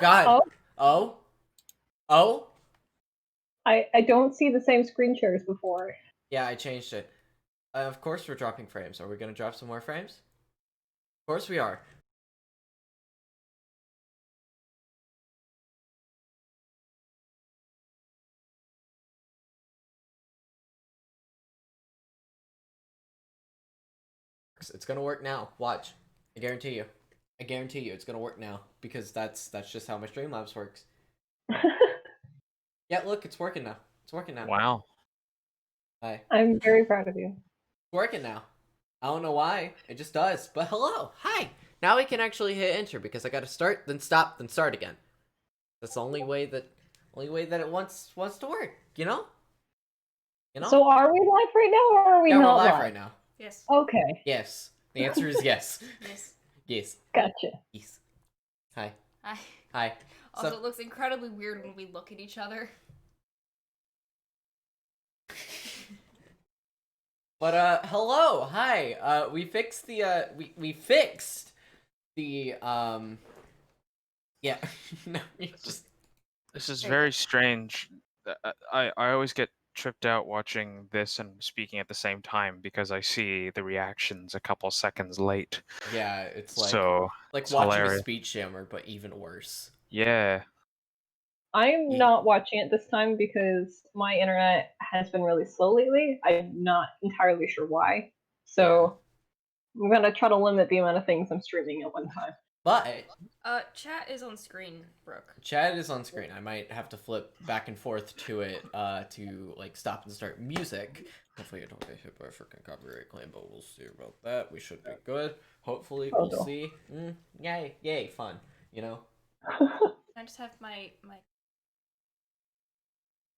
God. Oh, Oh? I don't see the same screen share as before. Yeah, I changed it. Of course we're dropping frames. Are we gonna drop some more frames? Of course we are. It's gonna work now. Watch. I guarantee you. I guarantee you it's gonna work now. Because that's just how my Streamlabs works. Yeah, look, it's working now. It's working now. Wow. Hi. I'm very proud of you. It's working now. I don't know why. It just does. But hello. Hi. Now we can actually hit enter because I gotta start, then stop, then start again. That's the only way that it wants to work, you know? You know? So are we live right now, or are we Yeah, not we're live right now. Yes. Okay, Yes. The answer is yes. Yes. Yes. gotcha. Yes. Hi. Hi. Hi. Also, So, it looks incredibly weird when we look at each other. but hello. Hi. We fixed the we fixed the yeah. No, you just This is There you very strange. I always get tripped out watching this and speaking at the same time because I see the reactions a couple seconds late. yeah, it's like So like it's watching hilarious. a speech jammer but even worse. Yeah. I'm Ye- not watching it this time because my internet has been really slow lately. I'm not entirely sure why. So I'm gonna try to limit the amount of things I'm streaming at one time. But Chat is on screen, Brooke. chat is on screen. I might have to flip back and forth to it to like stop and start music. Hopefully I don't get hit by a freaking copyright claim, but we'll see about that. We should be good. Hopefully, Oh, we'll no. see. Yay, fun. You know? I just have my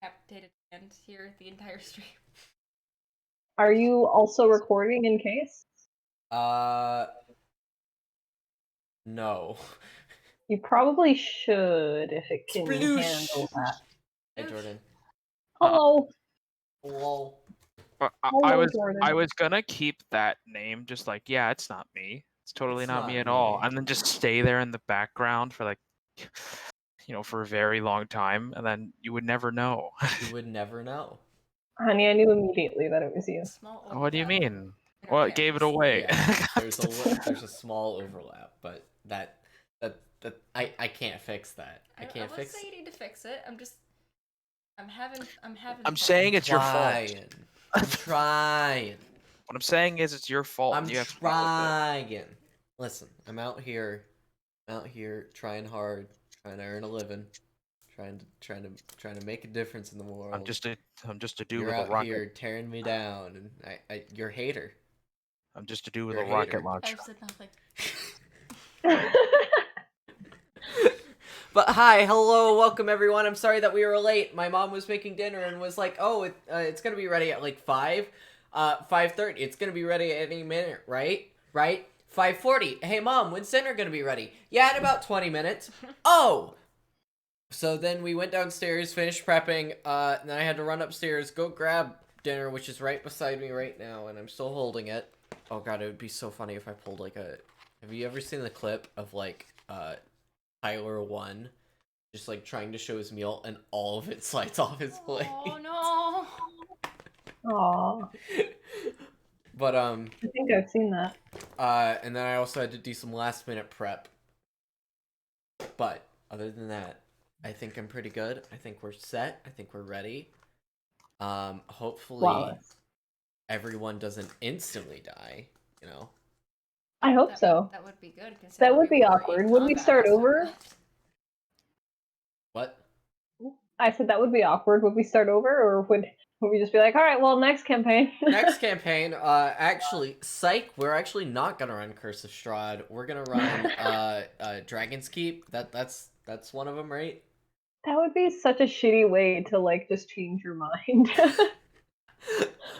capitated hand here the entire stream. Are you also recording in case? No. You probably should if it can Sploosh. handle that. Hey, Jordan. Hello. Lol. But I Hello, was Jordan. I was gonna keep that name just like, yeah, it's not me. It's totally It's not not me at me. all. And then just stay there in the background for like for a very long time, and then you would never know. You would never know. Honey, I knew immediately that it was you. Small What do you overlap mean? in our Well, it gave it characters. away. Yeah, there's a small overlap, but that I can't fix that. I can't wouldn't fix. say you need to fix it. I'm having I'm fun. saying it's your fault. Trying. I'm trying. What I'm saying is it's your fault. I'm and you have to deal with it. trying. Listen, I'm out here trying hard, trying to earn a living, trying to make a difference in the world. I'm just a dude You're with a out rocket. here tearing me down, and you're a hater. I'm just a dude with You're a a hater. rocket launcher. I've said nothing. But hi, hello, welcome everyone. I'm sorry that we were late. My mom was making dinner and was like, "Oh, it's gonna be ready at like 5:30. It's gonna be ready at any minute, right? Right? 5:40. Hey, mom, when's dinner gonna be ready? Yeah, in about 20 minutes. Oh." So then we went downstairs, finished prepping. And then I had to run upstairs, go grab dinner, which is right beside me right now, and I'm still holding it. Oh god, it would be so funny if I pulled like a. Have you ever seen the clip of like Tyler 1 just like trying to show his meal and all of it slides off his plate? Oh no. Aw, But I think I've seen that. and then I also had to do some last minute prep. But other than that, I think I'm pretty good. I think we're set. I think we're ready. Hopefully Flawless. everyone doesn't instantly die, you know. I hope so. That would be good. That would be considering we were awkward. in Would we combat start last time over? we left. What? I said that would be awkward. Would we start over, or would we just be like, all right, well, next campaign? Next campaign, actually, psych, we're actually not gonna run Curse of Strahd. We're gonna run, Dragon's Keep. That's one of them, right? That would be such a shitty way to, like, just change your mind.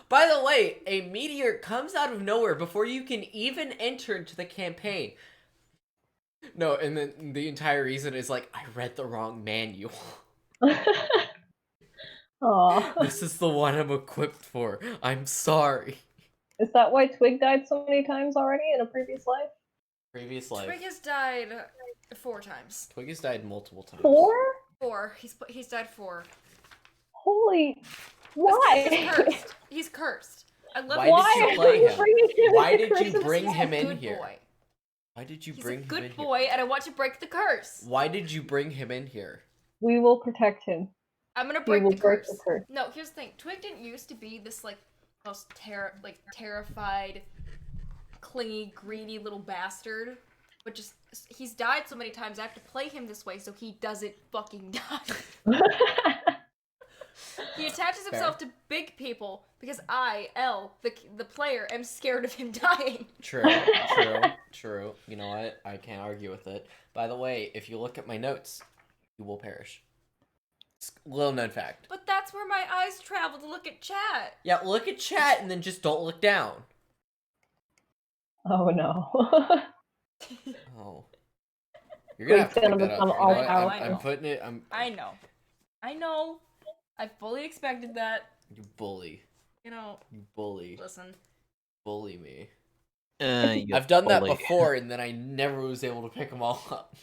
By the way, a meteor comes out of nowhere before you can even enter into the campaign. No, and then the entire reason is like, I read the wrong manual. Aw. This is the one I'm equipped for. I'm sorry. Is that why Twig died so many times already in a previous life? Previous life. Twig has died 4 times. Twig has died multiple times. 4? 4. He's died 4. Holy... He's Why? cursed. He's cursed. I love Why him. did you play him? Why did you Curse bring him? him He's a in good here? boy. Why did you He's bring a him good in here? boy, and I want to break the curse. Why did you bring him in here? We will protect him. I'm gonna We break will the break curse. the curse. No, here's the thing. Twig didn't used to be this like most terrified, clingy, greedy little bastard. But just he's died so many times. I have to play him this way so he doesn't fucking die. He attaches himself to big people because I, L, the player, am scared of him dying. True. You know what? I can't argue with it. By the way, if you look at my notes, you will perish. It's a little known fact. But that's where my eyes travel to look at chat. Yeah, look at chat and then just don't look down. Oh no. Oh. You're gonna have to Twig's pick gonna that up. become You know all what? powerful. I'm putting it. I know. I fully expected that. You bully. You know, You bully. listen. Bully me. You I've done that bully. before, and then I never was able to pick them all up.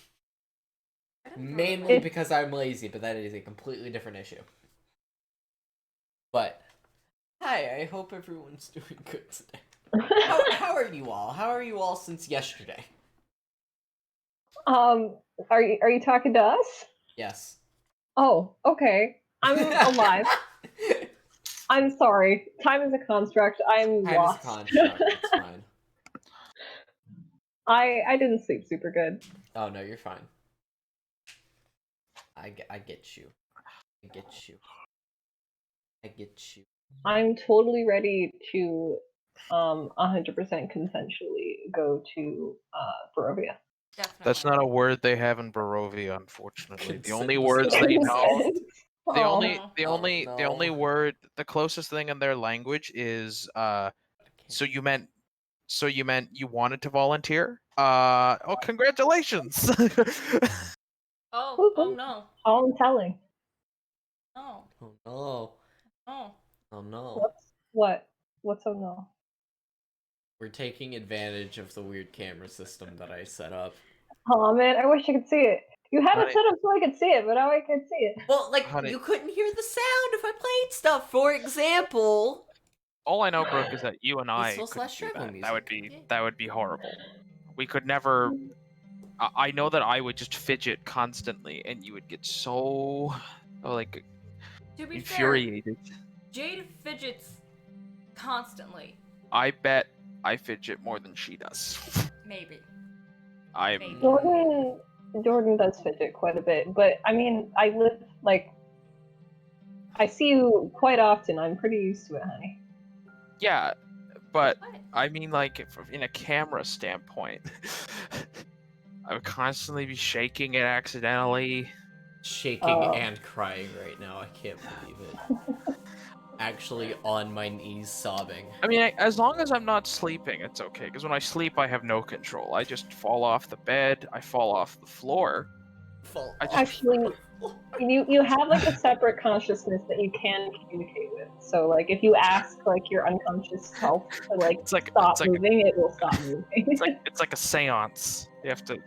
I didn't throw Mainly them because I'm lazy, but that is a completely different issue. But, hi, I hope everyone's doing good today. How are you all? How are you all since yesterday? Are you talking to us? Yes. Oh, okay. I'm alive. I'm sorry. Time is a construct. I'm Time is a lost. construct. It's fine. I didn't sleep super good. Oh, no, you're fine. I get you. I get you. I get you. I'm totally ready to 100% consensually go to Barovia. Definitely. That's not a word they have in Barovia, unfortunately. The only Consent. words they know, the Oh. only word, the closest thing in their language is So you meant you wanted to volunteer? Oh, congratulations. Oh no. All I'm telling. No. Oh no. No. Oh no. What's oh no? We're taking advantage of the weird camera system that I set up. Oh man, I wish I could see it. You had it Honey. set up so I could see it, but now I can't see it. Well, like, Honey. you couldn't hear the sound if I played stuff. For example... All I know, Brooke, is that you and I Peaceful couldn't slash do travel that. music. That would be horrible. We could never. I know that I would just fidget constantly, and you would get so like To be infuriated. fair, Jade fidgets constantly. I bet I fidget more than she does. Maybe. I'm. Maybe. Jordan does fidget quite a bit, but I mean, I live like I see you quite often. I'm pretty used to it, honey. Yeah, but What? I mean, like, in a camera standpoint, I would constantly be shaking it accidentally. Shaking Oh. and crying right now. I can't believe it. Actually on my knees sobbing. I mean, as long as I'm not sleeping, it's okay. Because when I sleep, I have no control. I just fall off the bed. I fall off the floor. Fall I off. just- Actually, you have like a separate consciousness that you can communicate with. So like if you ask like your unconscious self to like It's like stop moving, it will stop moving. it's like a seance. You have to.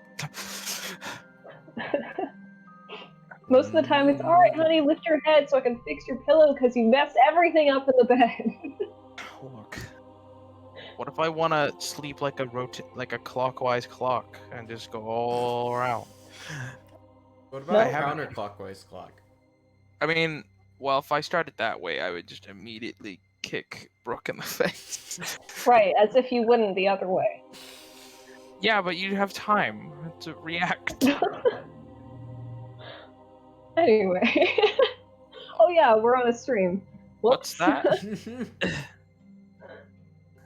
Most of the time, it's all right, honey. Lift your head so I can fix your pillow because you messed everything up in the bed. Look. What if I want to sleep like a clockwise clock and just go all around? What No. about I a haven't- counterclockwise clock? I mean, well, if I started that way, I would just immediately kick Brooke in the face. Right, as if you wouldn't the other way. Yeah, but you'd have time to react. Anyway. Oh yeah, we're on a stream. What's Whoops. that?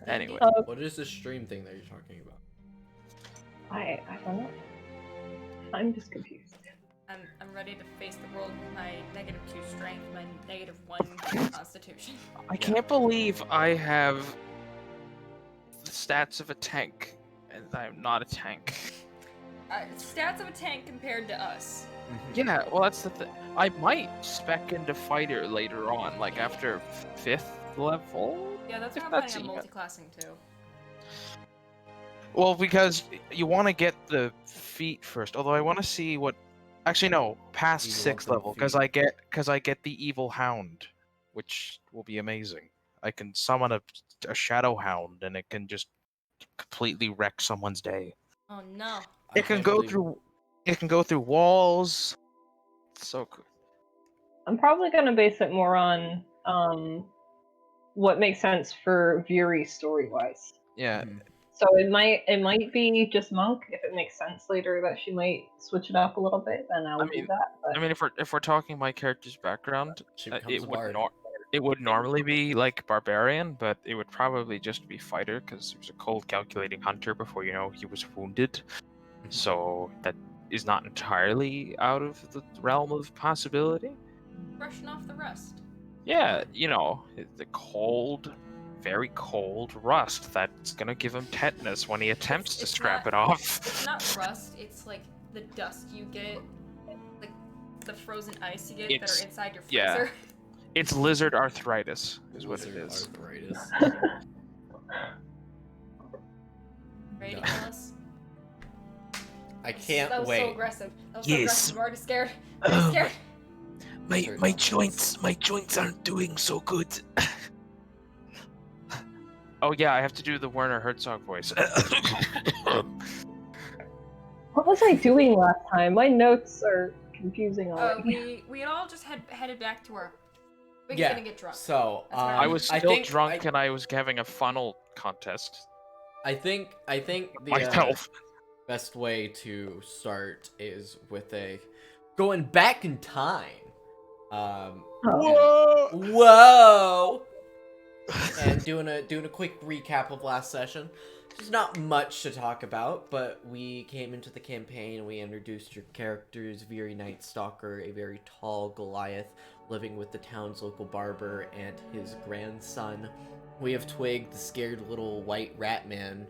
Anyway. What is this stream thing that you're talking about? I don't know. I'm just confused. I'm ready to face the world with my -2 strength, my -1 constitution. I can't believe I have the stats of a tank, and I'm not a tank. Stats of a tank compared to us. Yeah, well, that's the thing. I might spec into fighter later on, like after 5th level. Yeah, that's If what I'm that's planning on even- multiclassing too. Well, because you want to get the feet first. Although I want to see what. Actually, no, past You want 6th them level, because feet. I get the evil hound, which will be amazing. I can summon a shadow hound, and it can just completely wreck someone's day. Oh no. I It can can't go believe- through. It can go through walls. It's so cool. I'm probably gonna base it more on what makes sense for Viri story wise. Yeah. Mhm. So it might be just monk if it makes sense later that she might switch it up a little bit. Then I'll do mean- that. But I mean, if we're talking my character's background, She becomes a bard. it would normally be like barbarian, but it would probably just be fighter because he was a cold, calculating hunter before he was wounded. So that is not entirely out of the realm of possibility. Freshen off the rust. Yeah, the cold, very cold rust that's gonna give him tetanus when he attempts to it's scrap not- it off. It's not rust, it's like the dust you get, like the frozen ice you get that It's- are inside your yeah. freezer. It's lizard arthritis, is what it Lizard is. arthritis. Ready to No. kill us? I can't That was wait. so aggressive. That was so Yes. aggressive. I'm already scared. I'm scared. My joints aren't doing so good. Oh yeah, I have to do the Werner Herzog voice. what was I doing last time? My notes are confusing already. We had all just headed back to our. We're Yeah. gonna get drunk. So That's what I was I still think drunk and I was having a funnel contest I think the myself. best way to start is with a going back in time. Whoa! Whoa! And doing a quick recap of last session. There's not much to talk about, but we came into the campaign and we introduced your characters: Viri Night Stalker, a very tall Goliath living with the town's local barber and his grandson. We have Twig, the scared little white rat man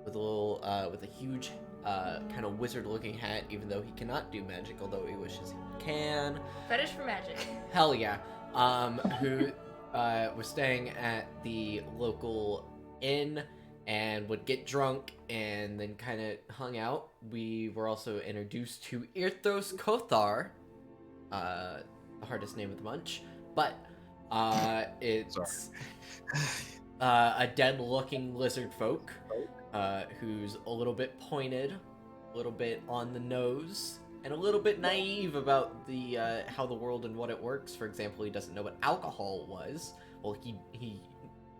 with a huge kind of wizard-looking hat, even though he cannot do magic, although he wishes he can. Fetish for magic. Hell yeah. Who was staying at the local inn and would get drunk and then kind of hung out. We were also introduced to Irthos Kothar, the hardest name of the bunch, but it's a dead-looking lizard folk who's a little bit pointed, a little bit on the nose, and a little bit naive about the how the world and what it works. For example, he doesn't know what alcohol was. Well, he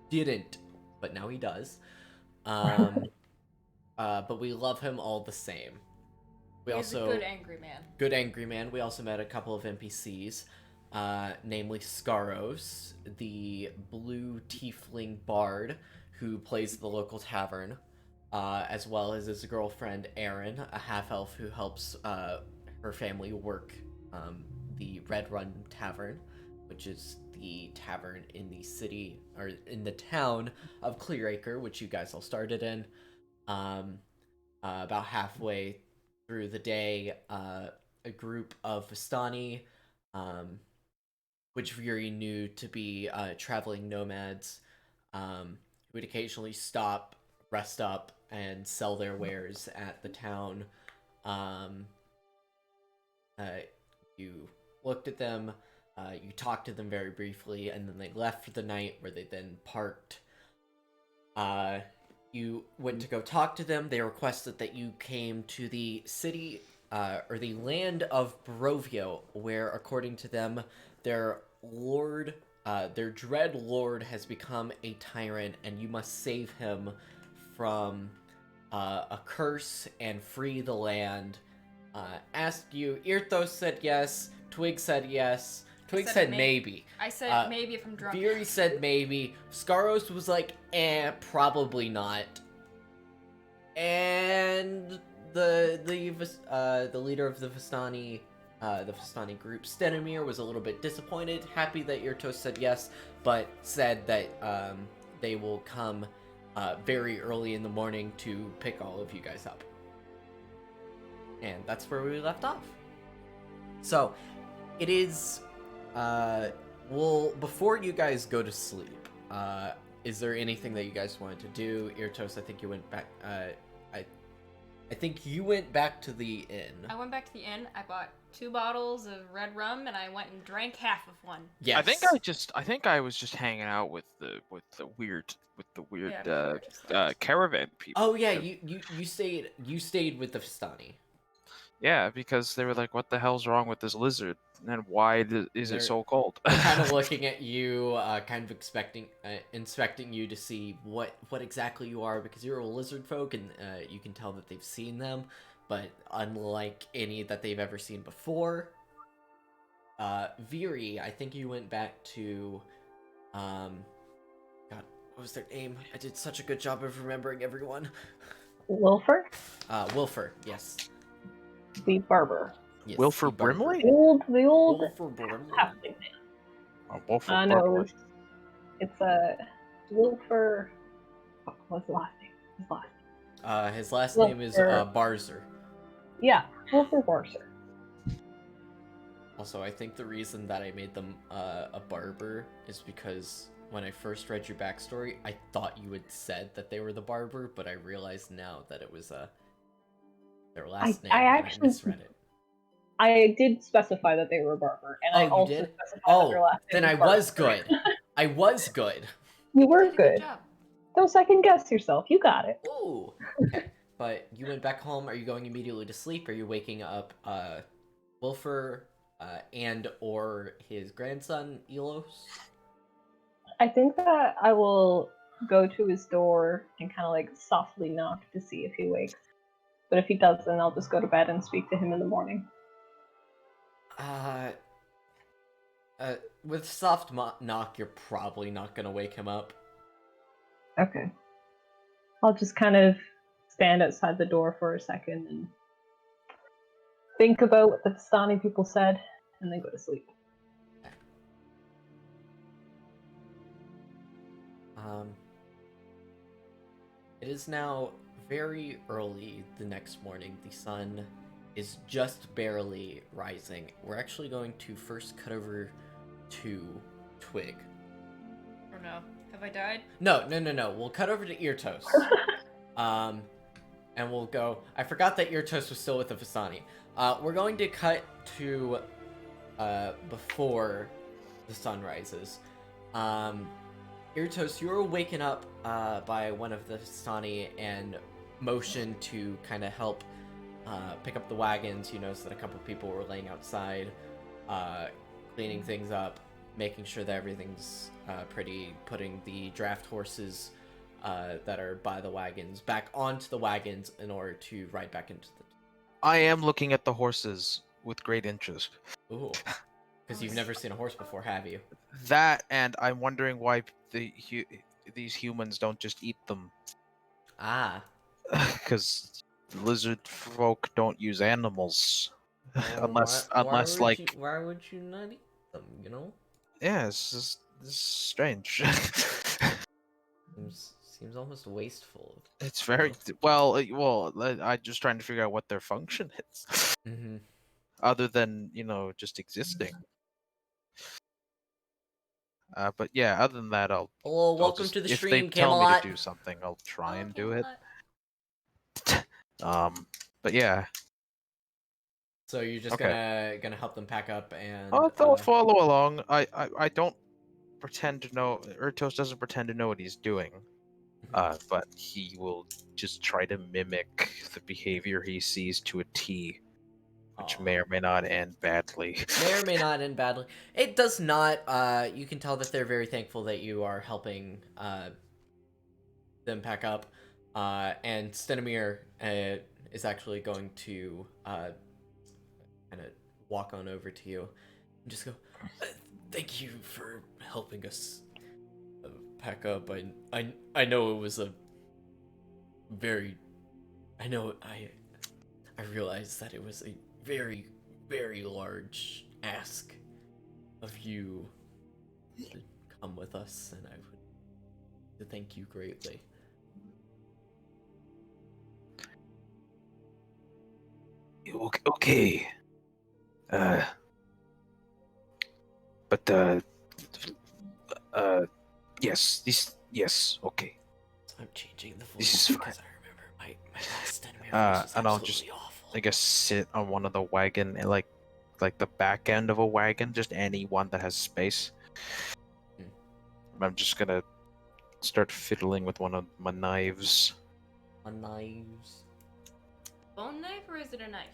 didn't, but now he does. But we love him all the same. He's a good angry man. Good angry man. We also met a couple of NPCs, namely Skaros, the blue tiefling bard who plays at the local tavern, as well as his girlfriend Erin, a half-elf who helps her family work the Red Run Tavern, which is the tavern in the city, or in the town of Clearacre, which you guys all started in. About halfway through the day, a group of Vistani, which Viri knew to be traveling nomads, would occasionally stop, rest up, and sell their wares at the town. You looked at them, you talked to them very briefly, and then they left for the night, where they then parked. You went to go talk to them. They requested that you came to the city, or the land of Barovia, where, according to them, their lord, their dread lord, has become a tyrant, and you must save him from a curse and free the land. Asked you. Irthos said yes. Twig said yes. Twig said maybe. I said maybe if I'm drunk. Viri said maybe. Skaros was like, probably not. And the leader of the Vistani group, Stenimir, was a little bit disappointed. Happy that Irthos said yes, but said that they will come very early in the morning to pick all of you guys up. And that's where we left off. So, it is, well, before you guys go to sleep, is there anything that you guys wanted to do? Irthos, I think you went back, I I think you went back to the inn. I went back to the inn. I bought 2 bottles of red rum, and I went and drank half of one. Yes. I think I was just hanging out with the weird Yeah, maybe we were just like- caravan people. Oh yeah, you stayed with the Vistani. Yeah, because they were like, "What the hell's wrong with this lizard? And why is They're- it so cold?" They're kind of looking at you, kind of inspecting you to see what exactly you are, because you're a lizard folk, and you can tell that they've seen them, but unlike any that they've ever seen before. Viri, I think you went back to, God, what was their name? I did such a good job of remembering everyone. Wilfer, Wilfer, yes. the barber. Yes, Wilfer the barber. Brimley? The old Wilfer Brimley. halfling man. Wolfer No, Brimley. it's a Wilfer. What's the last name? His last name. His last name is Wilfer. Barzer. Yeah, Wilfer Barser. Also, I think the reason that I made them a barber is because when I first read your backstory, I thought you had said that they were the barber, but I realized now that it was their last name. I And actually- I misread it. I did specify that they were a barber, and I you also did? specified that their last name Then I was was Barser. good. I was good. You were You did a good. job. Don't second guess yourself. You got it. Ooh. Okay. But you went back home. Are you going immediately to sleep? Are you waking up Wilfer and or his grandson Elos? I think that I will go to his door and kind of like softly knock to see if he wakes. But if he doesn't, I'll just go to bed and speak to him in the morning. With soft knock, you're probably not gonna wake him up. Okay. I'll just kind of stand outside the door for a second and think about what the Vistani people said, and then go to sleep. It is now very early the next morning. The sun is just barely rising. We're actually going to first cut over to Twig. Or no. Have I died? No. We'll cut over to Eartoast. And we'll go. I forgot that Eartoast was still with the Vistani. We're going to cut to before the sun rises. Eartoast, you were waken up by one of the Vistani and motioned to kind of help pick up the wagons. You noticed that a couple people were laying outside, cleaning things up, making sure that everything's pretty, putting the draft horses that are by the wagons back onto the wagons in order to ride back into the... I am looking at the horses with great interest. Ooh. Because you've never seen a horse before, have you? That, and I'm wondering why these humans don't just eat them. Ah. Because lizard folk don't use animals. Well, unless why would you not eat them, you know? Yeah, this is strange. Seems almost wasteful. It's very I'm just trying to figure out what their function is, Mm-hmm. other than just existing. But yeah, other than that, Hello, I'll welcome just, to the if stream, they tell me Camelot. to do something, I'll try Oh, and do it. Camelot. But yeah, So you're just gonna help them pack up and... I'll follow along. I don't pretend to know. Ertos doesn't pretend to know what he's doing. But he will just try to mimic the behavior he sees to a T, which may or may not end badly. May or may not end badly. It does not. You can tell that they're very thankful that you are helping them pack up. And Stenemir is actually going to kind of walk on over to you and just go, thank you for helping us pack up. I know it was a very... I realized that it was a very, very large ask of you to come with us, and I would to thank you greatly. Okay. But yes, okay. So I'm changing the This voice is because I remember And I'll just, I guess, sit on one of the wagon, like the back end of a wagon, just any one that has space. I'm just gonna start fiddling with one of my knives. Knives. Bone knife or is it a knife?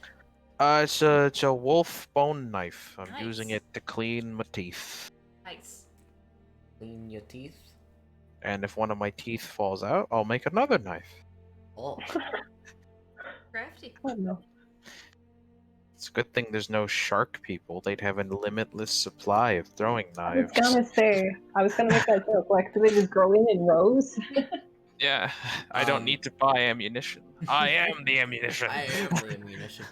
It's a wolf bone knife. I'm using Nice. it to clean my teeth. Nice. Clean your teeth. And if one of my teeth falls out, I'll make another knife. Oh. Crafty. Oh no. It's a good thing there's no shark people. They'd have a limitless supply of throwing I was knives. gonna say, I was gonna make that joke. Like, do they just grow in rows? Yeah, I don't need to buy ammunition. I am the ammunition. I am the ammunition.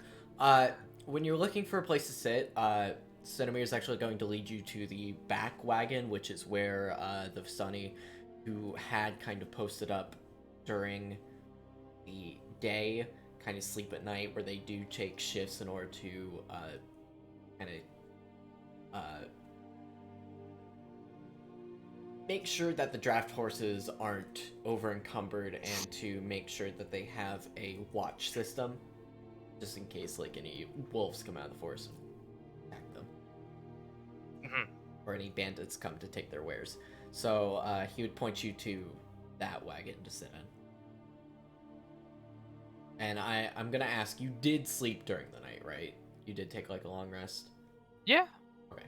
When you're looking for a place to sit, Cinnamere is actually going to lead you to the back wagon, which is where the Sunny, who had kind of posted up during the day, kind of sleep at night, where they do take shifts in order to kind of make sure that the draft horses aren't over encumbered, and to make sure that they have a watch system, just in case like any wolves come out of the forest and attack them, or any bandits come to take their wares. So he would point you to that wagon to sit in. And I'm gonna ask, you did sleep during the night, right? You did take like a long rest? Yeah. Okay.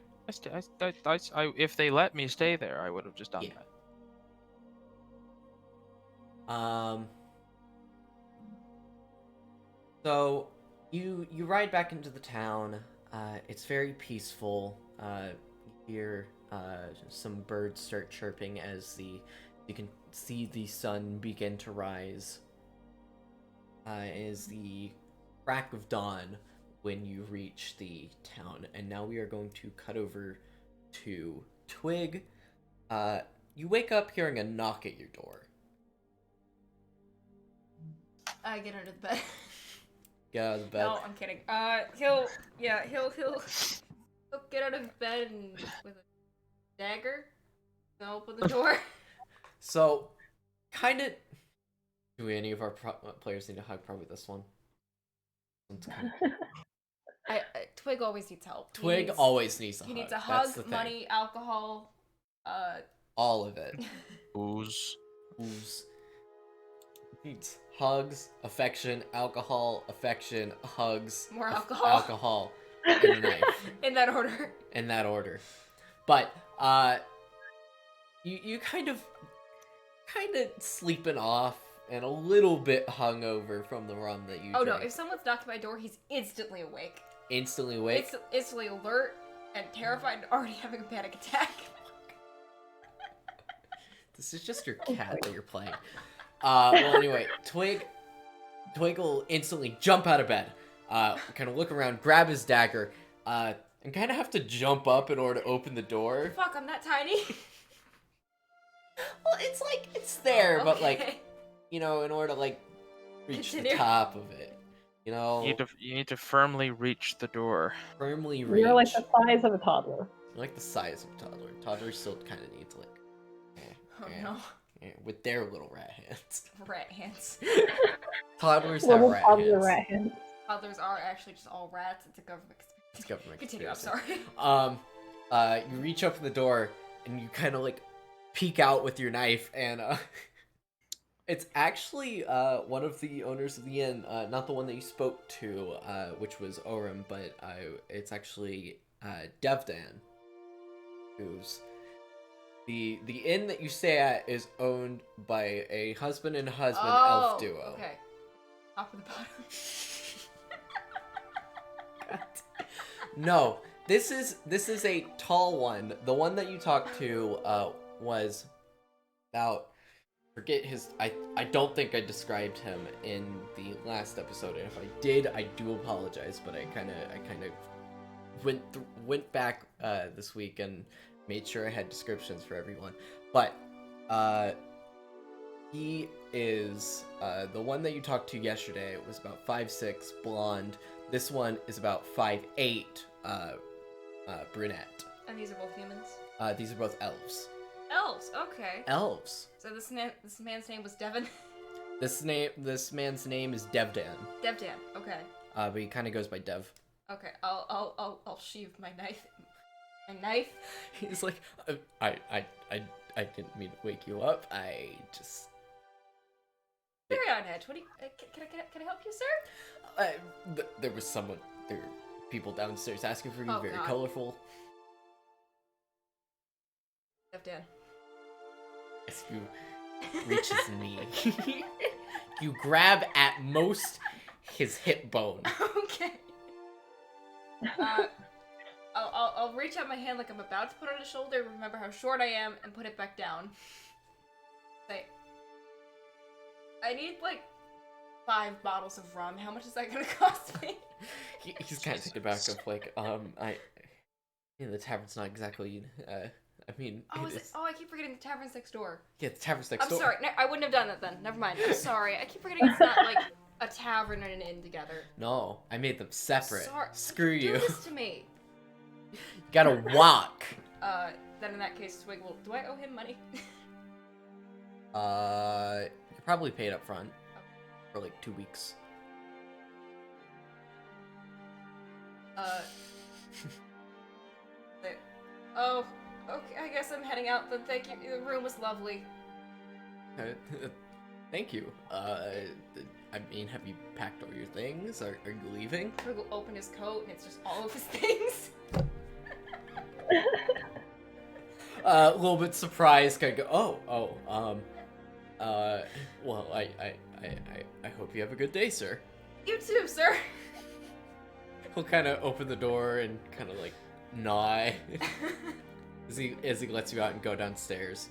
If they let me stay there, I would have just done Yeah. that. So you ride back into the town. It's very peaceful. You hear some birds start chirping as you can see the sun begin to rise. Is the crack of dawn when you reach the town, and now we are going to cut over to Twig. You wake up hearing a knock at your door. I get under the bed. Get out of the bed. No, I'm kidding. He'll get out of bed and with a dagger, he'll open the door. So, kind of. Do any of our players need a hug? Probably this one. Twig always needs help. Twig always needs a hug. He needs a That's hug, the thing. money, alcohol, all of it. Booze. Needs hugs, affection, alcohol, affection, hugs, more alcohol, alcohol, and a knife. In that order. In that order. But you kind of sleeping off and a little bit hungover from the rum that you Oh drank. no, if someone's knocking my door, he's instantly awake. Instantly awake? Instantly alert and terrified and already having a panic attack. This is just your cat that you're playing. Well, anyway, Twig will instantly jump out of bed, kind of look around, grab his dagger, and kind of have to jump up in order to open the door. Fuck, I'm that tiny. Well, it's there, but Okay. in order to reach Continue. the top of it, You need to firmly reach the door. firmly reach. You're like the size of a toddler. You're like the size of a toddler. Toddlers still kind of need to Oh no. with their little rat hands. Rat hands. Toddlers have Little rat toddler hands. rat hands. Toddlers are actually just all rats. It's a government conspiracy. It's government Continue, I'm conspiracy. sorry. You reach up the door and you kind of peek out with your knife, and it's actually one of the owners of the inn, not the one that you spoke to, which was Orem, but it's actually Devdan, who's the inn that you stay at is owned by a husband and husband elf duo. Okay. Top of the bottom. No, this is a tall one. The one that you talked to was about, forget his, I don't think I described him in the last episode, and if I did, I do apologize, but I kind of went back this week and made sure I had descriptions for everyone. But he is the one that you talked to yesterday was about 5'6", blonde. This one is about 5'8", brunette. And these are both humans? These are both elves. Elves, okay. Elves. So this man's name was Devin? This man's name is Devdan. Devdan. Okay. But he kind of goes by Dev. Okay. I'll sheath my knife. My knife. He's like, I didn't mean to wake you up. I just. Carry on, Edge. What do you? Can I help you, sir? There was someone. There were people downstairs asking for you. Oh, very God. colorful. Devdan. As you reach his knee, you grab at most his hip bone. Okay. I'll reach out my hand like I'm about to put on his shoulder. Remember how short I am, and put it back down. Say, I need like 5 bottles of rum. How much is that gonna cost me? He's kind of taken back of like, the tavern's not exactly, I mean, Oh, is it? Oh, I keep forgetting the tavern's next door. Yeah, the tavern's next I'm door. sorry. I wouldn't have done that then. Never mind. I'm sorry. I keep forgetting it's not like a tavern and an inn together. No, I made them separate. Sorry. Screw Do you. this to me. You gotta walk. Then in that case, Swiggle, do I owe him money? You're probably paid up front for like 2 weeks. Oh, okay. I guess I'm heading out. Then thank you. The room was lovely. Thank you. I mean, have you packed all your things? Are you leaving? Swiggle opened his coat and it's just all of his things. A little bit surprised, kind of go, well, I hope you have a good day, sir. You too, sir. He'll kind of open the door and kind of like nod as he lets you out and go downstairs,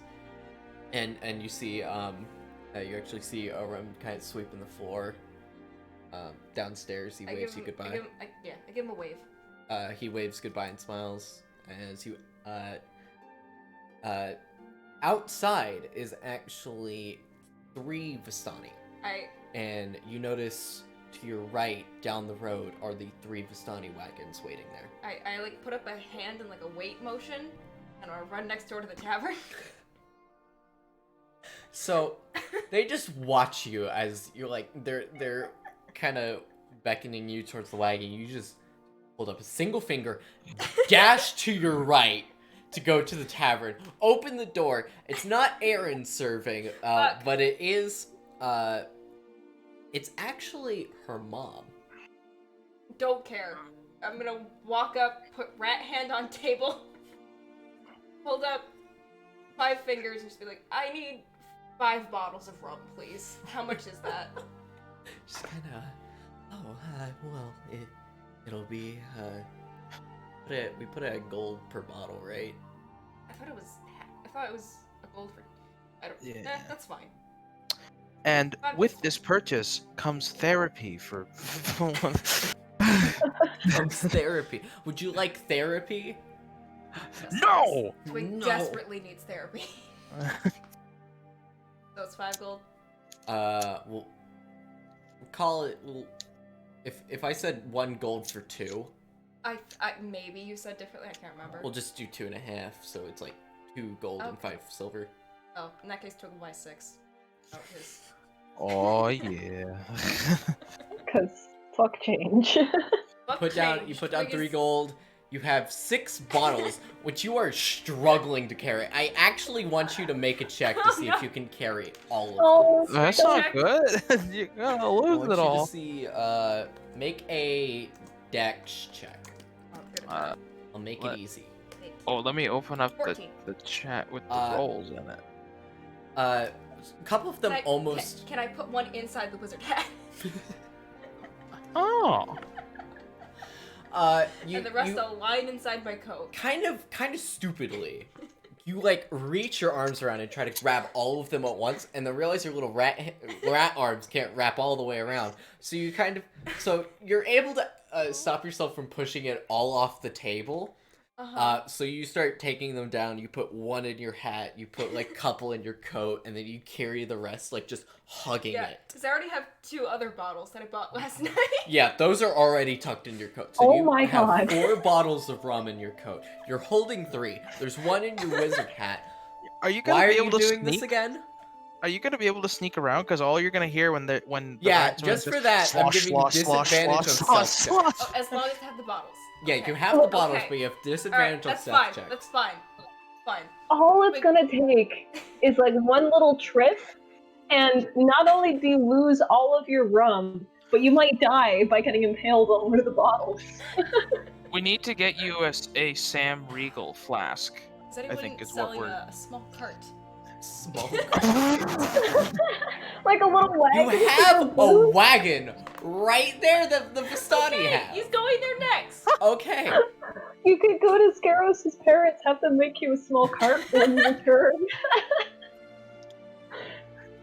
and you see you actually see Oram kind of sweeping the floor downstairs. He waves you goodbye. I give him a wave. He waves goodbye and smiles as you outside is actually 3 Vistani. And you notice to your right down the road are the 3 Vistani wagons waiting there. I like put up a hand in like a wait motion and I run next door to the tavern. So they just watch you as you're like they're kind of beckoning you towards the wagon. You just hold up a single finger, dash to your right to go to the tavern, open the door. It's not Aaron serving, but it is it's actually her mom. Don't care. I'm gonna walk up, put rat hand on table, hold up 5 fingers, and just be like, I need 5 bottles of rum, please. How much is that? Just kind of, well, it'll be, we put a gold per bottle, right? I thought it was a gold for. I don't. Yeah. That's fine. And with this purchase comes therapy for. Comes therapy. Would you like therapy? No! Twig No. desperately needs therapy. So it's 5 gold. We'll call it. If I said 1 gold for 2, I maybe you said differently. I can't remember. we'll just do 2.5. So it's like 2 gold and 5 silver. Oh, in that case, Twig will buy 6. Oh, his. Oh yeah. Because fuck change. Fuck You change. put down Twig 3 is- gold. You have 6 bottles, which you are struggling to carry. I actually want you to make a check to see if you can carry all of them. Oh, That's not good. You're gonna I lose want it you all. to see, make a dex check. Oh, good. Uh, I'll make What? it easy. oh, let me open up 14. the chat with the Uh, rolls in it. A couple of them Can I- almost. Can I put one inside the wizard hat? Oh. You, and the rest you I'll line inside my coat. kind of stupidly, you like reach your arms around and try to grab all of them at once, and then realize your little rat arms can't wrap all the way around. So you're able to stop yourself from pushing it all off the table. So you start taking them down. You put 1 in your hat. You put like a couple in your coat, and then you carry the rest, like just hugging Yeah, it. because I already have 2 other bottles that I bought last night. Yeah, those are already tucked in your coat. So Oh you my have God. 4 bottles of rum in your coat. You're holding 3. There's 1 in your wizard hat. Are you Why gonna are be you able to doing sneak? this again? Are you gonna be able to sneak around? Because all you're gonna hear when the Yeah, rats are just for just that, I'm slosh, giving slosh, disadvantage slosh, on slosh, stealth checks. Oh, as long as I have the bottles. Yeah, Okay. you have the bottles, Okay. but you have Alright, disadvantage on that's stealth fine. checks. That's fine. Fine. All it's Wait. gonna take is like one little trip, and not only do you lose all of your rum, but you might die by getting impaled on one of the bottles. We need to get you a Sam Regal flask. Is I anyone think is what selling we're. a small cart? Small. Like a little You wagon. have with a booze. wagon right there that the Vistani Okay, have. he's going there next. Okay. You could go to Scaros' parents, have them make you a small cart when you return.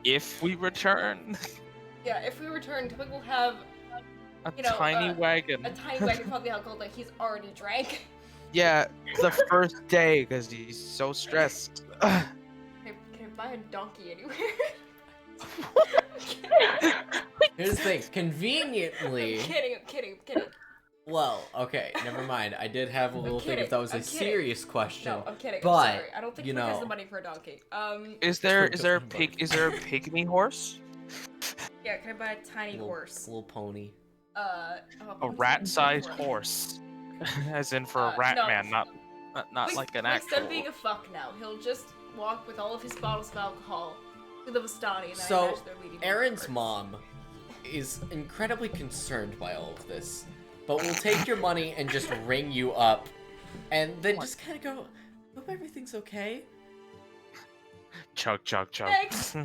If we return, Yeah, if we return, Twig will have a You know, tiny wagon. a tiny wagon full of the alcohol that he's already drank. Yeah, the first day because he's so stressed. Can I buy a donkey anywhere? Here's the thing. Conveniently. I'm kidding. Well, okay, never mind. I did have a little thing if that was a I'm kidding. serious question. No, I'm kidding. But, I'm sorry. I don't think you Twig has know- the money for a donkey. Is there Twig a doesn't pig? have Is there a pygmy horse? Yeah, can I buy a tiny horse? Little pony. A Twig's rat-sized not for it. horse, as in for a rat no. man, not Twig's- like an Twig's actual. done being a fuck now. He'll just walk with all of his bottles of alcohol to the Vistani, and then I So, imagine they're leading him Aaron's first. mom is incredibly concerned by all of this, but will take your money and just ring you up, and then just kind of go, "Hope everything's okay." Chug. Thanks.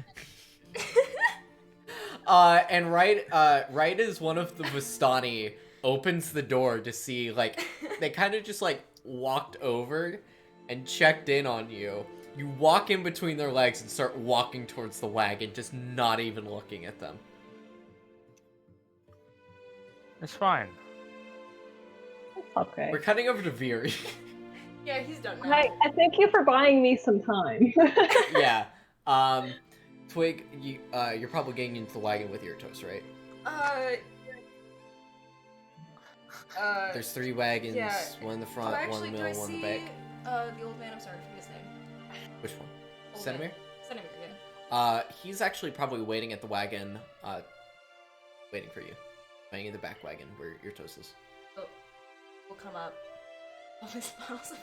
And right as one of the Vistani opens the door to see, like, they kind of just like walked over and checked in on you. You walk in between their legs and start walking towards the wagon, just not even looking at them. It's fine. It's okay. We're cutting over to Veery. Yeah, he's done now. I thank you for buying me some time. Yeah. Twig, you're probably getting into the wagon with your toast, right? There's 3 wagons, yeah. one in the front, one in the middle, one in the back. The old man, I'm sorry, I forget his name. Which one? Old Senimir? man. Senimir, yeah. He's actually probably waiting at the wagon, waiting for you. Waiting in the back wagon where your toast is. We'll come up. All his bottles of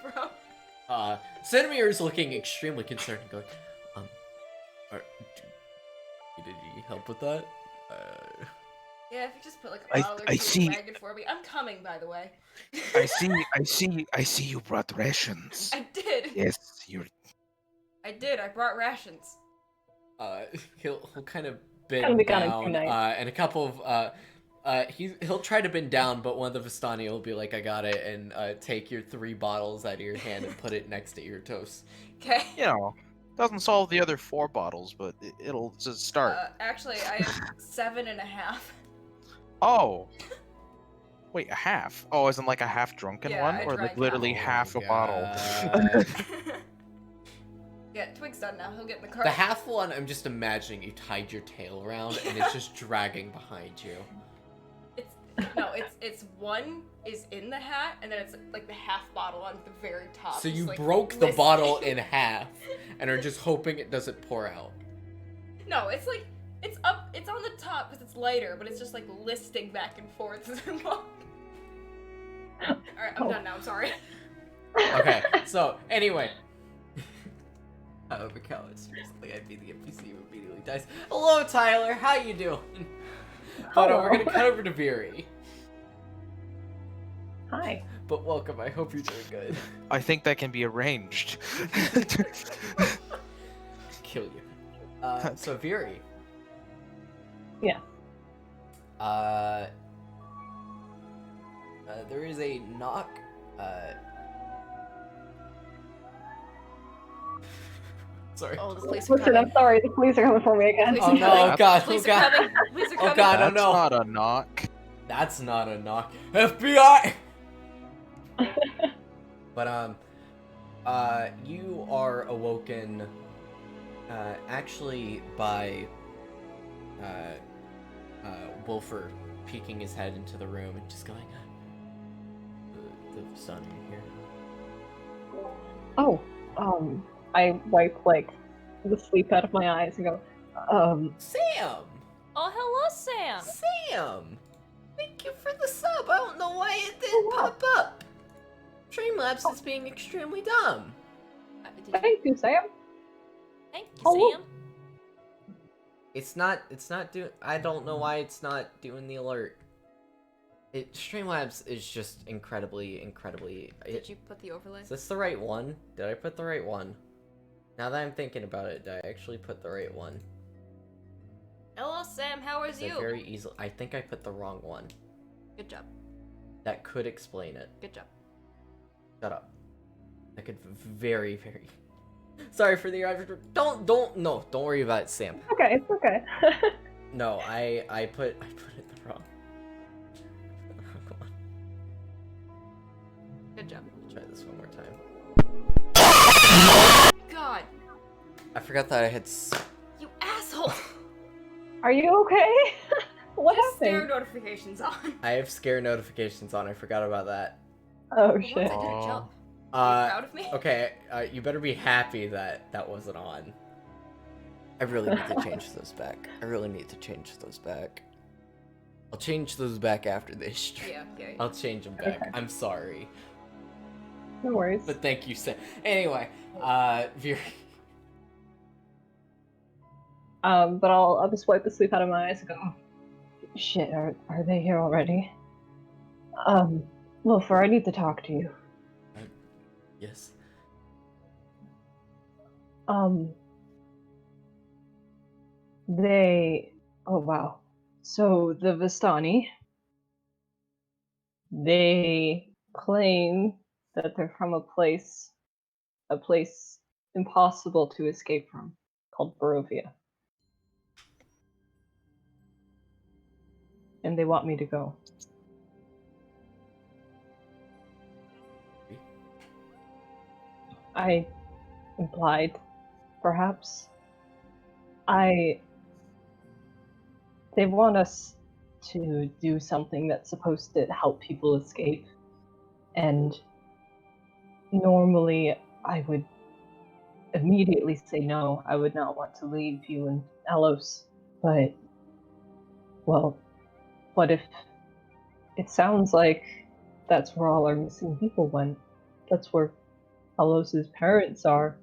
rum. Senimir is looking extremely concerned and going, did you help with that? Yeah, if you just put like a bottle or two in the wagon for me. I'm coming, by the way. I see you brought rations. I did. Yes, you. I did. I brought rations. He'll kind of Gonna bend be gone in down, 2 nights. and a couple of, he'll try to bend down, but one of the Vistani will be like, I got it, and take your 3 bottles out of your hand and put it next to your toast. Okay. You know, doesn't solve the other 4 bottles, but it'll just start. Actually, I have 7.5. Oh. Wait, a half? Oh, isn't like a half drunken Yeah, one, I or like drank literally half. half a Oh, bottle? God. Yeah, Twig's done now. He'll get in the car. The half one, I'm just imagining you tied your tail around, and it's just dragging behind you. It's one is in the hat, and then it's like the half bottle on the very top. So just, you like, broke the listing. bottle in half, and are just hoping it doesn't pour out. No, it's like it's up. It's on the top because it's lighter, but it's just like listing back and forth as I walk. All right, I'm done now. I'm sorry. Okay, so anyway. However, Cal, seriously, I'd be the NPC who immediately dies. Hello, Tyler. How you doing? But we're gonna cut over to Veery. Hi. But welcome. I hope you're doing good. I think that can be arranged. Kill you. So Veery. Yeah. There is a knock. Sorry. Oh, the police are Listen, coming. I'm sorry. The police are coming for me again. Police Oh are no! coming. Oh god! Oh Police are god! coming. Police are Oh coming. god! Oh That's no! not a knock. That's not a knock. FBI. But you are awoken, actually by, Wolfer peeking his head into the room and just going, the sun in here. Oh, I wipe like the sleep out of my eyes and go, Sam! Oh, hello, Sam. Sam! Thank you for the sub. I don't know why it didn't pop up. Streamlabs is being extremely dumb. Thank you, Sam. Thank you, Hello. Sam. It's not doing, I don't know why it's not doing the alert. Streamlabs is just incredibly. Did you put the overlay? Is this the right one? Did I put the right one? Now that I'm thinking about it, did I actually put the right one? Hello, Sam. How is you? Very easily. I think I put the wrong one. Good job. That could explain it. Good job. Shut up. That could very. Sorry for the don't worry about it, Sam. Okay, it's okay. No, I put it the wrong. one. Good job. Try this one more time. God, I forgot that I had. you asshole. Are you okay? What Just stare happened? notifications on. I have scare notifications on. I forgot about that. Oh But shit. once I did a jump. Are you proud of me? Okay. You better be happy that that wasn't on. I really need to change those back. I'll change those back after this stream. Yeah. I'll change them back. Okay. I'm sorry. No worries. But thank you, Sam. Anyway, Veer. But I'll just wipe the sleep out of my eyes and go, oh, shit, are they here already? Wilfer, I need to talk to you. Yes. Oh wow. So the Vistani, they claim that they're from a place impossible to escape from, called Barovia. And they want me to go. I implied, perhaps. They want us to do something that's supposed to help people escape. And normally I would immediately say no. I would not want to leave you and Elos. But, well, what if it sounds like that's where all our missing people went? That's where Elos's parents are.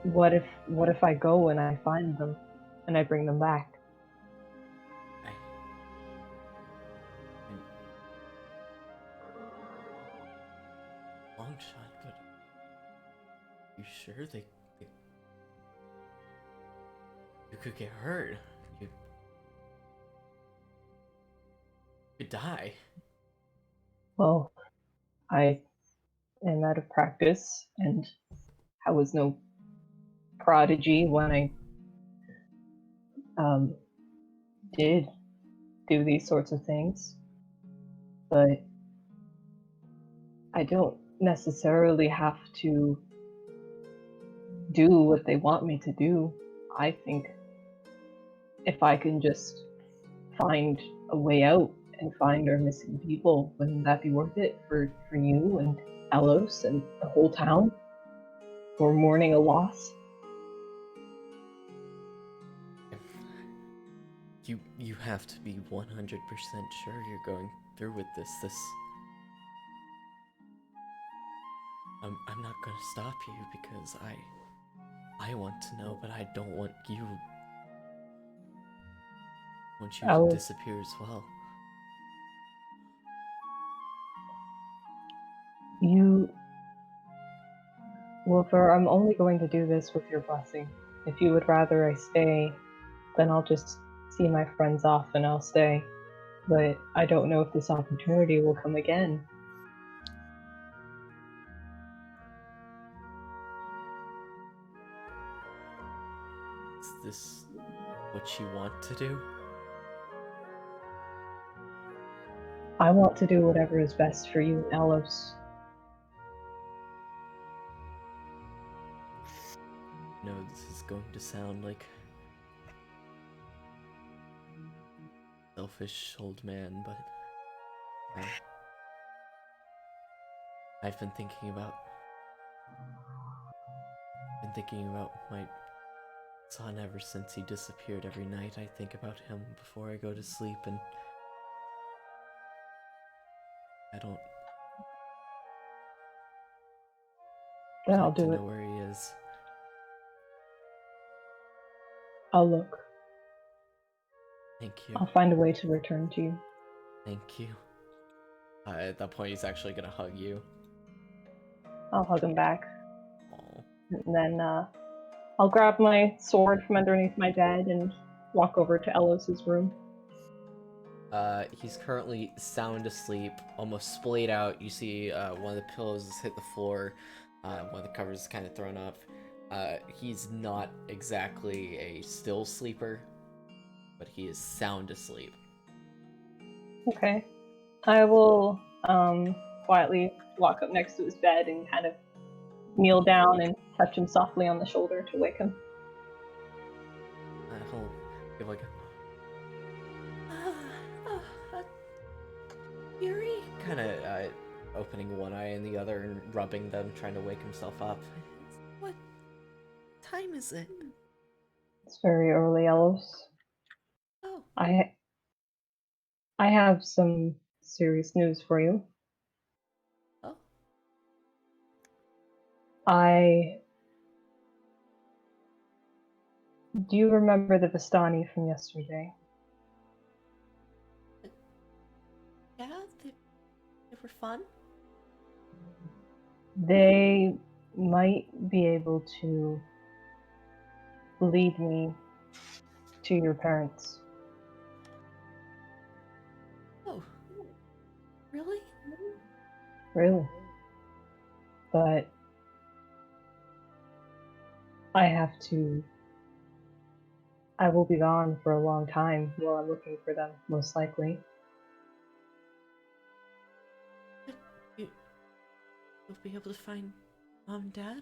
What if I go and I find them and I bring them back? Long shot, but you sure they you could get hurt. You could die. Well, I am out of practice, and I was no prodigy when I did do these sorts of things. But I don't necessarily have to do what they want me to do. I think if I can just find a way out and find our missing people, wouldn't that be worth it for you and Elos and the whole town? We're mourning a loss. You have to be 100% sure you're going through with this. I'm not gonna stop you because I want to know, but I don't want you. I want you to disappear as well. Wilfer, I'm only going to do this with your blessing. If you would rather I stay, then I'll just see my friends off and I'll stay. But I don't know if this opportunity will come again. Is this what you want to do? I want to do whatever is best for you and Elos. No, this is going to sound like selfish old man, but I've been thinking about my son ever since he disappeared. Every night I think about him before I go to sleep, and I don't Then I'll like to do it. know where he is. I'll look. Thank you. I'll find a way to return to you. Thank you. At that point, he's actually gonna hug you. I'll hug him back. Aw. And then I'll grab my sword from underneath my bed and walk over to Elos's room. He's currently sound asleep, almost splayed out. You see one of the pillows has hit the floor, one of the covers is kind of thrown up. He's not exactly a still sleeper, but he is sound asleep. Okay. I will quietly walk up next to his bed and kind of kneel down and touch him softly on the shoulder to wake him. He'll give like a Yuri, kind of opening one eye and the other and rubbing them, trying to wake himself up. What time is it? It's very early, Elos. Oh, I have some serious news for you. oh, Do you remember the Vistani from yesterday? yeah, they were fun. They might be able to lead me to your parents. Oh, really? Really? But I will be gone for a long time while I'm looking for them, most likely. You'll be able to find Mom and Dad?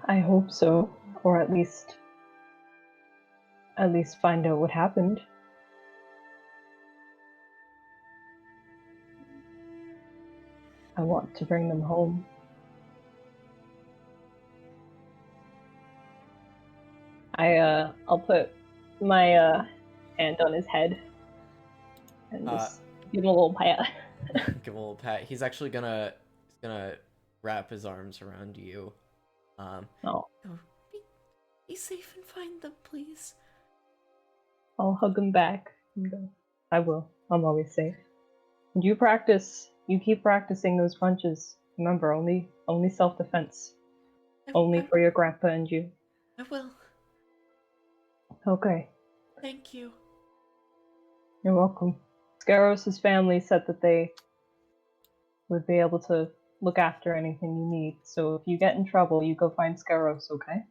I hope so, or at least find out what happened. I want to bring them home. I'll put my hand on his head and just give him a little pat. Give him a little pat. He's actually gonna wrap his arms around you. Oh, Oh, be safe and find them, please. I'll hug him back. I will. I'm always safe. And you keep practicing those punches. Remember, only self-defense. Only for your grandpa and you. I will. Okay. Thank you. You're welcome. Scaros' family said that they would be able to look after anything you need. So if you get in trouble, you go find Scaros, okay?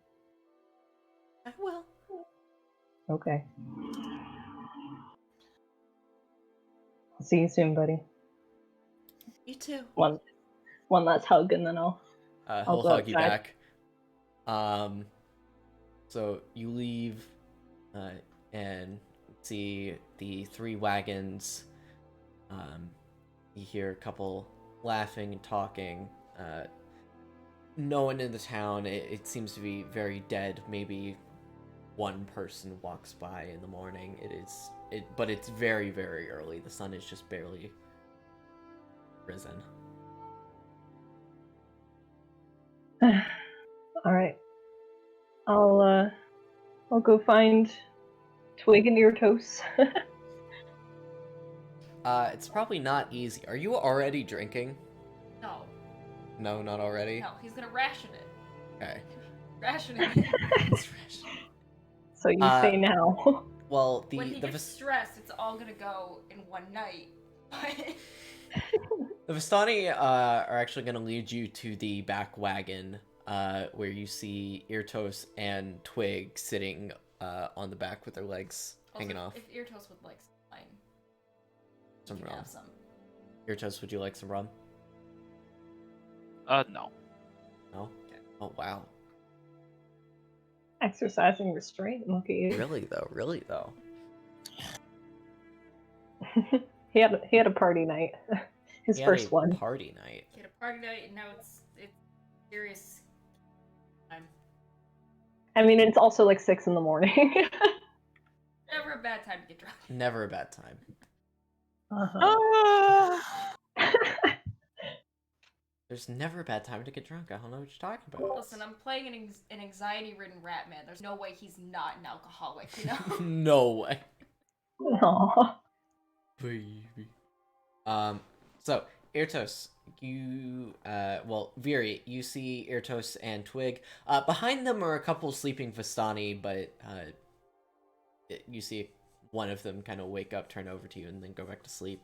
I will. Okay. I'll see you soon, buddy. You too. One last hug and then I'll He'll go hug you outside. back. So you leave, and see the 3 wagons. You hear a couple laughing and talking. No one in the town. It seems to be very dead. Maybe one person walks by in the morning. But it's very, very early. The sun is just barely risen. All right. I'll go find Twig and Eartoes. It's probably not easy. Are you already drinking? No. No, not already? No, he's gonna ration it. Okay. Rationing it. It's fresh. So you say now. Well, When he gets stressed, it's all gonna go in one night. the Vistani are actually going to lead you to the back wagon, where you see Eartos and Twig sitting on the back with their legs hanging off. If Eartoast would like some wine, Some you can rum. have some. Eartos, would you like some rum? No. No? Oh, wow. Exercising restraint. Look at you. Really, though. He had a party night. His He had first a one. party night. Get a Friday, now it's serious time. I mean, it's also like 6 in the morning. Never a bad time to get drunk. Never a bad time. Uh-huh. There's never a bad time to get drunk. I don't know what you're talking about. Listen, I'm playing an anxiety-ridden rat man. There's no way he's not an alcoholic, you know? No way. Aw. Baby. So, Irtos, you, Viri, you see Irtos and Twig. Behind them are a couple sleeping Vistani, but, you see one of them kind of wake up, turn over to you, and then go back to sleep.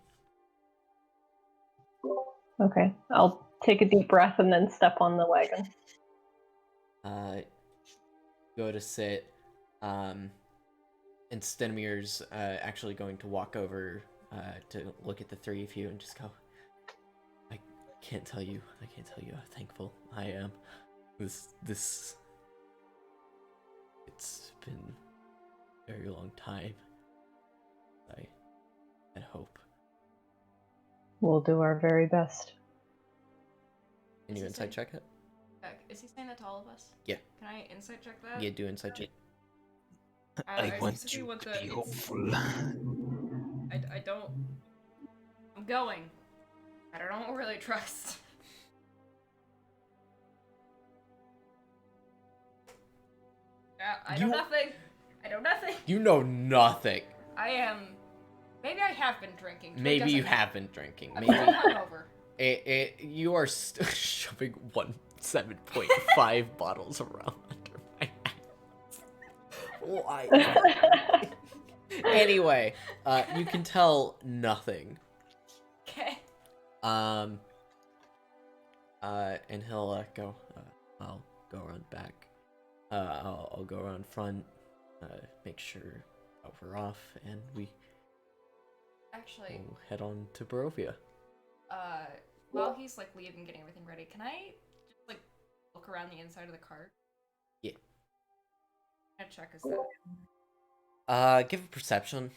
Okay, I'll take a deep breath and then step on the wagon. Go to sit, and Stenimir's, actually going to walk over, to look at the three of you and just go, I can't tell you how thankful I am. It's been a very long time. I hope. We'll do our very best. Can you insight check it? Is he saying that to all of us? Yeah. Can I insight check that? Yeah, do insight check. I want you to be hopeful. I don't... I'm going. I don't really trust. I know nothing. I know nothing. You know nothing. I am... Maybe I have been drinking. Maybe you have been drinking. I'm Maybe still hungover. you are still shoving 7.5 bottles around under my ass. Why? Anyway, you can tell nothing. Okay. And he'll go. I'll go around back. I'll go around front. Make sure we're off, and we. Actually, We'll head on to Barovia. while he's like leaving, getting everything ready, can I just like look around the inside of the cart? Yeah. Can I check his set? Give a perception.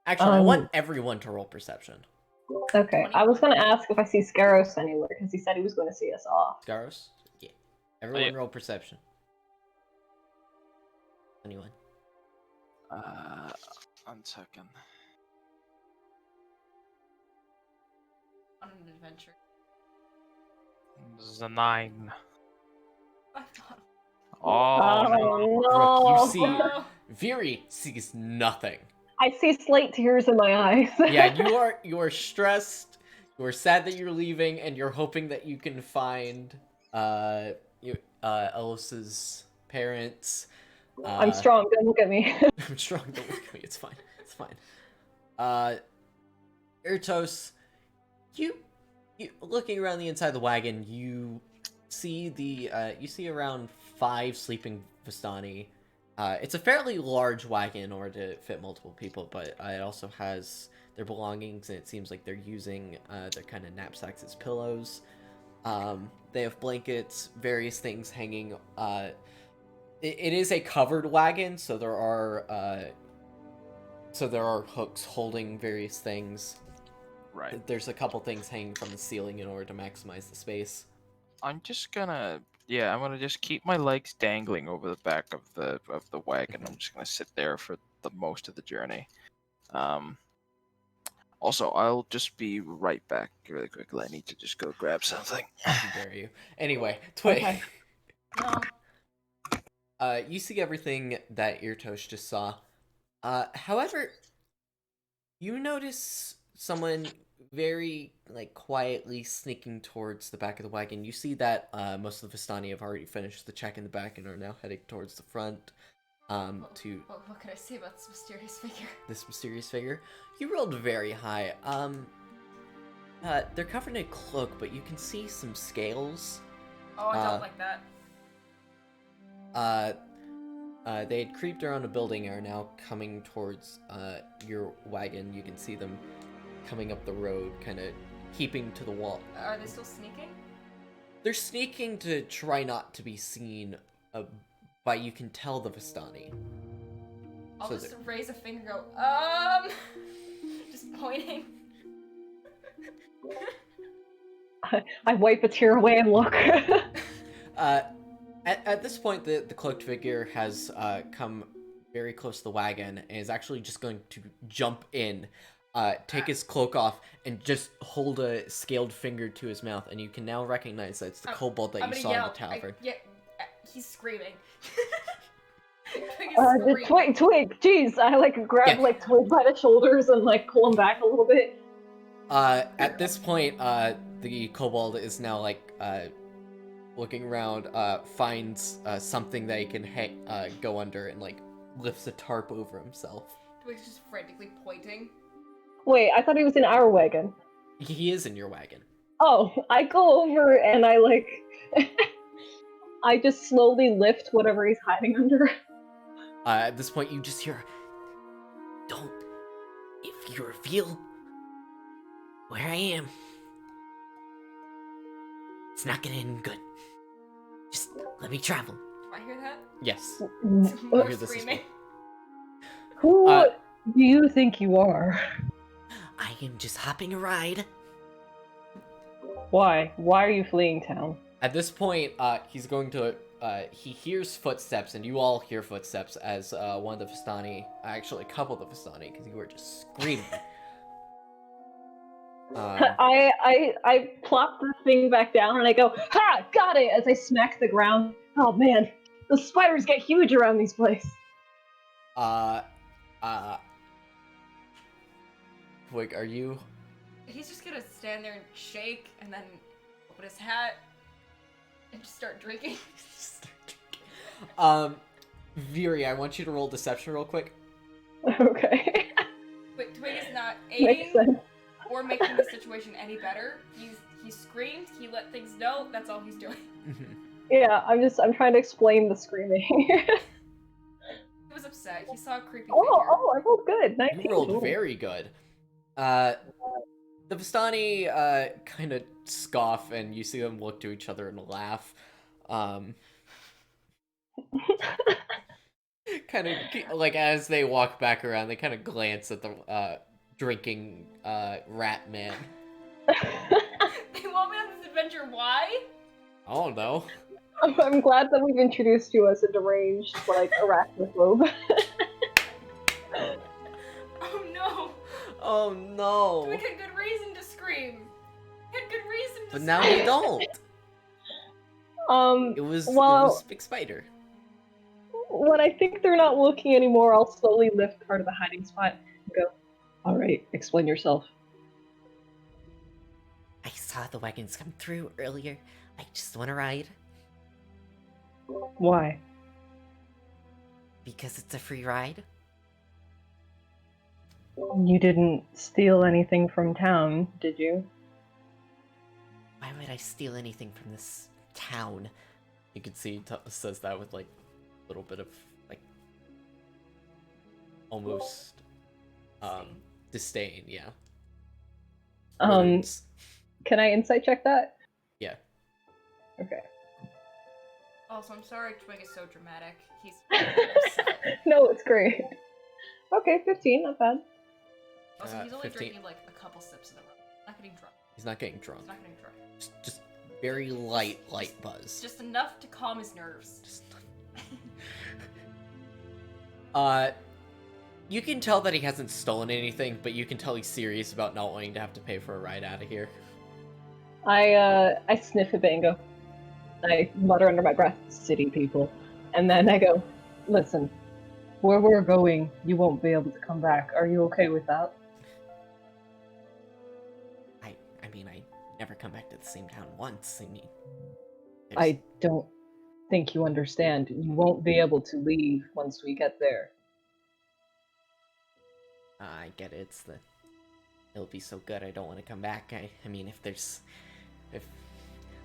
Actually, I want everyone to roll perception. Okay, I was gonna ask if I see Scaros anywhere, because he said he was going to see us off. Scaros? Yeah. Everyone roll perception. Anyone? 1 second. On an adventure. This is a 9. I thought. Oh, no. Brooke, you see, No. Viri sees nothing. I see slate tears in my eyes. Yeah, you are stressed. You are sad that you're leaving, and you're hoping that you can find Elsa's parents. I'm strong. Don't look at me. I'm strong. Don't look at me. It's fine. It's fine. Irtos, you looking around the inside of the wagon, you see around 5 sleeping Vistani. It's a fairly large wagon in order to fit multiple people, but it also has their belongings, and it seems like they're using their kind of knapsacks as pillows. They have blankets, various things hanging. It is a covered wagon, so there are hooks holding various things. Right. There's a couple things hanging from the ceiling in order to maximize the space. I'm gonna just keep my legs dangling over the back of the wagon. I'm just gonna sit there for the most of the journey. Also, I'll just be right back really quickly. I need to just go grab something. How dare you? Anyway, Twig. Okay. You see everything that Irtosh just saw. However, you notice someone very quietly sneaking towards the back of the wagon. You see that most of the Vistani have already finished the check in the back and are now heading towards the front. What can I say about this mysterious figure? This mysterious figure. You rolled very high. They're covered in a cloak, but you can see some scales. Oh, I don't like that. They had creeped around a building and are now coming towards your wagon. You can see them coming up the road, kind of keeping to the wall. Are they still sneaking? They're sneaking to try not to be seen, but you can tell the Vistani. I'll So just raise a finger and go, just pointing. I wipe a tear away and look. At this point, the cloaked figure has come very close to the wagon and is actually just going to jump in, take his cloak off, and just hold a scaled finger to his mouth. And you can now recognize that it's the kobold that I'm you gonna saw yell. in the tavern. He's screaming. Twig is screaming. Twig, jeez, I like grab Yeah. like Twig by the shoulders and like pull him back a little bit. At this point, the kobold is now like looking around, finds something that he can go under, and like lifts a tarp over himself. Twig's just frantically pointing. Wait, I thought he was in our wagon. He is in your wagon. Oh, I go over and I like I just slowly lift whatever he's hiding under. At this point, you just hear, "Don't. If you reveal where I am, it's not gonna end good. Just let me travel." Do I hear that? Yes. More hear this as screaming. Who Uh, do you think you are? I am just hopping a ride. Why? Why are you fleeing town? At this point, he's going to. He hears footsteps, and you all hear footsteps as one of the Vistani, actually a couple of the Vistani, because you were just screaming. I plop the thing back down and I go, ha! Got it! As I smack the ground. Oh man, the spiders get huge around these places. Wait, are you? He's just gonna stand there and shake, and then open his hat and just start drinking. Viri, I want you to roll deception real quick. Okay. But Twig is not Makes aiding sense. or making the situation any better. He screamed, he let things know, that's all he's doing. Yeah, I'm trying to explain the screaming. He was upset. He saw a creepy figure. I rolled good. 19. You rolled Ooh. very good. The Vistani kind of scoff, and you see them look to each other and laugh. Kind of like as they walk back around, they kind of glance at the drinking rat man. They want me on this adventure, why? I don't know. I'm glad that we've introduced you as a deranged, like, arachnophobe. Oh no! Oh no. Twig had good reason to scream. He had good reason to But scream. now you don't. It was Big Spider. When I think they're not looking anymore, I'll slowly lift part of the hiding spot and go, alright, explain yourself. I saw the wagons come through earlier. I just want to ride. Why? Because it's a free ride. You didn't steal anything from town, did you? Why would I steal anything from this town? You can see says that with like a little bit of like almost disdain, yeah. Words. Can I insight check that? Yeah. Okay. Also, I'm sorry Twig is so dramatic. He's upset. No, it's great. Okay, 15, not bad. Also, he's only 15. drinking like a couple sips in the room. Not getting drunk. He's not getting drunk. He's not getting drunk. Just very light buzz. Just enough to calm his nerves. Just... you can tell that he hasn't stolen anything, but you can tell he's serious about not wanting to have to pay for a ride out of here. I sniff a bit and go, I mutter under my breath, city people. And then I go, listen, where we're going, you won't be able to come back. Are you okay with that? I mean, I never come back to the same town once. I mean... I don't think you understand. You won't be able to leave once we get there. I get it. It'll be so good. I don't want to come back. I mean,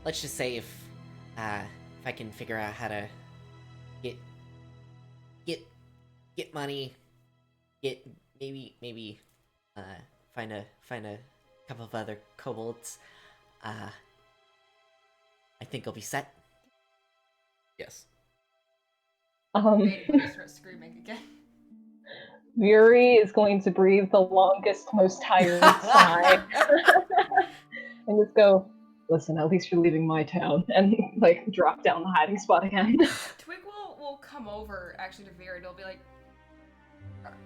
let's just say if I can figure out how to get money, maybe find a couple of other kobolds, I think I'll be set. Yes. Made him start screaming again. Yuri is going to breathe the longest, most tired sigh and just go, listen, at least you're leaving my town, and like drop down the hiding spot again. Twig will come over actually to Vera and he'll be like,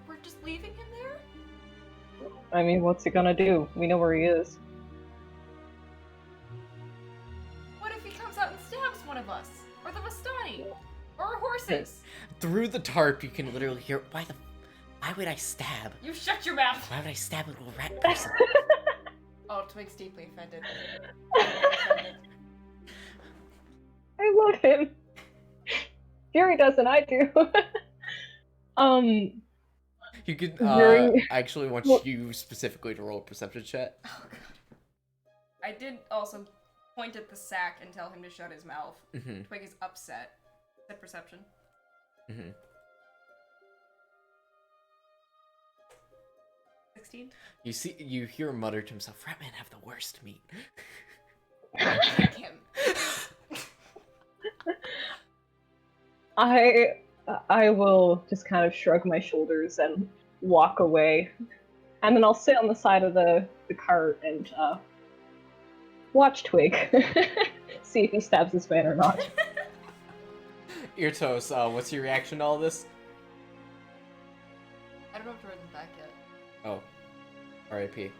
we're just leaving him there? I mean, what's he gonna do? We know where he is. What if he comes out and stabs one of us? Or the Vistani? Or our horses? Through the tarp, you can literally hear, why would I stab? You shut your mouth! Why would I stab a little rat person? Oh, Twig's deeply offended. I love him. Yuri does and I do. You could, Yuri- I actually want you specifically to roll a perception check. Oh god. I did also point at the sack and tell him to shut his mouth. Mm-hmm. Twig is upset. Said perception. Mm-hmm. 16? You hear him mutter to himself, rat men have the worst meat. Kick him. I will just kind of shrug my shoulders and walk away. And then I'll sit on the side of the cart and watch Twig. See if he stabs this man or not. Eartos, what's your reaction to all this? I don't know if Jordan's back yet. Oh. R.I.P.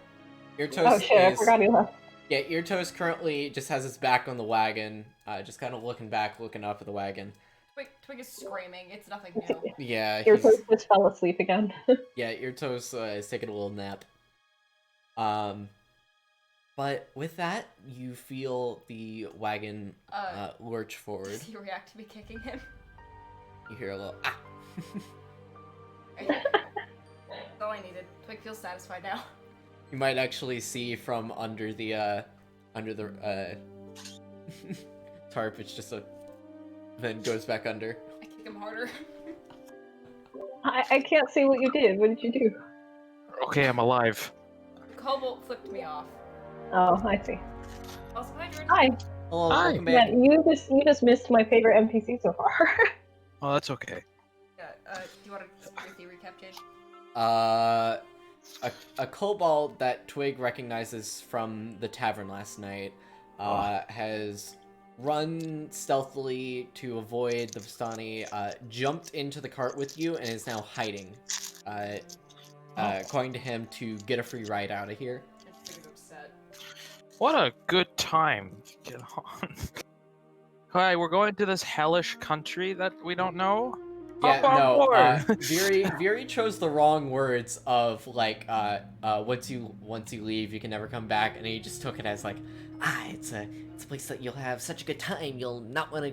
Eartos Oh shit, I is... forgot he left. Yeah, Eartos currently just has his back on the wagon, just kind of looking back, looking up at the wagon. Twig is screaming. It's nothing new. Yeah, Eartos just fell asleep again. yeah, Eartos is taking a little nap. But with that, you feel the wagon lurch forward. Does he react to me kicking him? You hear a little ah. That's all I needed. Twig feels satisfied now. You might actually see from under the tarp. It's just a then goes back under. I kick him harder. I can't see what you did. What did you do? Okay, I'm alive. Cobalt flipped me off. Oh, I see. Also, hi, Jordan. Hi. Hello, Hi. welcome Yeah, back. you just missed my favorite NPC so far. Oh, that's okay. Yeah, do you want to briefly recap, Jade? A kobold that Twig recognizes from the tavern last night has run stealthily to avoid the Vistani, jumped into the cart with you, and is now hiding. According to him, to get a free ride out of here. Twig is upset. What a good time. Get on. Hi, we're going to this hellish country that we don't know. Yeah, Hop on board. Viri chose the wrong words of like once you leave you can never come back, and he just took it as like it's a place that you'll have such a good time you'll not wanna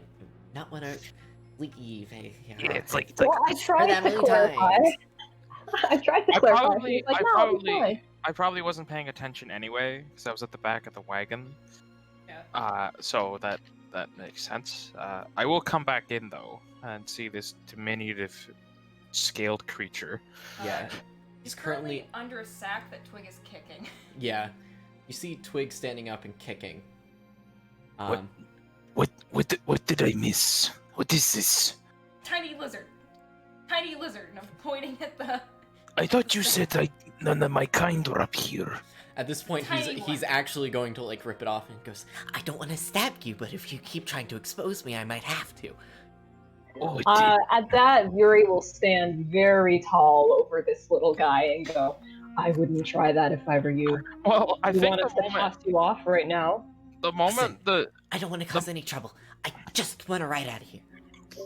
leave. Yeah, it's like Well, I tried that to many clarify. times. I tried to I clarify. probably, He's like, I no, probably, it's fine. I probably wasn't paying attention anyway because I was at the back of the wagon. Yeah. So that makes sense. I will come back in though and see this diminutive, scaled creature. Yeah. He's currently under a sack that Twig is kicking. Yeah. You see Twig standing up and kicking. What did I miss? What is this? Tiny lizard. Tiny lizard. And I'm pointing at the... I thought you said none of my kind were up here. At this point, Tiny he's one. actually going to like rip it off and goes, I don't want to stab you, but if you keep trying to expose me, I might have to. Oh, At that, Yuri will stand very tall over this little guy and go, I wouldn't try that if I were you. well, I You think want us to toss you off right now? the moment I don't want to cause any trouble. I just want to ride out of here.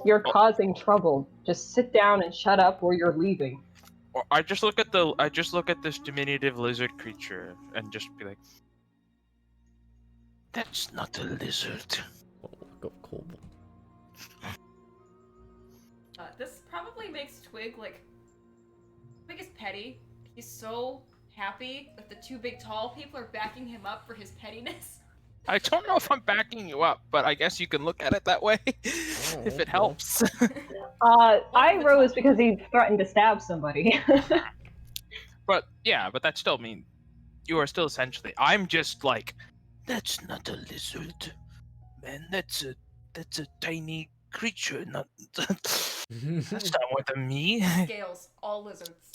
You're causing trouble. Just sit down and shut up or you're leaving. I just look at this diminutive lizard creature and just be like, that's not a lizard. Go kobold. This probably makes Twig, Twig is petty. He's so happy that the two big tall people are backing him up for his pettiness. I don't know if I'm backing you up, but I guess you can look at it that way if it helps. I rose because he threatened to stab somebody. But yeah, but that still means you are still essentially. I'm just like, that's not a lizard, man. That's a tiny creature. Not that's not one of me. Scales, all lizards.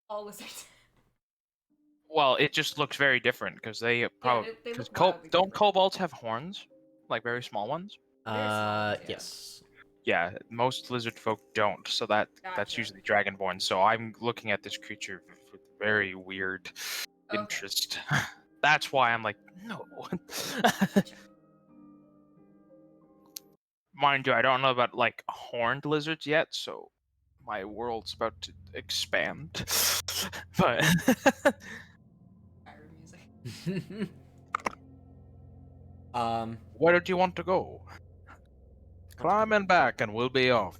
all lizards. Well, it just looks very different because they probably they because look wildly don't different. kobolds have horns, like very small ones? Very small ones, yeah. Yes. Yeah, most lizard folk don't, so that's Gotcha. usually dragonborn. So I'm looking at this creature with very weird Okay. interest. That's why I'm like, no. Gotcha. Mind you, I don't know about like horned lizards yet, so my world's about to expand. But Fire music. where do you want to go? Climb and back, and we'll be off.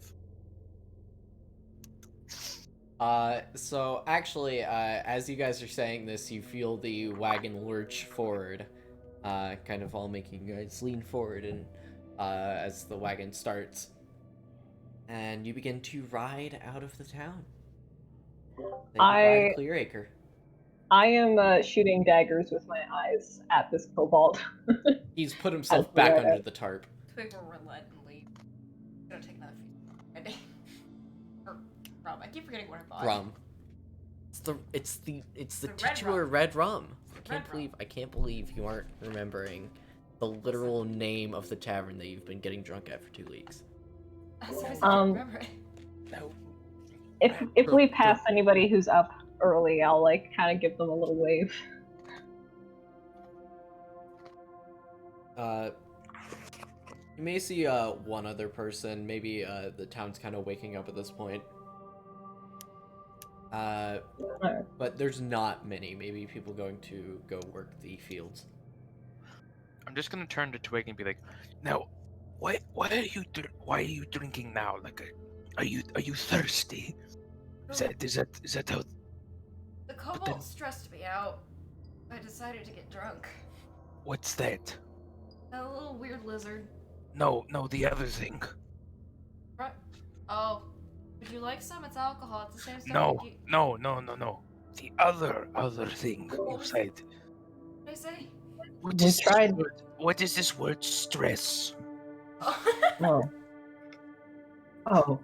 So actually, as you guys are saying this, you feel the wagon lurch forward, kind of all making you guys lean forward, and as the wagon starts, and you begin to ride out of the town. Say goodbye to Clearacre. I am shooting daggers with my eyes at this kobold. He's put As himself we back ride under out. the tarp. Twig will relent and leave. It's gonna take another few seconds. Or rum. I keep forgetting what I bought. Rum. It's the The red titular rum. red rum. Red rum. I can't believe you aren't remembering the literal name of the tavern that you've been getting drunk at for 2 weeks. I'm surprised I can't remember it. No. If we pass anybody who's up early, I'll like kind of give them a little wave. You may see one other person. Maybe the town's kind of waking up at this point. But there's not many. Maybe people going to go work the fields. I'm just gonna turn to Twig and be like, "Now, why are you drinking now? Like, are you thirsty? Is that how?" The cobalt stressed me out. I decided to get drunk. What's that? A little weird lizard. No, the other thing. Right. Oh. Would you like some? It's alcohol. It's the same stuff. No, like you... no. The other thing you said. What did I say? What is this word stress? Oh. Oh.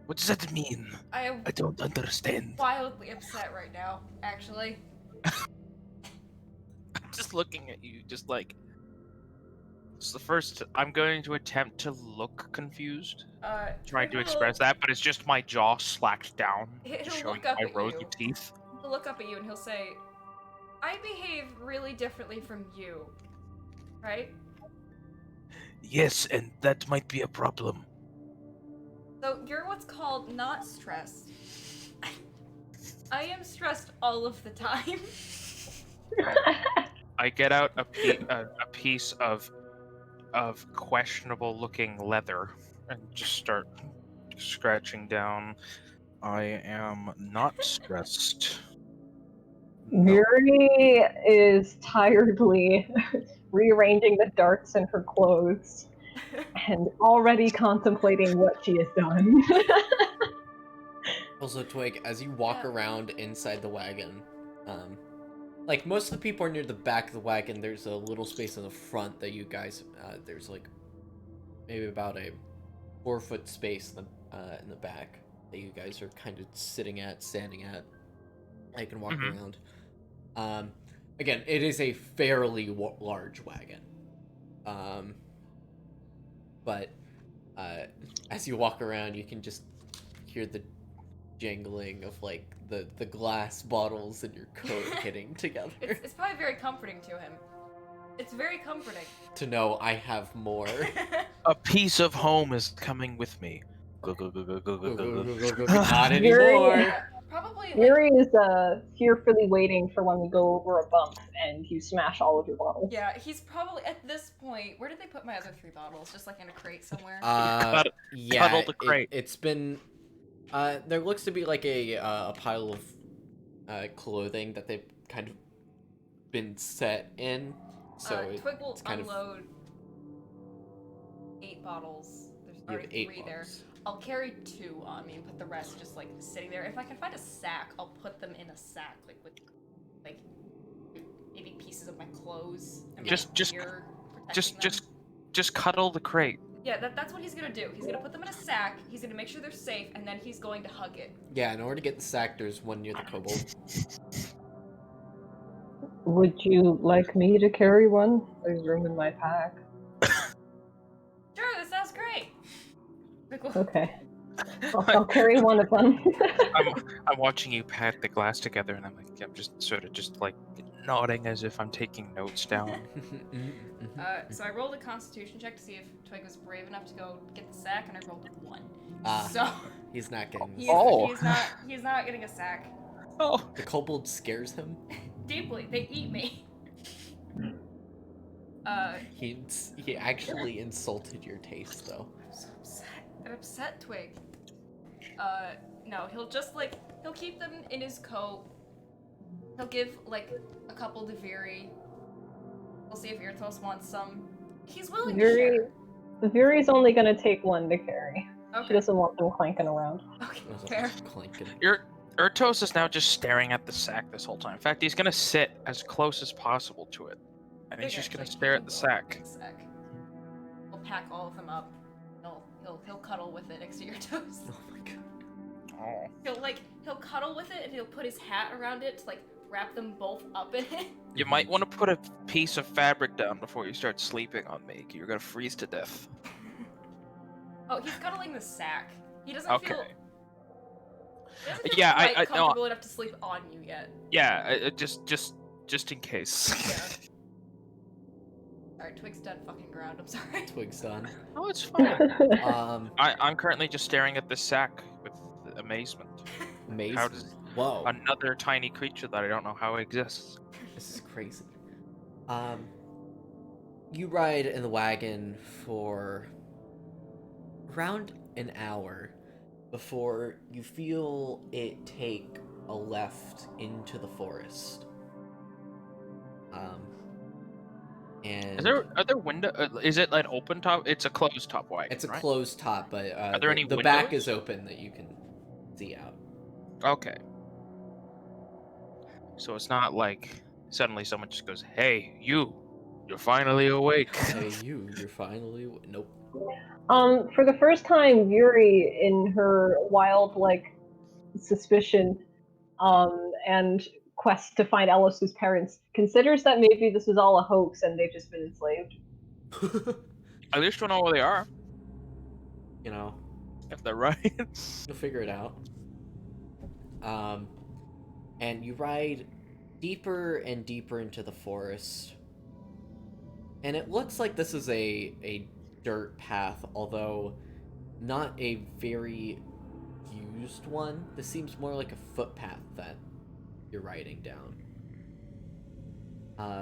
What does that mean? I am I don't understand. wildly upset right now, actually. I'm just looking at you, just like. It's the first. I'm going to attempt to look confused, trying to express that, but it's just my jaw slacked down, He'll just showing look up my at rosy you. teeth. He'll look up at you and he'll say, I behave really differently from you, right? Yes, and that might be a problem. So you're what's called not stressed. I am stressed all of the time. I get out a piece of questionable looking leather and just start scratching down. I am not stressed. No. Yuri is tiredly rearranging the darts in her clothes and already contemplating what she has done. Also, Twig, as you walk around inside the wagon, like most of the people are near the back of the wagon. There's a little space in the front that you guys, there's like maybe about a 4-foot space in the back that you guys are kind of standing at. I can walk around. Again, it is a fairly large wagon. But as you walk around, you can just hear the jangling of like the glass bottles in your coat hitting together. It's probably very comforting to him. It's very comforting. To know I have more. A piece of home is coming with me. Go. Not anymore. Yeah, probably like, Yuri is fearfully waiting for when we go over a bump and you smash all of your bottles. yeah, he's probably at this point. Where did they put my other 3 bottles? Just like in a crate somewhere. Yeah, Cuddle the crate. It's been. There looks to be like a pile of clothing that they've kind of been set in. So Twig will it's kind unload 8 bottles. There's You have already 8 3 there. bottles. I'll carry 2 on me and put the rest just like sitting there. If I can find a sack, I'll put them in a sack, like with like maybe pieces of my clothes. And my gear protecting them. Just cuddle the crate. Yeah, that's what he's gonna do. He's gonna put them in a sack, he's gonna make sure they're safe, and then he's going to hug it. Yeah, in order to get the sack, there's one near the kobold. Would you like me to carry one? There's room in my pack. Sure, that sounds great. Okay. I'll carry one of them. I'm watching you pat the glass together, and I'm just sort of just like nodding as if I'm taking notes down. So I rolled a constitution check to see if Twig was brave enough to go get the sack, and I rolled a 1. Ah, So he's not getting the he's, sack. Oh. he's not getting a sack. Oh, The kobold scares him. Deeply, they eat me. He actually insulted your taste, though. I'm so upset. I'm upset, Twig. No, he'll keep them in his coat. He'll give, like, a couple to Viri. We'll see if Irthos wants some. He's willing to share. Viri's only gonna take one to carry. She Okay. doesn't want them clanking around. Okay, There's a fair. clanking. Urtos is now just staring at the sack this whole time. In fact, he's gonna sit as close as possible to it, and he's just gonna stare at the sack. We'll pack all of them up. He'll cuddle with it next to your toes. Oh my god. Oh. He'll cuddle with it and he'll put his hat around it to like wrap them both up in it. You might want to put a piece of fabric down before you start sleeping on me. You're gonna freeze to death. Oh, he's cuddling the sack. He doesn't Okay. feel. He doesn't feel Yeah, quite I comfortable enough to sleep on you yet. Yeah, just in case. Yeah. Alright, Twig's done fucking around. I'm sorry. Twig's done. Oh, it's fine. Um, I'm currently just staring at this sack with amazement. amazing. How does Whoa. another tiny creature that I don't know how exists? This is crazy. You ride in the wagon for around an hour before you feel it take a left into the forest. And Are there window? Is it an open top? It's a closed top wagon. it's a right? closed top, but Are there any the back windows? is open that you can see out. Okay. So it's not like suddenly someone just goes, "Hey, you're finally awake." Hey, you're finally nope. For the first time, Yuri, in her wild, suspicion, and quest to find Ellis's parents, considers that maybe this is all a hoax and they've just been enslaved. At least we'll know where they are, You know, if they're right. you'll figure it out. And you ride deeper and deeper into the forest. And it looks like this is a dirt path, although not a very used one. This seems more like a footpath that you're riding down.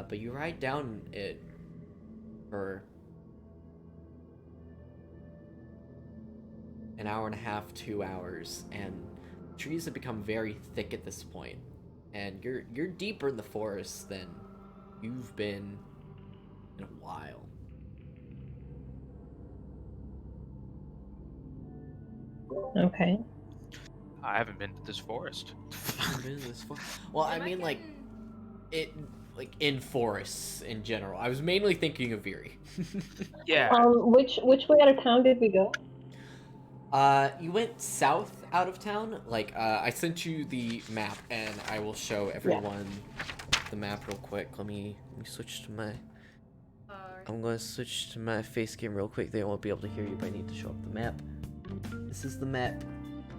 But you ride down it for an hour and a half, 2 hours, and trees have become very thick at this point. And you're deeper in the forest than you've been in a while. Okay. I haven't been to this forest. Well, I mean, like, it, like, in forests in general. I was mainly thinking of Viri. Yeah. Which way out of town did we go? You went south out of town. Like, I sent you the map, and I will show everyone the map real quick. Let me switch to my. I'm gonna switch to my face cam real quick. They won't be able to hear you, but I need to show up the map. This is the map.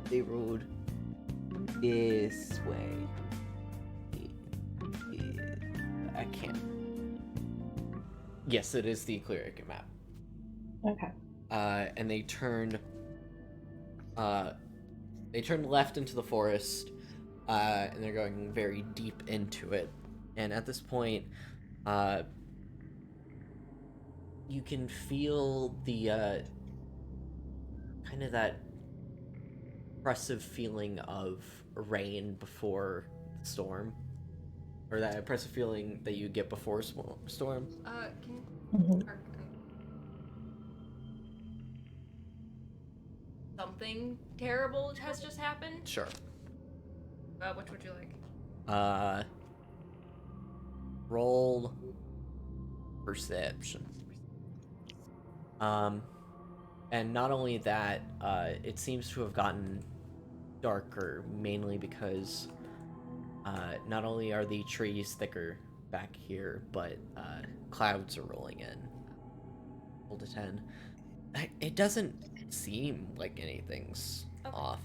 They rode this way. I can't. Yes, it is the Cleric map. Okay. And they turn left into the forest, and they're going very deep into it. And at this point, you can feel the kind of that oppressive feeling of rain before the storm, or that oppressive feeling that you get before storm. Can Mhm. something terrible has just happened? Sure. Which would you like? Roll perception. And not only that, it seems to have gotten darker, mainly because not only are the trees thicker back here, but clouds are rolling in. Full to 10. It doesn't seem like anything's Okay. off.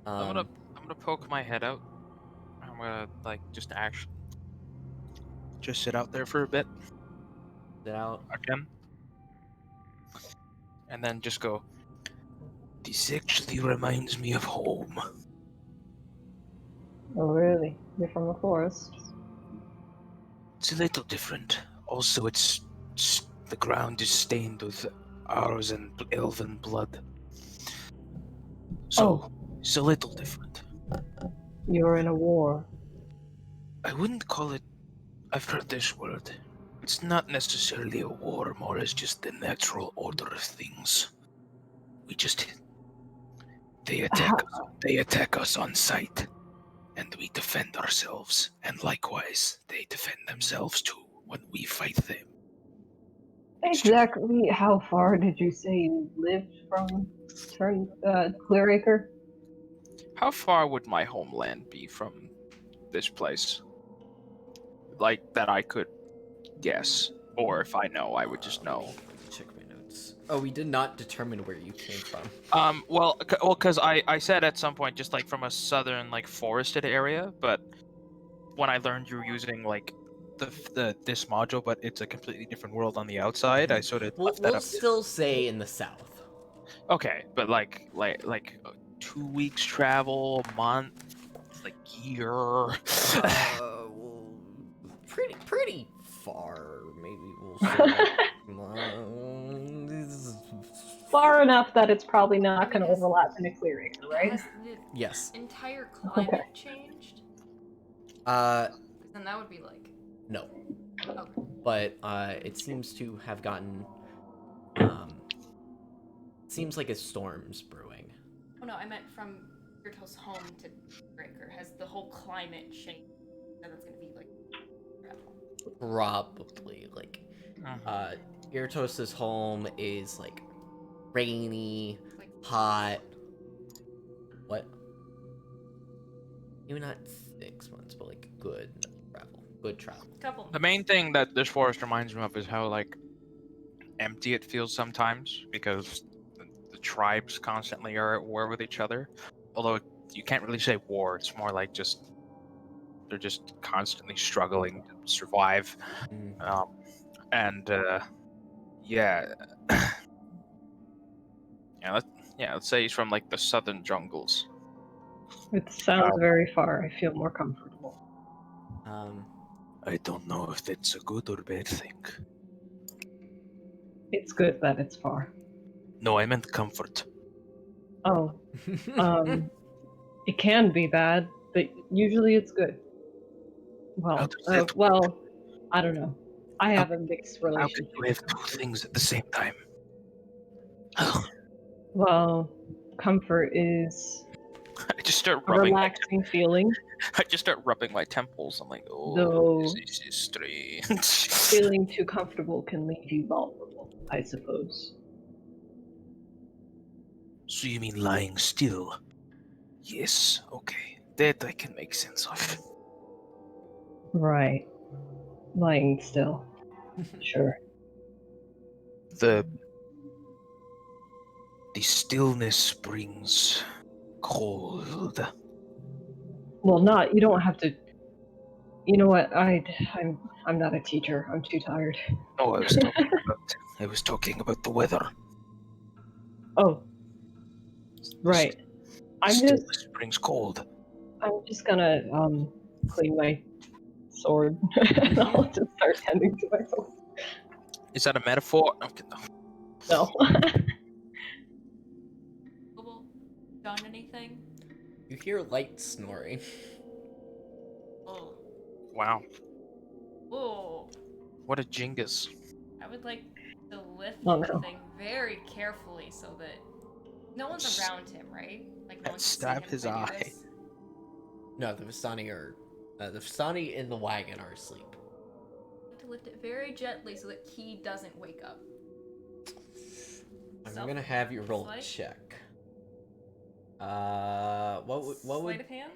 I'm gonna poke my head out. I'm gonna like just sit out there for a bit Sit out. again, and then just go. This actually reminds me of home. Oh, really? You're from the forest? It's a little different. Also, the ground is stained with ours and elven blood. So, it's a little different. You're in a war. I wouldn't call it. I've heard this word. It's not necessarily a war, more as just the natural order of things. We just they attack Ha- us. They attack us on sight, and we defend ourselves. And likewise, they defend themselves too when we fight them. exactly how far did you say you lived from Clearacre? How far would my homeland be from this place? Like that I could guess, or if I know, I would just know. Let me check my notes. Oh, we did not determine where you came from. Well, because I said at some point just like from a southern like forested area, but when I learned you were using like this module, but it's a completely different world on the outside, I sort of left that We'll up. still say in the south. Okay, but like 2 weeks travel, a month, like year. Well, pretty far. Maybe we'll say. Far enough that it's probably I not mean, going to overlap into Clearacre, right? Has the Yes. entire climate changed? Uh, 'Cause then that would be like. no. Okay. But it seems to have gotten. Seems like a storm's brewing. Oh no, I meant from Yurto's home to Breaker. Has the whole climate changed? And that's gonna be like. Probably like. Iritos's home is like rainy, Like hot. What? Maybe not 6 months, but like good travel. Good travel. couple. The main thing that this forest reminds me of is how like empty it feels sometimes because the tribes constantly are at war with each other. Although you can't really say war; it's more like just they're just constantly struggling to survive. Mm. And yeah, let's say he's from like the southern jungles. It sounds very far. I feel more comfortable. I don't know if that's a good or bad thing. It's good that it's far. No, I meant comfort. Oh, it can be bad, but usually it's good. How Well, does that well, I don't know. I How- have a mixed How can relationship. you have two things at the same time? Well, comfort is I just start a rubbing. relaxing feeling, I just start rubbing my temples. I'm like, oh, though this is strange. feeling too comfortable can leave you vulnerable, I suppose. So you mean lying still? Yes, okay. That I can make sense of. Right. Lying still. Sure. The stillness brings cold. Well, not. You don't have to. You know what? I'm not a teacher. I'm too tired. No, I was talking about the weather. Oh, right. Stillness brings cold. I'm just gonna clean my sword. And I'll just start tending to my sword. Is that a metaphor? Okay, no. No. Global done anything? You hear light snoring. Oh. Wow, Oh. what a jingus. I would like to lift Oh, the no. thing very carefully so that no one's around him, right? Like no And one can see stab him his if I do eye. this. No, the Vistani in the wagon are asleep. To lift it very gently so that he doesn't wake up. myself. gonna have you roll a Sleight? check. What would Sleight of hand?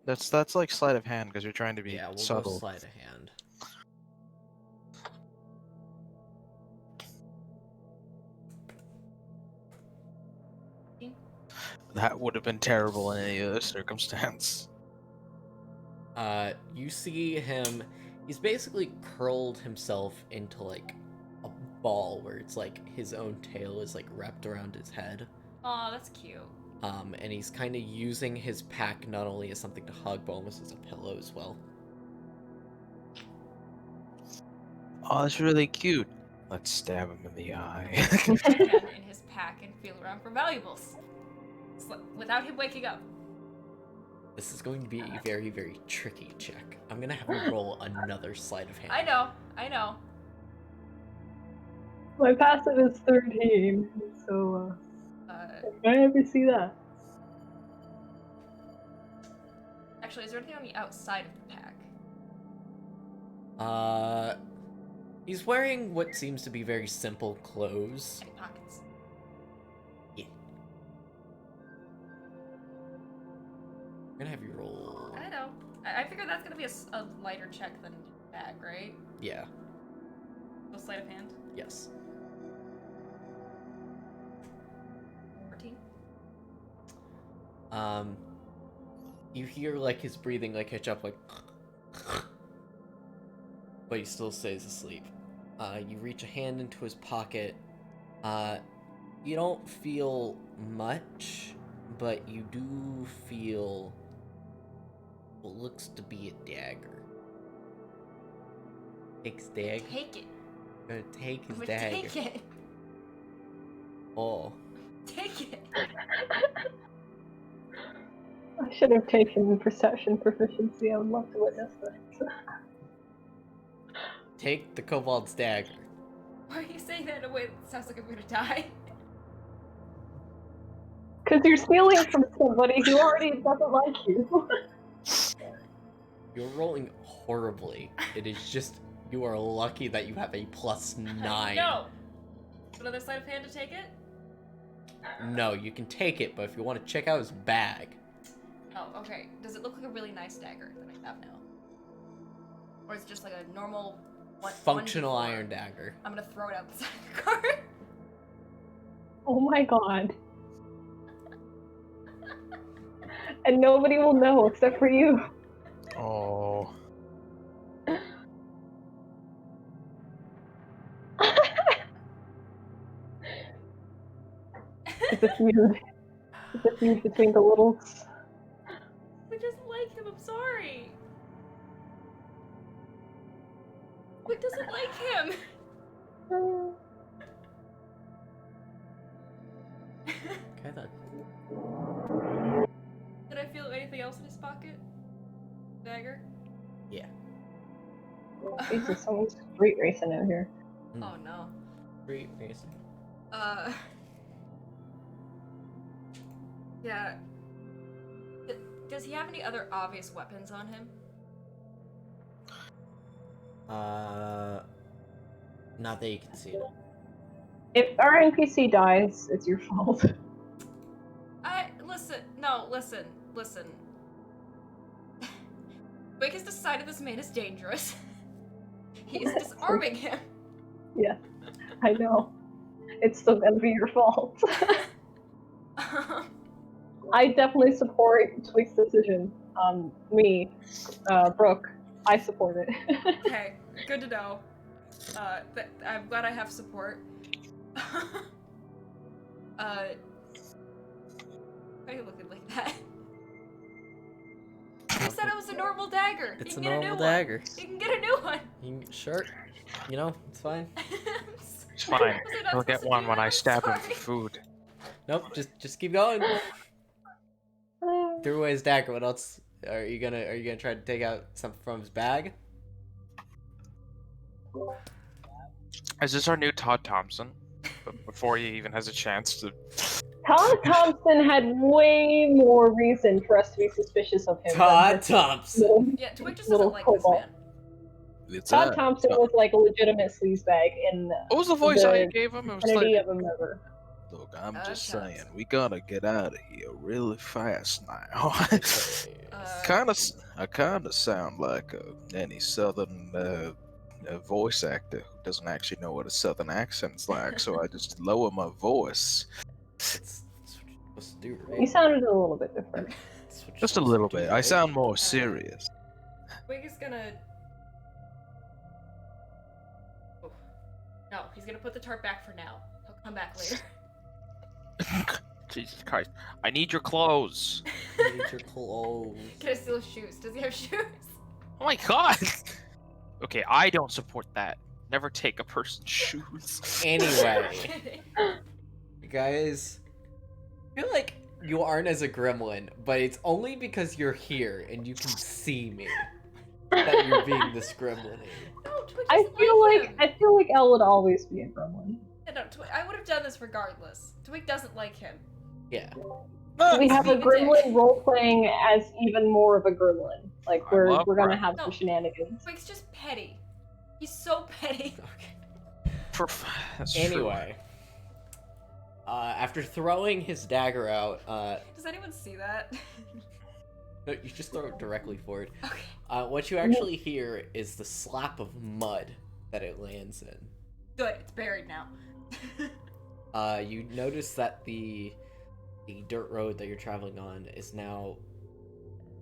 That's like sleight of hand because you're trying to be yeah, we'll go subtle. sleight of hand. That would have been terrible in any other circumstance. You see him. He's basically curled himself into like a ball where it's like his own tail is like wrapped around his head. Aw, that's cute. And he's kind of using his pack not only as something to hug, but almost as a pillow as well. Oh, that's really cute. Let's stab him in the eye. Put my hand in his pack and feel around for valuables. Without him waking up. This is going to be a very, very tricky check. I'm gonna have you roll another sleight of hand. I know. My passive is 13, so can I ever see that? Actually, is there anything on the outside of the pack? He's wearing what seems to be very simple clothes. Any pockets? Yeah. I'm gonna have you roll. I know. I figure that's gonna be a lighter check than bag, right? Yeah. So sleight of hand. Yes. 14. You hear like his breathing like hitch up like, but he still stays asleep. You reach a hand into his pocket. You don't feel much, but you do feel what looks to be a dagger. Takes dagger. Take it. Gonna take his I'm gonna dagger. take it. Oh. Take it. I should have taken perception proficiency. I would love to witness this. Take the kobold's dagger. Why are you saying that in a way that sounds like I'm gonna die? Because you're stealing from somebody who already doesn't like you. You're rolling horribly. It is just you are lucky that you have a +9. No. Another sleight of hand to take it? No, you can take it, but if you want to check out his bag. Oh, okay. Does it look like a really nice dagger that I have now? Or is it just like a normal Functional 1d4? iron dagger. I'm gonna throw it out the side of the car. Oh my god. And nobody will know except for you. Oh. It's a feud. It's a feud between the littles. I just like him, I'm sorry. Who doesn't like him? Okay then. Did I feel anything else in his pocket? Dagger? Yeah. Jesus, someone's street racing out here. Oh no. Great reason. Yeah. Does he have any other obvious weapons on him? Not that you can see it. If our NPC dies, it's your fault. Listen. Wake has decided this man is dangerous. He is disarming him. Yes, I know. It's still gonna be your fault. I definitely support Tweak's decision. Brooke, I support it. Okay, good to know. I'm glad I have support. Why are you looking like that? You said it was a normal dagger. It's You a can get normal a new dagger. One. You can get a new one. Sure. You know, it's fine. It's fine. Was I not I'll supposed get to one do when that? I I'm stab him sorry. for food. Nope, just keep going. Threw away his dagger. What else? Are you gonna try to take out something from his bag? Is this our new Todd Thompson? But before he even has a chance to... Todd Thompson had way more reason for us to be suspicious of him. Todd Thompson. Little, Yeah, Twig just little doesn't like this cobalt. man. It's Todd Thompson was like a legitimate sleazebag in What was the voice I the gave him? It was vicinity like... of a murder. Look, I'm just Chance. saying, we gotta get out of here really fast now. I kind of sound like any southern voice actor who doesn't actually know what a southern accent's like, so I just lower my voice. That's what you're supposed to do, You right? sounded a little bit different. That's what you're Just a supposed little to do, bit. I right? sound more serious. Twig is gonna. Oh. No, he's gonna put the tarp back for now. He'll come back later. Jesus Christ. I need your clothes. Need your clothes. Can I steal his shoes? Does he have shoes? Oh my god! Okay, I don't support that. Never take a person's shoes. Anyway, Kidding. you guys, I feel like you aren't as a gremlin, but it's only because you're here and you can see me that you're being this gremlin. No, Twig I doesn't feel like like him. Elle would always be a gremlin. Yeah, no, I would have done this regardless. Twig doesn't like him. Yeah. We have a being a dick. gremlin role playing as even more of a gremlin. Like I we're love gonna gremlins. have No. some shenanigans. Twig's just petty. He's so petty. Okay. That's true. Anyway, after throwing his dagger out, Does anyone see that? no, you just throw it directly forward. Okay. What you actually hear is the slap of mud that it lands in. Good, it's buried now. You notice that the dirt road that you're traveling on is now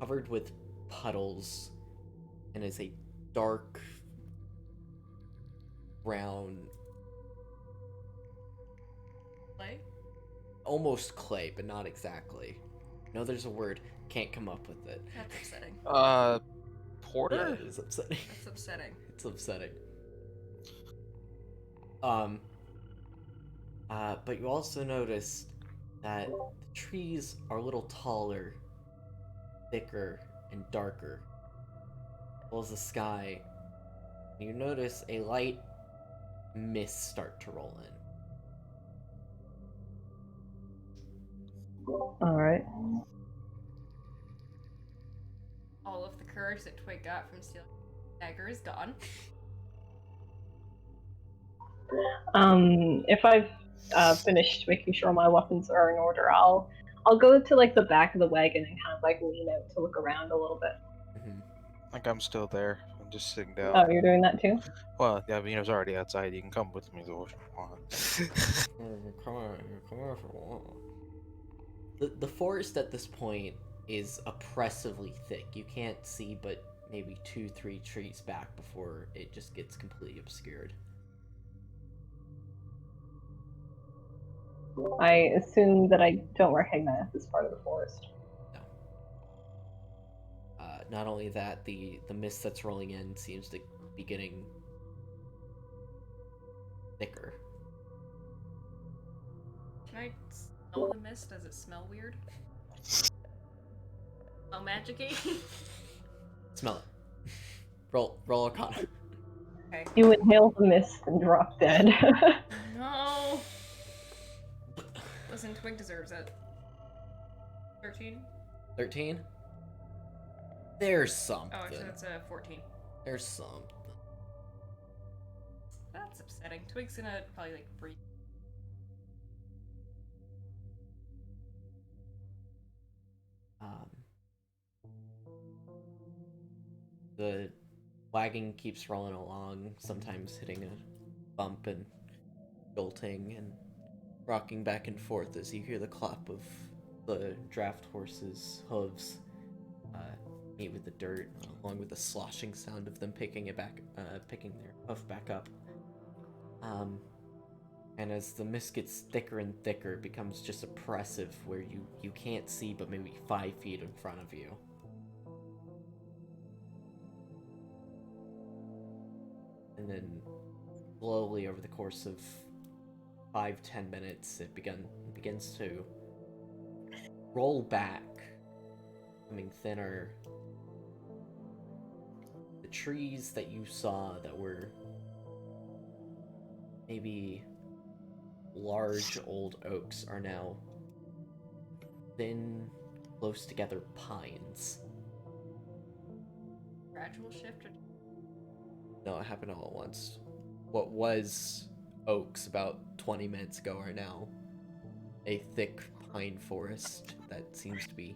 covered with puddles and is a dark brown, Play? almost clay, but not exactly. No, there's a word. Can't come up with it. That's upsetting. Yeah, Porter? it is upsetting. That's upsetting. It's upsetting. But you also notice that the trees are a little taller, thicker, and darker, as well as the sky. You notice a light mist start to roll in. Alright. All of the courage that Twig got from stealing the dagger is gone. If I've finished making sure my weapons are in order, I'll go to like the back of the wagon and kind of like lean out to look around a little bit. I think I'm still there. I'm just sitting down. Oh, you're doing that too? Well, yeah, Vino's already outside. You can come with me though if you want. Come on if you want. The forest at this point is oppressively thick. You can't see but maybe 2-3 trees back before it just gets completely obscured. I assume that I don't recognize this part of the forest. No. Not only that, the mist that's rolling in seems to be getting thicker. Can I smell the mist? Does it smell weird? Smell magic-y? Smell it. Roll Arcana. Okay. You inhale the mist and drop dead. No! Listen, Twig deserves it. 13? 13? There's something. Oh, so it's a 14. There's something. That's upsetting. Twig's gonna probably, like, breathe. The wagon keeps rolling along, sometimes hitting a bump and jolting and rocking back and forth as you hear the clap of the draft horse's hooves meet with the dirt, along with the sloshing sound of them picking their hoof back up. And as the mist gets thicker and thicker, it becomes just oppressive, where you can't see but maybe 5 feet in front of you. And then slowly over the course of 5-10 minutes, it begins to roll back, becoming thinner. The trees that you saw that were maybe large old oaks are now thin, close together pines. Gradual shift or... No, it happened all at once. What was oaks about 20 minutes ago are now a thick pine forest that seems to be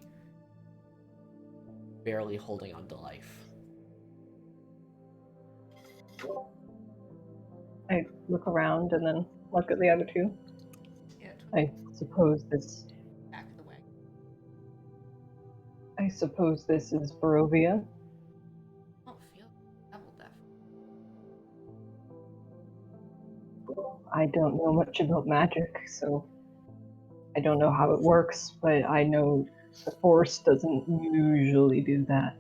barely holding on to life. I look around and then look at the other two. Yeah, I suppose this back of the wagon. is Barovia. I don't feel traveled that I don't know much about magic, so I don't know how it works, but I know the Force doesn't usually do that.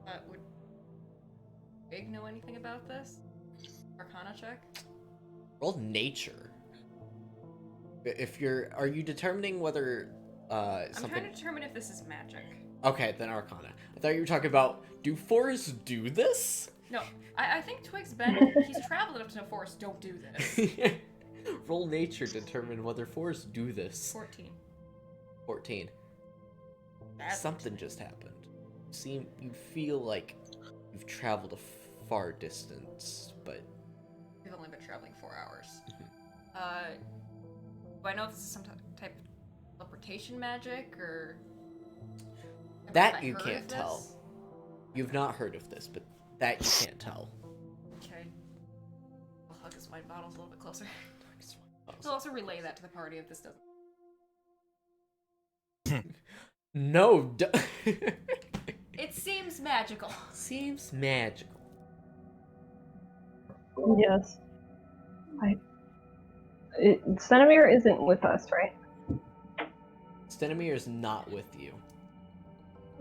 far. Would Big know anything about this? Arcana check? Roll nature. Are you determining whether I'm something? trying to determine if this is magic. Okay, then Arcana. I thought you were talking about, do forests do this? No, I think he's traveled enough to know forests don't do this. Roll nature to determine whether forests do this. 14. 14. That's Something just happened. You feel like you've traveled a far distance, but We've only been traveling 4 hours. Mhm. Do I know if this is some type of teleportation magic, or... that Have I you heard can't of tell. this? You've not heard of this, but that you can't tell. Okay. I'll hug his wine bottles a little bit closer. We'll also relay that to the party if this doesn't. No. It seems magical. Seems magical. Yes. Stenimir isn't with us, right? Stenimir is not with you.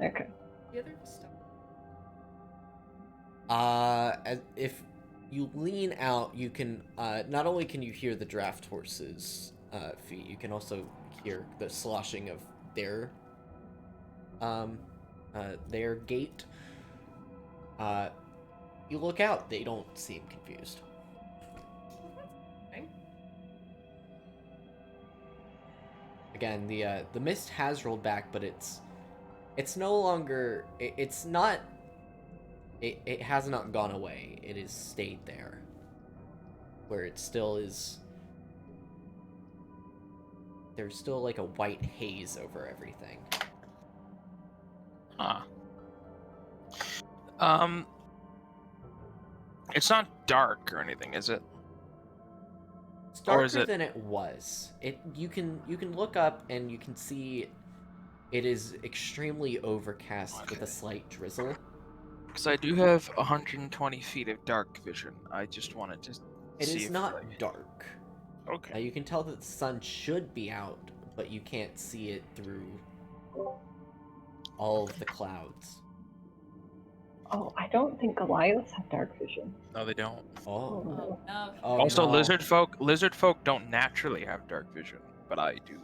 Okay. The other stuff. If you lean out, you can not only can you hear the draft horses' feet, you can also hear the sloshing of their gait. You look out; they don't seem confused. Okay. Again, the mist has rolled back, but it's no longer. It's not. It has not gone away. It has stayed there, where it still is. There's still like a white haze over everything. Huh. It's not dark or anything, is it? It's Or is darker it- than it was. You can look up and you can see it is extremely overcast with a slight drizzle. Because I do have 120 feet of dark vision. I just wanted to It see is if, not like- dark. Okay. You can tell that the sun should be out, but you can't see it through all of the clouds. Oh, I don't think Goliaths have dark vision. No, they don't. Oh. no. No. Oh, Also, no. lizard folk don't naturally have dark vision, but I do.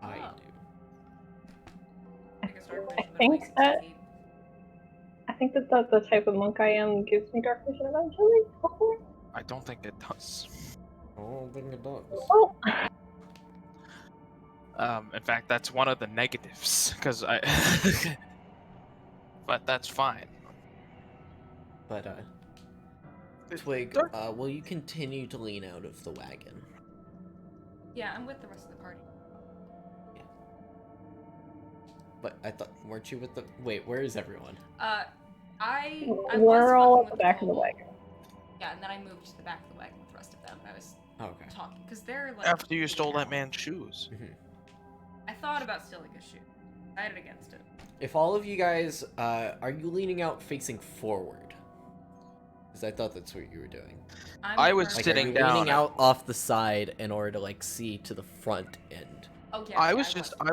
I Oh. do. Biggest dark I vision, but think only 60 that- feet. I think that the type of monk I am gives me dark vision eventually, hopefully. I don't think it does. I don't think it does. Oh, In fact, that's one of the negatives, because I... But that's fine. But, Twig, will you continue to lean out of the wagon? Yeah, I'm with the rest of the party. But I thought, weren't you with the... Wait, where is everyone? I we're was all fucking at with the back of the kobold. wagon. Yeah, and then I moved to the back of the wagon with the rest of them. I was Okay. talking because they're like. After you freaking stole that out. man's shoes. I thought about stealing his shoe. Decided against it. If all of you guys, are you leaning out facing forward? Because I thought that's what you were doing. I was Like, sitting are you down leaning at- out off the side in order to, like, see to the front end? Oh yeah. I was just I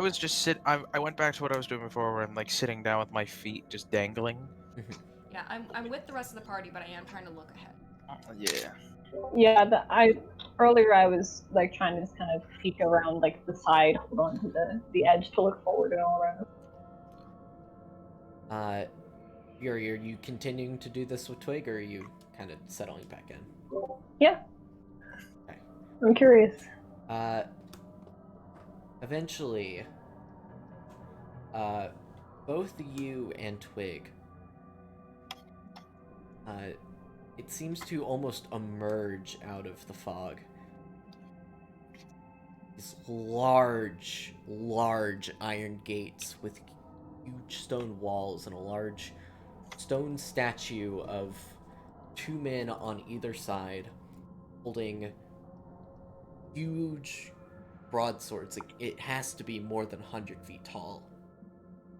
went back to what I was doing before, where I'm like sitting down with my feet just dangling. Yeah, I'm with the rest of the party, but I am trying to look ahead. Yeah. Yeah, earlier I was like trying to just kind of peek around like the side, hold on to the edge to look forward and all around. Yuri, are you continuing to do this with Twig, or are you kind of settling back in? Yeah. Okay. I'm curious. Eventually, both you and Twig, it seems to almost emerge out of the fog. these large, large iron gates with huge stone walls and a large stone statue of two men on either side holding huge broadswords. It has to be more than 100 feet tall.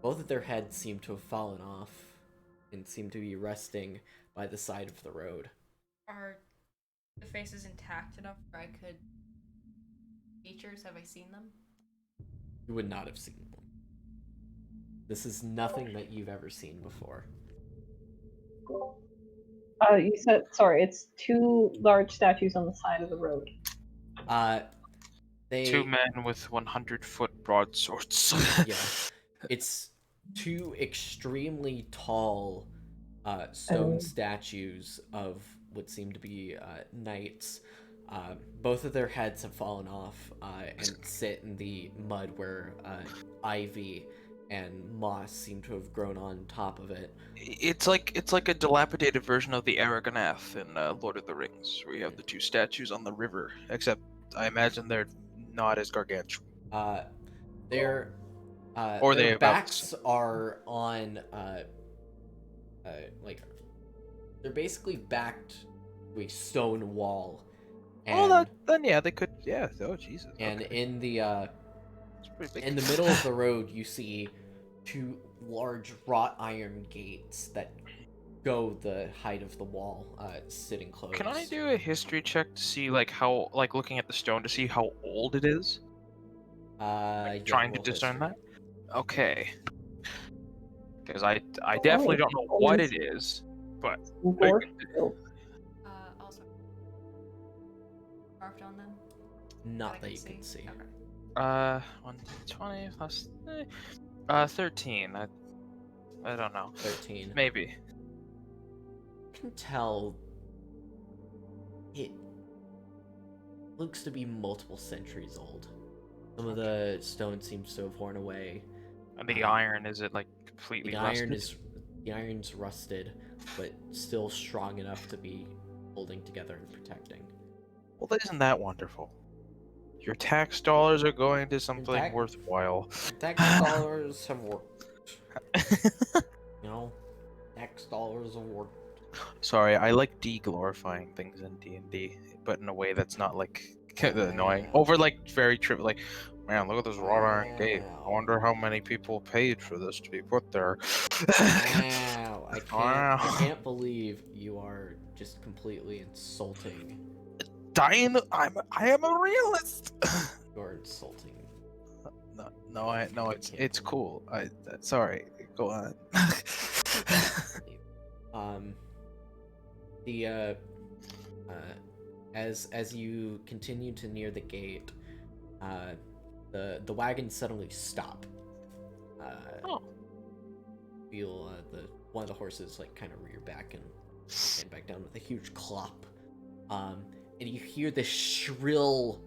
Both of their heads seem to have fallen off and seem to be resting by the side of the road. Are the faces intact enough where I could features? Have I seen them? You would not have seen them. This is nothing that you've ever seen before. You said, sorry, it's two large statues on the side of the road. They 2 men with 100-foot broadswords. yeah, it's two extremely tall stone statues of what seem to be knights. Both of their heads have fallen off and sit in the mud where ivy and moss seem to have grown on top of it. It's like a dilapidated version of the Aragornath in Lord of the Rings, where you have the two statues on the river. Except I imagine they're not as gargantuan. Their Or they their about backs are on like they're basically backed to a stone wall. And, then yeah, they could. Yeah. Oh Jesus. and Okay. in the It's pretty big. in the middle of the road, you see two large wrought iron gates that go the height of the wall, sitting close. Can I do a history check to see how looking at the stone to see how old it is? Yeah, Trying to roll discern history. that. Okay. Because I definitely don't know what it is, but Dwarf build. Also carved on them. Not that you can see. Okay. 120 plus 13. I don't know. 13. Maybe. You can tell it looks to be multiple centuries old. Some of the stone seems to have worn away. And the iron, is it completely rusted? The iron's rusted, but still strong enough to be holding together and protecting. Well, isn't that wonderful? Your tax dollars are going to something tax- worthwhile. Tax dollars have worked. Tax dollars have worked. Sorry, I like de-glorifying things in D&D, but in a way that's not annoying. Over very trivial, man, look at this wrought iron gate. I wonder how many people paid for this to be put there. Wow, I Wow. can't believe you are just completely insulting. I am a realist. You're insulting. It's cool. Sorry, go on. As you continue to near the gate, the wagons suddenly stop. Feel one of the horses kind of rear back and back down with a huge clop. And you hear this shrill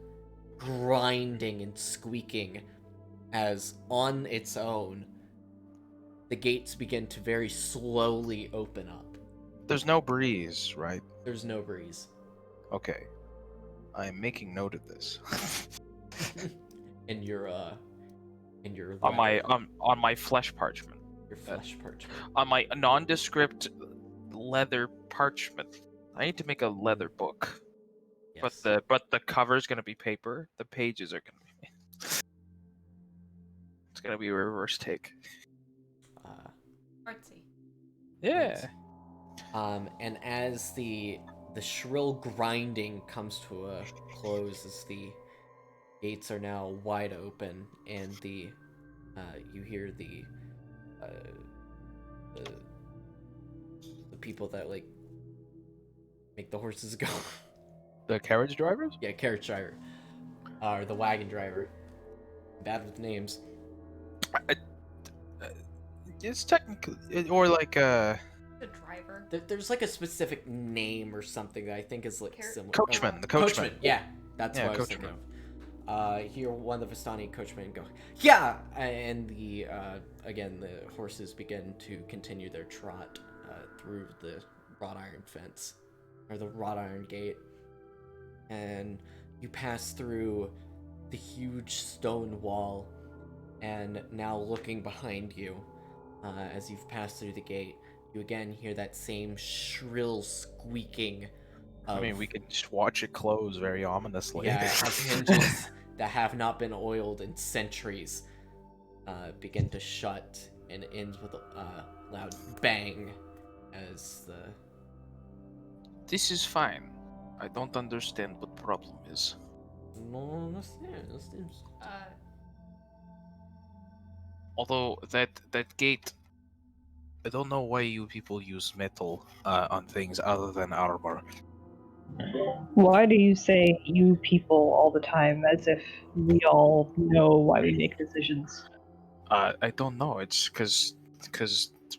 grinding and squeaking as on its own the gates begin to very slowly open up. There's no breeze, right? There's no breeze. Okay. I'm making note of this. And your on my flesh parchment. Your flesh parchment. On my nondescript leather parchment. I need to make a leather book. Yes. But the cover's gonna be paper. The pages are gonna be It's gonna be a reverse take. Artsy. Yeah. And as the shrill grinding comes to a close, as the gates are now wide open, and you hear the people that make the horses go. The carriage drivers? Yeah, carriage driver, or the wagon driver. Bad with names. It's technically, or The driver. There's a specific name or something that I think is similar. Coachman. The Coachman. coachman. Yeah, that's what I was coachman. thinking of. Hear one of the Vistani coachmen go, yeah, and the again the horses begin to continue their trot through the wrought iron fence or the wrought iron gate, and you pass through the huge stone wall, and now looking behind you, as you've passed through the gate, you again hear that same shrill squeaking I of, mean, we can just watch it close very ominously. of hinges that have not been oiled in centuries begin to shut, and ends with a loud bang as the... This is fine. I don't understand what problem is. No, no seems... Although that gate, I don't know why you people use metal on things other than armor. Why do you say you people all the time as if we all know why we make decisions? I don't know. It's because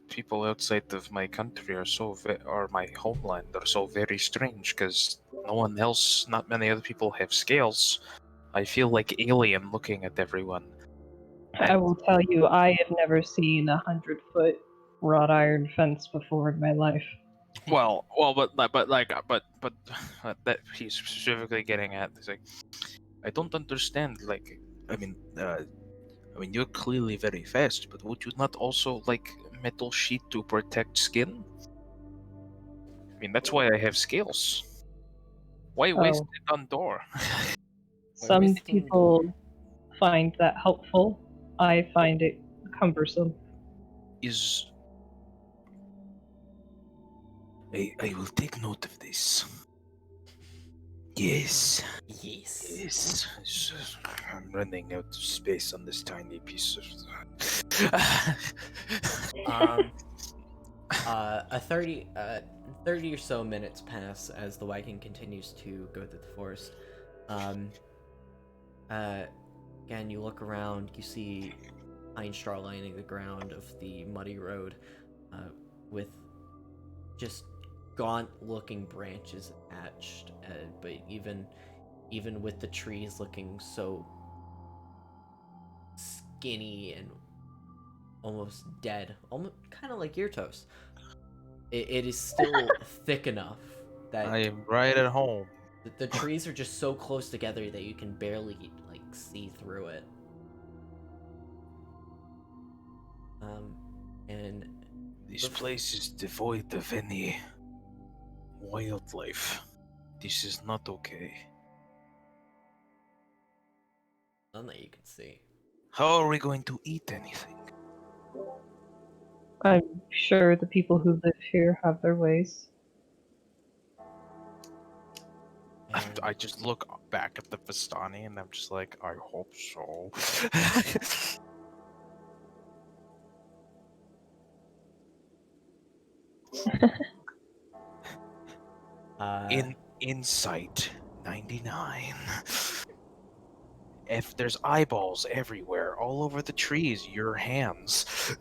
people outside of my country are or my homeland are so very strange. Because no one else, not many other people have scales. I feel like alien looking at everyone. I will tell you, I have never seen 100-foot wrought iron fence before in my life. Well, but that he's specifically getting at is like, I don't understand. Like, I mean, you're clearly very fast, but would you not also like metal sheet to protect skin? I mean, that's why I have scales. Why waste Oh, it on door? some wasting people find that helpful. I find it cumbersome. Is I will take note of this. Yes. Yes. Yes. I'm running out of space on this tiny piece of. A 30 or so minutes pass as the wagon continues to go through the forest. Again, you look around, you see pine straw lining the ground of the muddy road, with just gaunt-looking branches attached. But even with the trees looking so skinny and almost dead, almost kind of like your toast, it is still thick enough that I am right at home. the trees are just so close together that you can barely like see through it. And This place is devoid of any wildlife. This is not okay. none that you can see. How are we going to eat anything? I'm sure the people who live here have their ways. And I just look back at the Vistani and I'm just like, I hope so. Insight 99. If there's eyeballs everywhere, all over the trees, your hands.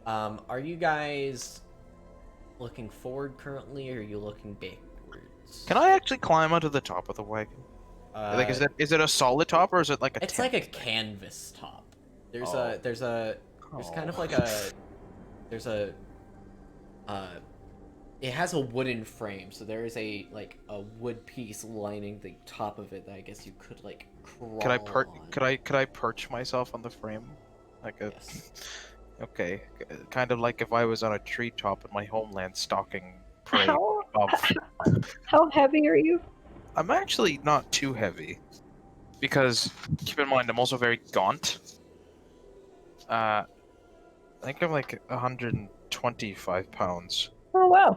are you guys looking forward currently, or are you looking backwards? Can I actually climb onto the top of the wagon? Like, is it a solid top or is it like a? It's like a tent thing? canvas top. There's Oh. there's kind of like there's a it has a wooden frame, so there is a wood piece lining the top of it that I guess you could like crawl on. Could I perch myself on the frame? Like a. Yes. Okay, kind of like if I was on a treetop in my homeland stalking prey How, above. how heavy are you? I'm actually not too heavy, because keep in mind I'm also very gaunt. I think I'm like 125 pounds. Oh wow.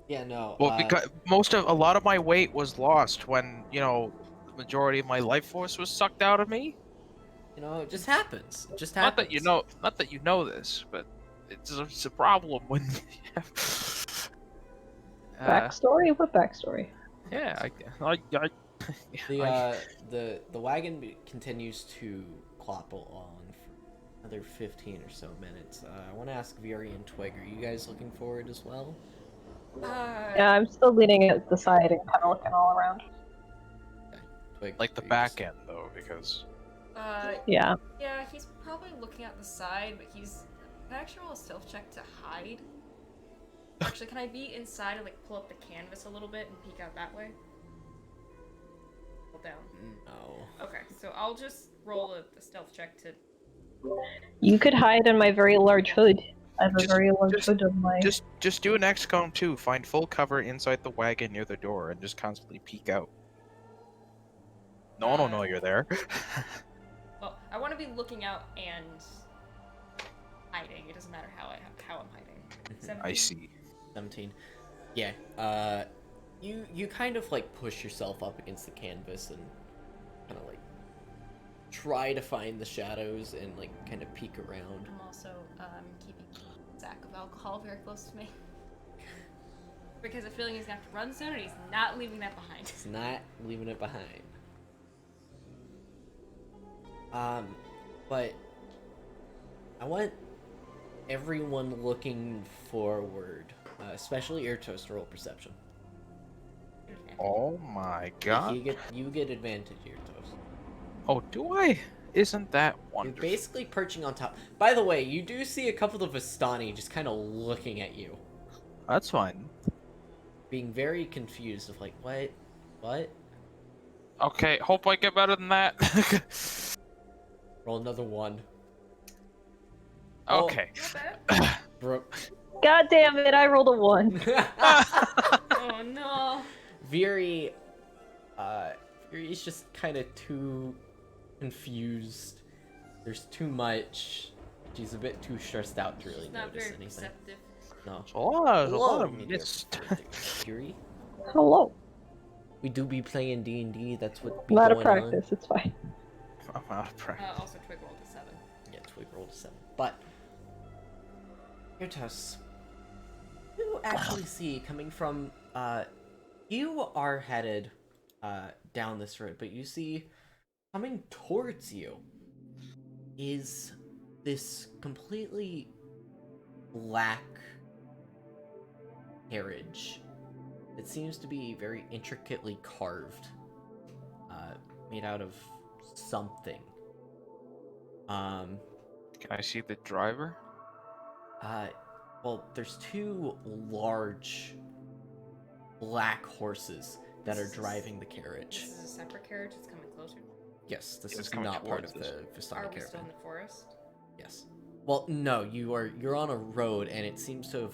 Yeah, no. Well, because a lot of my weight was lost when the majority of my life force was sucked out of me. it just happens. It just Not happens. that you know this, but it's a problem when. Backstory? What backstory? Yeah, The wagon continues to clop along for another 15 or so minutes. I want to ask Viri and Twig, are you guys looking forward as well? Yeah, I'm still leaning at the side and kind of looking all around. Okay. Twig, like the are you back just- end though, because Yeah. Yeah, he's probably looking at the side, but he's. Can I actually roll a stealth check to hide? Actually, can I be inside and like pull up the canvas a little bit and peek out that way? down. No. Okay, so I'll just roll a stealth check to. You could hide in my very large hood. I have a Just- very large just- hood on my. Just do an XCOM 2. Find full cover inside the wagon near the door and just constantly peek out. No one will know you're there. Well, I want to be looking out and hiding. It doesn't matter how I'm hiding. 17? I see. 17. Yeah. You kind of like push yourself up against the canvas and kind of like try to find the shadows and like kind of peek around. I'm also keeping a sack of alcohol very close to me. Because I'm feeling he's gonna have to run soon and he's not leaving that behind. It's not leaving it behind. But I want everyone looking forward, especially Airtoast, to roll perception. Oh my god. You get advantage, Airtoast. Oh, do I? Isn't that You're wonderful? basically perching on top. By the way, you do see a couple of Vistani just kind of looking at you, That's fine. being very confused of like, what? Okay, hope I get better than that. Roll another one. Okay. Not bad. Bro. God damn it! I rolled a 1. Oh no. Viri, Viri's just kind of too confused. There's too much. She's a bit too stressed out to really She's not notice very anything. perceptive. No. There's a lot Hello, of my dear mist. Viri. Hello. We do be playing D&D. That's what be I'm out of going on. practice. It's fine. I'm out of practice. Also, Twig rolled a 7. Yeah, Twig rolled a 7. But Airtoast, you actually see coming from you are headed down this road, but you see coming towards you is this completely black carriage. It seems to be very intricately carved, made out of something. Can I see the driver? Well, there's two large black horses that are driving the carriage. This is a separate carriage. It's coming closer. Yes, this It's is coming not part of towards the Are Vistani we still caravan. in the forest? Yes. Well, no, you're on a road, and it seems to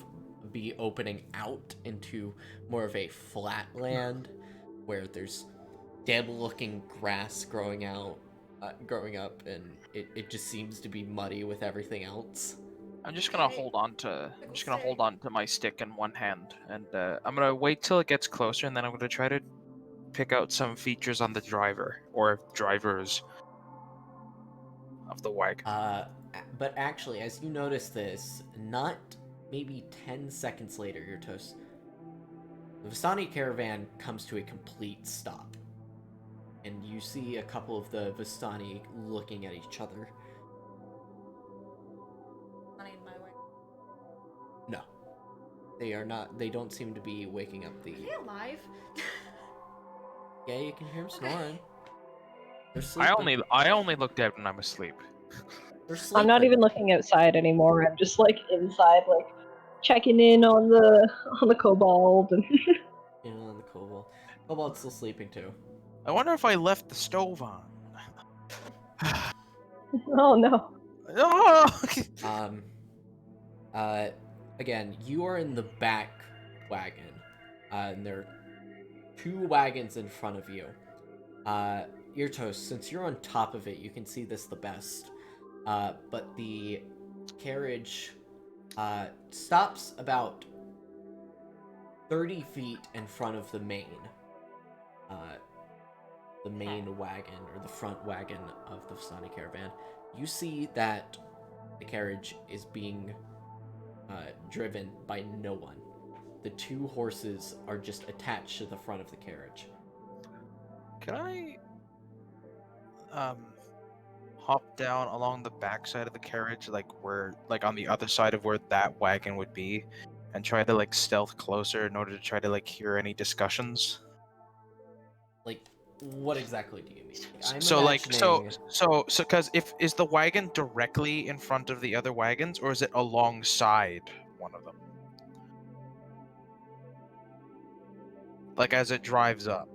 be opening out into more of a flat land where there's dead-looking grass growing up, and it just seems to be muddy with everything else. I'm just gonna hold on to my stick in one hand, and I'm gonna wait till it gets closer, and then I'm gonna try to pick out some features on the driver or drivers of the wagon. But actually, as you notice this, not maybe 10 seconds later, your toast, the Vistani caravan comes to a complete stop. And you see a couple of the Vistani looking at each other. Not in my way. No. They are not, they don't seem to be waking up the... Are they alive? Yeah, you can hear them snoring. They're I sleeping. only looked out when I'm asleep. They're sleeping. I'm not even looking outside anymore. I'm just like inside, like checking in on the kobold and. Yeah, on the Cobalt. Cobalt's still sleeping too. I wonder if I left the stove on. Oh no. Oh! Again, you are in the back wagon, and there are two wagons in front of you. Eartoast, since you're on top of it, you can see this the best. But the carriage, stops about 30 feet in front of the main wagon, or the front wagon of the Vistani caravan. You see that the carriage is being driven by no one. The two horses are just attached to the front of the carriage. Can I hop down along the back side of the carriage, like on the other side of where that wagon would be, and try to like stealth closer in order to try to like hear any discussions? Like, what exactly do you mean? I'm So imagining... because is the wagon directly in front of the other wagons, or is it alongside one of them? Like as it drives up.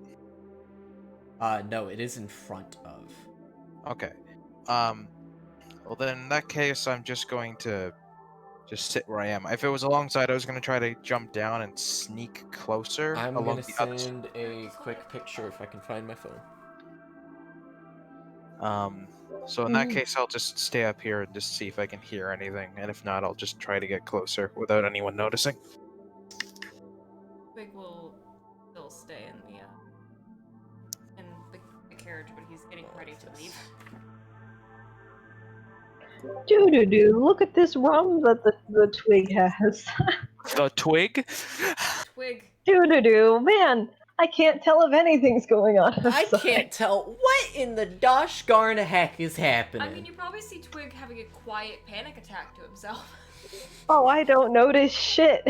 No, it is in front of. Okay. Well then in that case, I'm just going to just sit where I am. If it was alongside, I was going to try to jump down and sneak closer I'm along gonna the other side. send a quick picture if I can find my phone. So in that case, I'll just stay up here and just see if I can hear anything, and if not, I'll just try to get closer without anyone noticing. Twig will still stay in the carriage, but he's getting ready to leave. Doo-doo-doo, look at this rum that the twig has. The twig? Twig. Doo-doo-doo, man, I can't tell if anything's going on I outside. can't tell what in the dosh darn heck is happening. I mean, you probably see Twig having a quiet panic attack to himself. Oh, I don't notice shit.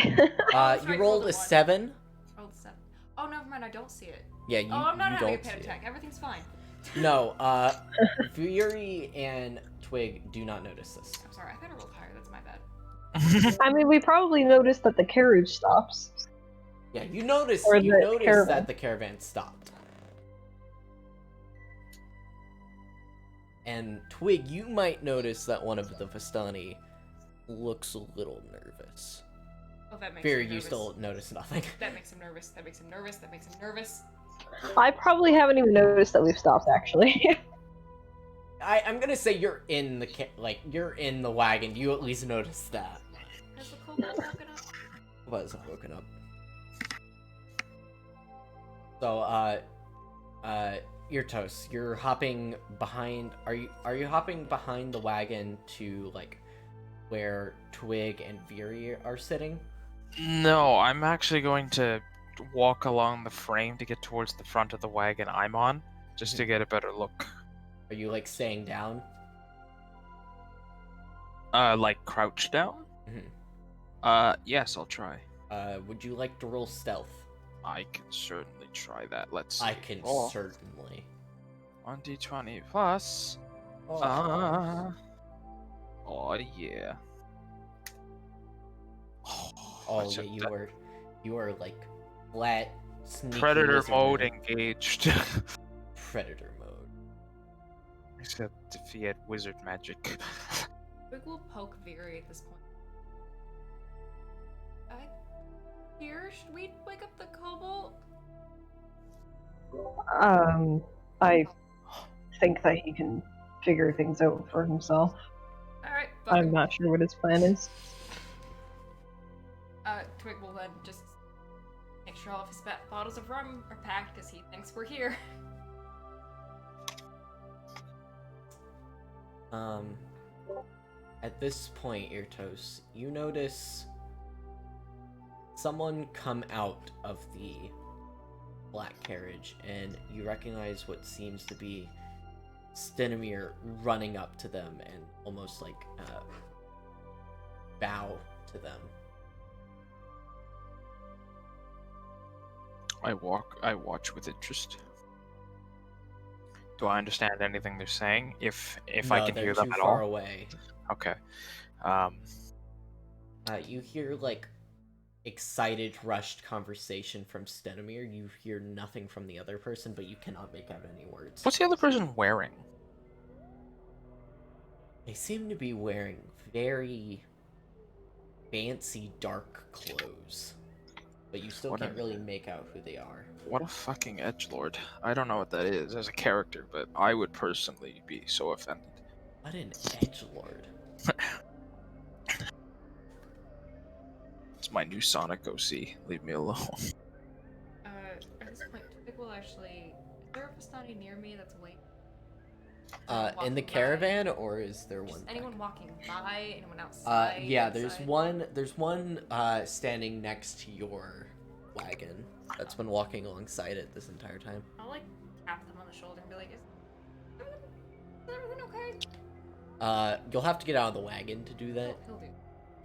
that's You right, rolled rolled a a 1. 7. Rolled 7. Oh, never mind, I don't see it. Yeah, you. I'm not you having a don't panic see attack. Everything's fine. It. No, Fury and Twig do not notice this. I'm sorry, I thought I rolled higher. That's my bad. I mean, we probably noticed that the carriage stops. Yeah, you notice. Or You the notice caravan. that the caravan stopped. And Twig, you might notice that one of the Vistani looks a little nervous. Oh, that makes Fury, him you nervous. still notice nothing. That makes him nervous. That makes him nervous. That makes him nervous. I probably haven't even noticed that we've stopped, actually. I'm gonna say you're in the you're in the wagon. You at least noticed that. Has the kobold woken up? Wasn't woken up. So, Eartos, you're hopping behind. Are you hopping behind the wagon to like where Twig and Viri are sitting? No, I'm actually going to walk along the frame to get towards the front of the wagon I'm on, just to get a better look. Are you like staying down? Like crouch down? Mhm. Yes, I'll try. Would you like to roll stealth? I can certainly try that. Let's see. I can Oh, certainly. 1d20 plus. Oh, Oh yeah. oh That's yeah, a- you are like flat sneaky Predator lizard mode man. engaged. Predator mode. Except if he had wizard magic. Twig will poke Viri at this point. Here, should we wake up the kobold? I think that he can figure things out for himself. Alright, I'm not sure what his plan is. Twig will then just make sure all of his bottles of rum are packed because he thinks we're here. At this point, Eartos, you notice someone come out of the black carriage, and you recognize what seems to be Stenomir running up to them and almost like bow to them. I watch with interest. Do I understand anything they're saying? If I No, can they're hear them too at far all? away. Okay. You hear like excited, rushed conversation from Stenomir. You hear nothing from the other person, but you cannot make out any words. What's the other person wearing? They seem to be wearing very fancy, dark clothes, but you still What can't a- really make out who they are. What a fucking edgelord. I don't know what that is as a character, but I would personally be so offended. What an edgelord. It's my new Sonic OC. Leave me alone. At this point, Twig will actually... Is there a Vistani near me that's waiting? In the caravan, or is there Just one? anyone back? walking by? Anyone outside? Yeah, inside? there's one standing next to your wagon that's been walking alongside it this entire time. I'll like tap them on the shoulder and be like, is everything okay? You'll have to get out of the wagon to do that. He'll do.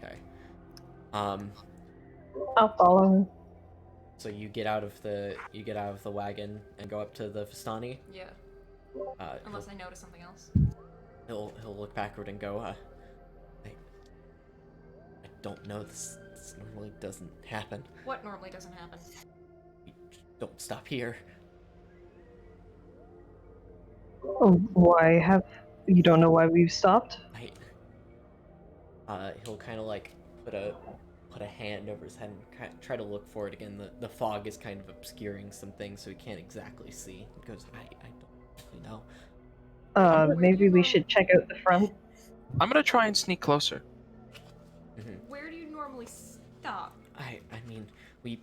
Okay. I'll follow him. So you get out of the wagon and go up to the Vistani. Yeah. Unless I notice something else. He'll look backward and go, I don't know, this normally doesn't happen. What normally doesn't happen? We don't stop here. Why have you don't know why we've stopped? He'll kind of like put a hand over his head and try to look for it again. The fog is kind of obscuring some things, so he can't exactly see. He goes, I don't really know. Where do Maybe you we should check out the front. I'm gonna try and sneak closer. Where do you normally stop? I mean, we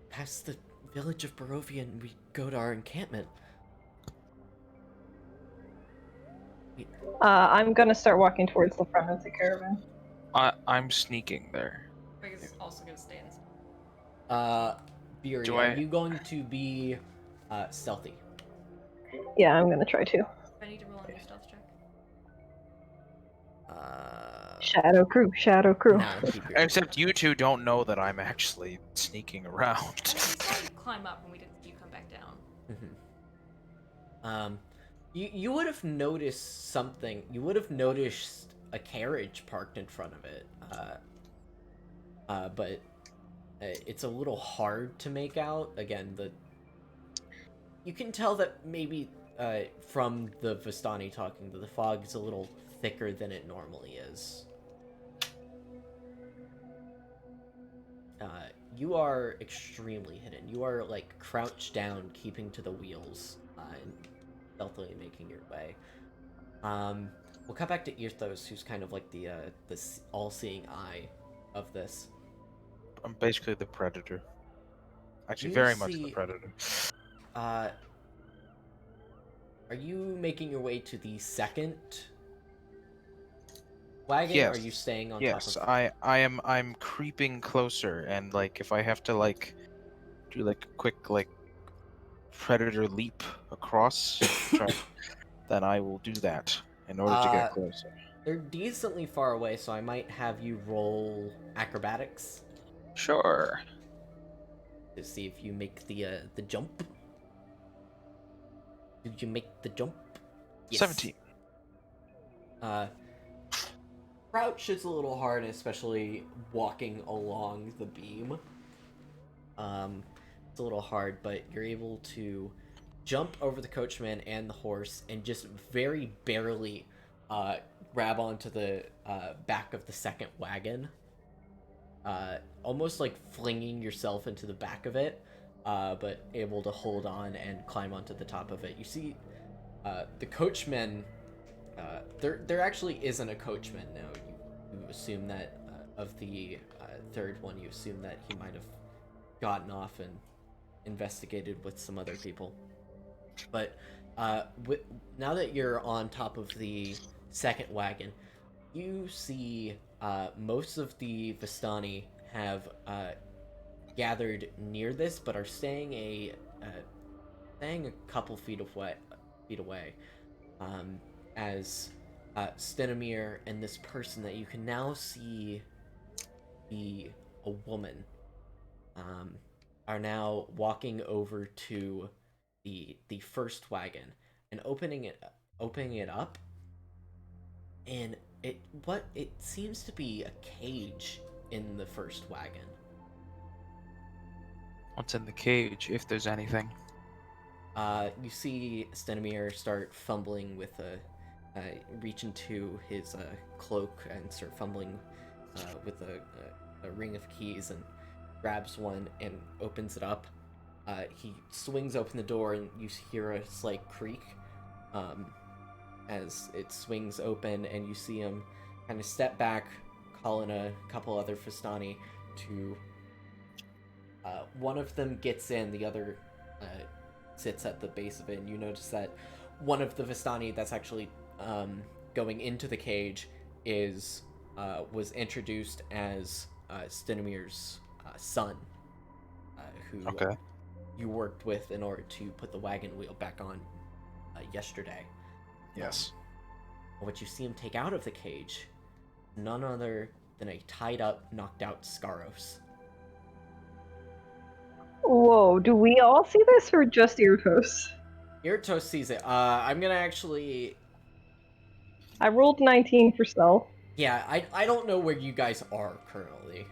pass the village of Barovia and we go to our encampment. I'm gonna start walking towards the front of the caravan. I'm sneaking there. Greg is also gonna stay in this. Beery, Do are I- you going to be stealthy? Yeah, I'm gonna try to. Do I need to roll a new stealth check? Shadow crew, shadow crew. Now keep your Except you two don't know that I'm actually sneaking around. Well, we saw you climb up and we didn't see you come back down. You would have noticed something. You would have noticed a carriage parked in front of it. But it's a little hard to make out. Again, you can tell that maybe from the Vistani talking, that the fog is a little thicker than it normally is. You are extremely hidden. You are like crouched down, keeping to the wheels, and stealthily making your way. We'll cut back to Irthos, who's kind of like the all-seeing eye of this. I'm basically the predator. Actually, You very much see- the predator. Are you making your way to the second wagon? Yes. Or are you staying on Yes, top of? I'm creeping closer, and like if I have to like do like a quick like predator leap across, then I will do that in order to get closer. They're decently far away, so I might have you roll acrobatics Sure. to see if you make the jump. Did you make the jump? Yes. 17. Crouch is a little hard, especially walking along the beam. It's a little hard, but you're able to jump over the coachman and the horse and just very barely grab onto the back of the second wagon. Almost like flinging yourself into the back of it, but able to hold on and climb onto the top of it. You see the coachman, there actually isn't a coachman now. You assume that of the third one, you assume that he might have gotten off and investigated with some other people. But now that you're on top of the second wagon, you see most of the Vistani have gathered near this, but are staying a couple feet away, as Stenomir and this person that you can now see be a woman, are now walking over to the first wagon and opening it up, and it seems to be a cage in the first wagon. What's in the cage, if there's anything? You see Stenomir start fumbling with reach into his cloak and start fumbling with a ring of keys, and grabs one and opens it up. He swings open the door, and you hear a slight creak as it swings open, and you see him kind of step back, calling a couple other Vistani to... one of them gets in, the other sits at the base of it, and you notice that one of the Vistani that's actually going into the cage was introduced as Stenomir's son, who Okay. you worked with in order to put the wagon wheel back on yesterday. Yes. What you see him take out of the cage, none other than a tied up, knocked out Skaros. Whoa, do we all see this or just Irtos? Irtos sees it. I'm gonna actually... I rolled 19 for stealth. Yeah, I don't know where you guys are currently.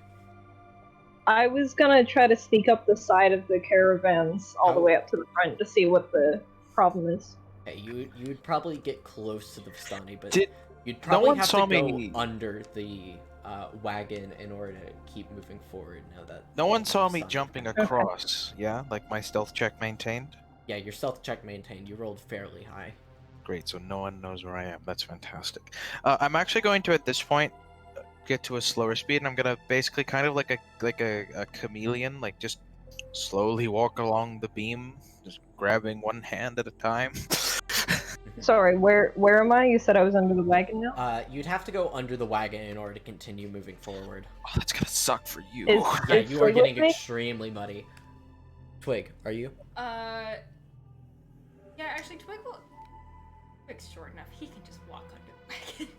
I was gonna try to sneak up the side of the caravans all the way up to the front to see what the problem is. Yeah, you would probably get close to the Vistani, but Did you'd no probably one have saw to go me? under the wagon in order to keep moving forward. Now that No one the saw me Vistani- jumping Okay. across. Yeah, like my stealth check maintained. Yeah, your stealth check maintained. You rolled fairly high. Great, so no one knows where I am. That's fantastic. I'm actually going to at this point get to a slower speed, and I'm gonna basically kind of like a chameleon, like just slowly walk along the beam, just grabbing one hand at a time. Sorry, where am I? You said I was under the wagon now? You'd have to go under the wagon in order to continue moving forward. Oh, that's gonna suck for you. Is- Yeah, Is you are Twig getting with me? extremely muddy. Twig, are you? Yeah, actually, Twig's short enough. He can just walk under the wagon.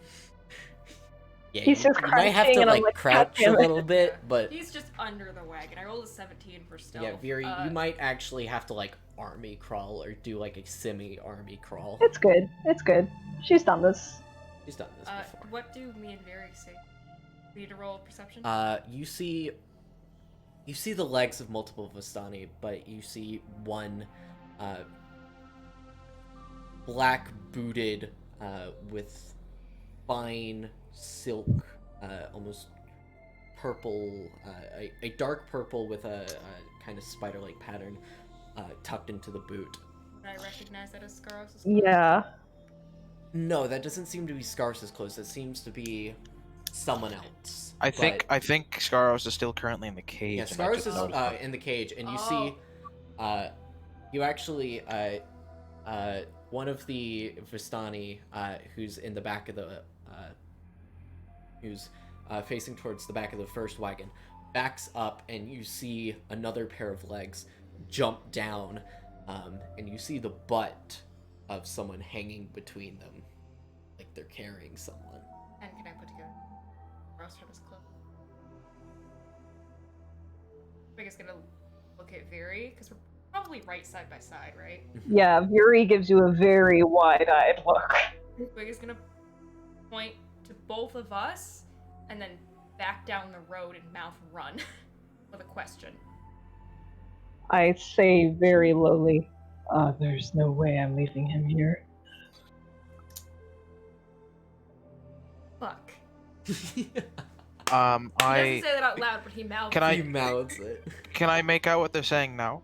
Yeah, He's you, just you might have crouching to and I'm like like, crouch "God damn a it." little bit, but He's just under the wagon. I rolled a 17 for stealth. yeah, Viri, you might actually have to like army crawl or do like a semi-army crawl. It's good. It's good. She's done this. She's done this before. What do me and Very say? We need to roll perception? You see the legs of multiple Vistani, but you see one black booted with fine silk, almost purple, a dark purple with a kind of spider-like pattern tucked into the boot. Would I recognize that as Skaros? Yeah. No, that doesn't seem to be Scarus' clothes. That seems to be someone else. I think Skaros is still currently in the cage. Yeah, and I Scarus just is noticed that. in the cage, and you see, you actually, one of the Vistani, who's in the back of the, who's facing towards the back of the first wagon, backs up, and you see another pair of legs jump down, and you see the butt of someone hanging between them, like they're carrying someone. And can I put together Skaros from his cloak? Twig is gonna look at Very, because we're probably right side by side, right? Yeah, Yuri gives you a very wide-eyed look. Twig is gonna point to both of us, and then back down the road and mouth run with a question. I say very lowly, there's no way I'm leaving him here. Fuck. He He doesn't I say that out loud, but he mouths Can I- it. mouths it. can I make out what they're saying now?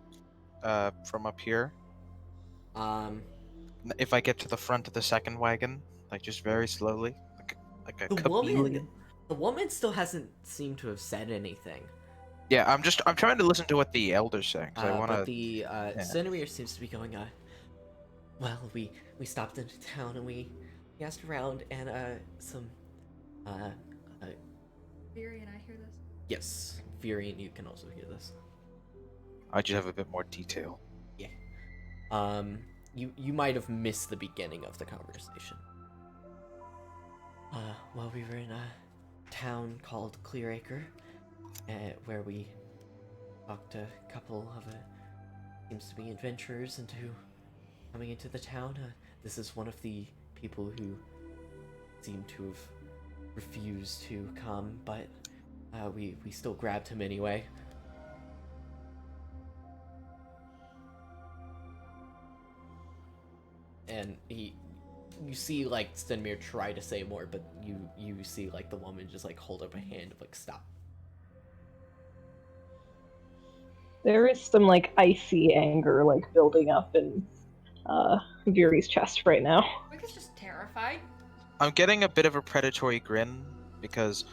From up here. If I get to the front of the second wagon, like just very slowly, like a The chameleon. woman still hasn't seemed to have said anything. Yeah, I'm trying to listen to what the elder's saying. 'Cause I want But to. the Cinemir seems to be going, well, we stopped into town and we asked around and some Very and I hear this. yes, Fury and you can also hear this. I just have a bit more detail. You might have missed the beginning of the conversation. Well, we were in a town called Clearacre, where we talked to a couple of seems to be adventurers into coming into the town. This is one of the people who seem to have refused to come, but we still grabbed him anyway. And you see like Stenmir try to say more, but you see like the woman just like hold up a hand of like stop. There is some like icy anger like building up in Viri's chest right now. Twig is just terrified. I'm getting a bit of a predatory grin because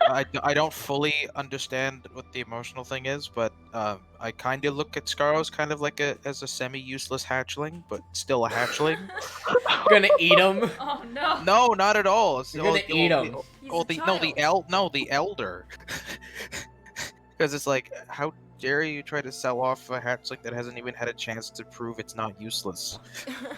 I don't fully understand what the emotional thing is, but I kind of look at Skaros kind of like as a semi-useless hatchling, but still a hatchling. You're gonna eat him. Oh no. No, not at all. It's You're gonna eat him. He's Oh, a the child. elder. Because it's like, how dare you try to sell off a hatchling that hasn't even had a chance to prove it's not useless?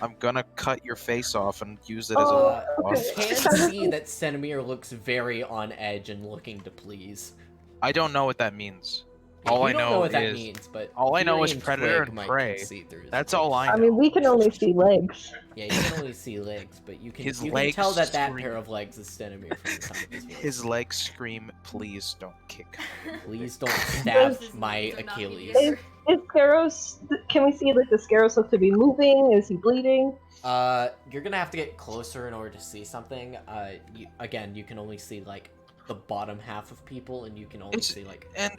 I'm gonna cut your face off and use it as Oh, a. okay. You can see that Stenmir looks very on edge and looking to please. I don't know what that means. All you I don't know know what that is- means, but all I know Fury is and Predator Twig and might Prey. can see through his That's legs. all I I know. mean, we can only see legs. Yeah, you can only see legs, but you can His you can legs tell that that scream. pair of legs is Stenimir from the sound of his voice. His legs scream, please don't kick. Please don't stab His my knees are not Achilles. mediocre. Is Scaros? Can we see like the Scaros look to be moving? Is he bleeding? You're gonna have to get closer in order to see something. Again, you can only see like the bottom half of people, and you can only It's- see like. And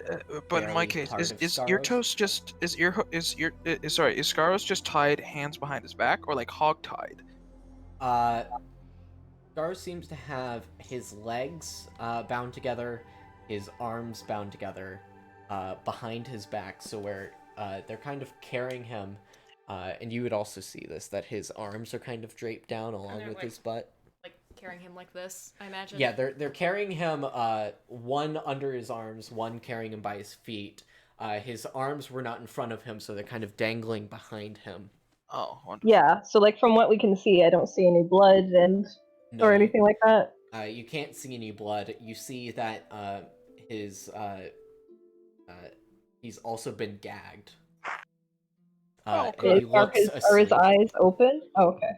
but in my barely case, part is of is Scaros. Eartos just sorry, is Scaros just tied hands behind his back or like hog tied? Scar seems to have his legs bound together, his arms bound together, behind his back, so where they're kind of carrying him. And you would also see this, that his arms are kind of draped down along they're, with like- his butt. Like carrying him like this, I imagine. Yeah, they're carrying him, one under his arms, one carrying him by his feet. His arms were not in front of him, so they're kind of dangling behind him. Oh, wonderful. Yeah. So like from what we can see, I don't see any blood and No, or anything like that. You can't see any blood. You see that he's also been gagged. Oh, And he good. Are looks his asleep. eyes open? Oh, okay.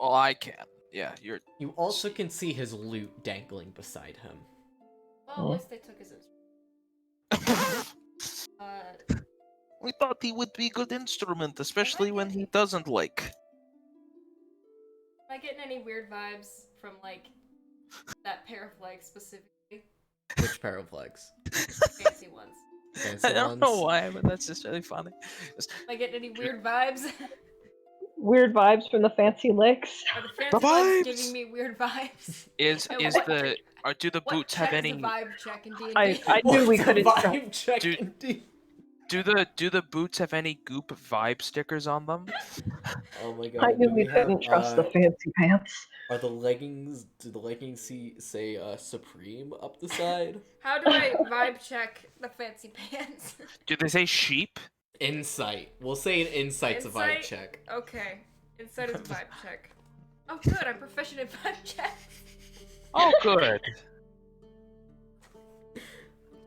Well, I can. Yeah, you're. You also can see his loot dangling beside him. Well, at least they took his instrument. We thought he would be a good instrument, especially when he doesn't like. Am I getting any weird vibes from like that pair of legs specifically? Which pair of legs? Fancy ones. Fancy I don't know ones? why, but that's just really funny. Am I getting any weird vibes? Weird vibes from the fancy licks. Are the fancy vibes! vibes giving me weird vibes? Is And is what- the or do the What boots have check any? is a vibe check in D&D? I knew we What's a couldn't trust. vibe check Dude. indeed? Do the boots have any goop vibe stickers on them? Oh my god. I knew do we have, couldn't trust the fancy pants. Are the leggings? Do the leggings say Supreme up the side? How do I vibe check the fancy pants? Do they say sheep? Insight. We'll say an insight's a vibe Insight? check. Okay. Inside is vibe check. Oh good, I'm proficient in vibe check. Oh, good.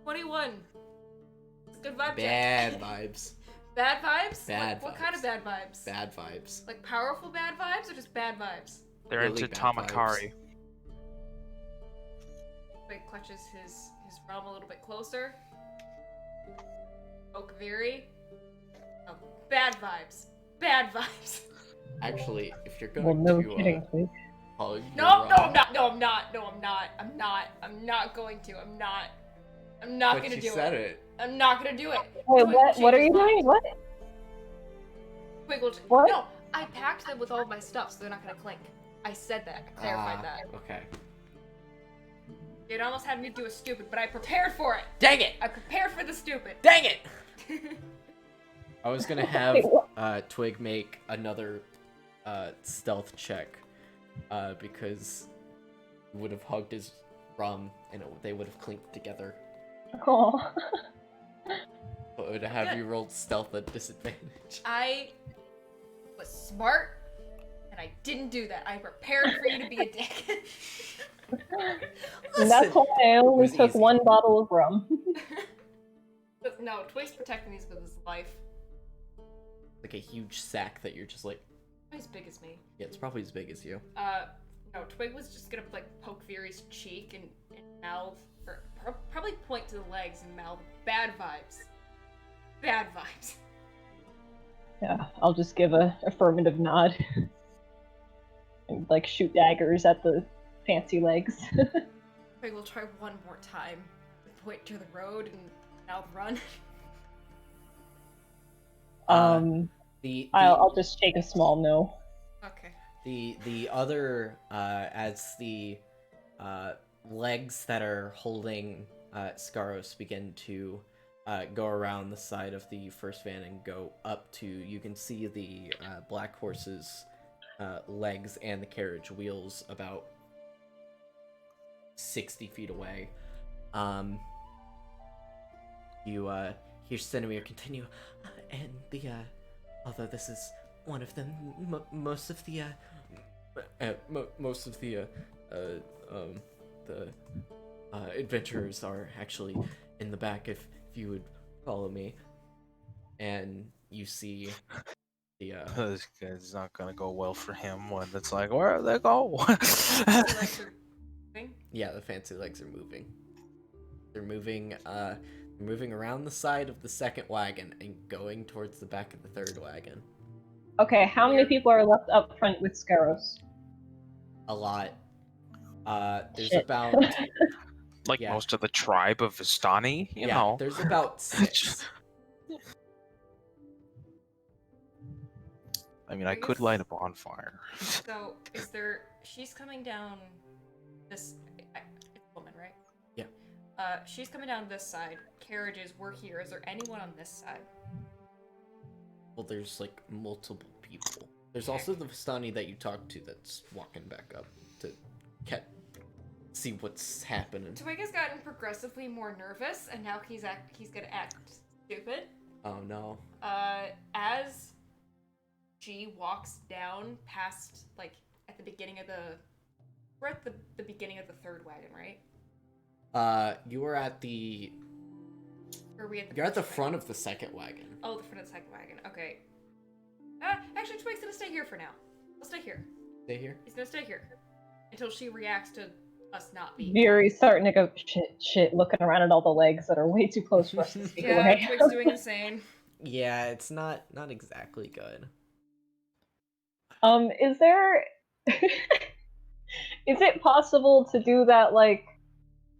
21. It's a good vibe Bad check. vibes. Bad vibes? Bad What kind of vibes. bad vibes? Bad vibes. Like powerful bad vibes or just bad vibes? They're Really into bad Tamakari. Wait, clutches his realm a little bit closer. Okviri. Oh, bad vibes. Bad vibes. Actually, if you're Well, going no to kidding, please. hug No, your no, Rom, I'm not. No, I'm not. No, I'm not. I'm not going to. I'm not but gonna you do said it. it. I'm not gonna do it. Wait, Twig what? will What are change you his mind. doing? What? Twig will What? No, I packed them with all of my stuff, so they're not gonna clink. I said that. I clarified that. Okay. It almost had me do a stupid, but I prepared for it. Dang it! I prepared for the stupid. Dang it! I was gonna have Wait, what? Twig make another stealth check because he would have hugged his rum and they would have clinked together. Oh. So it would have you rolled stealth at disadvantage. I was smart, and I didn't do that. I prepared for you to be a dick. And that's why I only was took easy. one bottle of rum. But no, Twig's protecting these with his life. Like a huge sack that you're just like, As big as me. yeah, it's probably as big as you. No, Twig was just gonna like poke Fury's cheek and mouth, or probably point to the legs and mouth. Bad vibes. Bad vibes. Yeah, I'll just give a affirmative nod. And like shoot daggers at the fancy legs. Twig will try one more time. Point to the road and mouth run. The I'll just take a small no. Okay. the other as the legs that are holding Scaros begin to go around the side of the first van and go up to, you can see the black horse's legs and the carriage wheels about 60 feet away. You hear Stenimir continue, and the although this is one of them, most of the adventurers are actually in the back. If you would Follow me. And you see the It's not gonna go well for him when it's like, where they go? Fancy legs are moving. yeah, the fancy legs are moving. They're moving around the side of the second wagon and going towards the back of the third wagon. Okay, how many people are left up front with Scaros? A lot. There's Shit. about Like Yeah. most of the tribe of Vistani, you yeah, know. there's about 6. I mean, I could light a bonfire. So, she's coming down this, it's a woman, right? Yeah. She's coming down this side. Carriages, we're here. Is there anyone on this side? Well, there's like multiple people. There's also the Vistani that you talked to that's walking back up to see what's happening. Twiga's gotten progressively more nervous, and now he's gonna act stupid. Oh no. As G walks down past, like, at the beginning of we're at the beginning of the third wagon, right? You are at the. Or are we at the You're at the first front wagon? of the second wagon. Oh, the front of the second wagon. Okay. Actually, Twig's gonna stay here for now. He'll stay here. Stay here. He's gonna stay here until she reacts to us not being. Viri's starting to go shit, looking around at all the legs that are way too close for us to see Yeah, away. Twig's doing insane. Yeah, it's not exactly good. Is there is it possible to do that, like,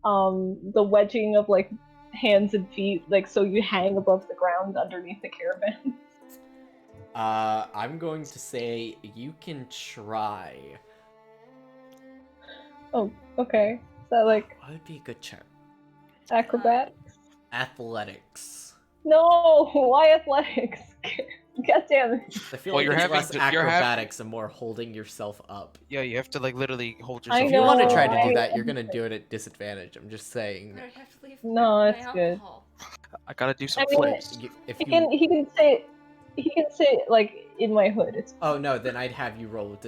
the wedging of, like, hands and feet, like, so you hang above the ground underneath the caravan? I'm going to say you can try. Oh, okay. Is that, like, What would be a good check? acrobatics? Athletics. No! Why athletics? God damn it. I feel Well, like you're it's having less to- you're having- acrobatics and more holding yourself up. Yeah, you have to like literally hold I yourself. If you want to know, try to do I- that, you're gonna do it at disadvantage. I'm just saying. But I'd have to leave No, my it's good. alcohol. I gotta do some I mean, flips. If He you. can say like in my hood. It's Oh no, then I'd have you roll with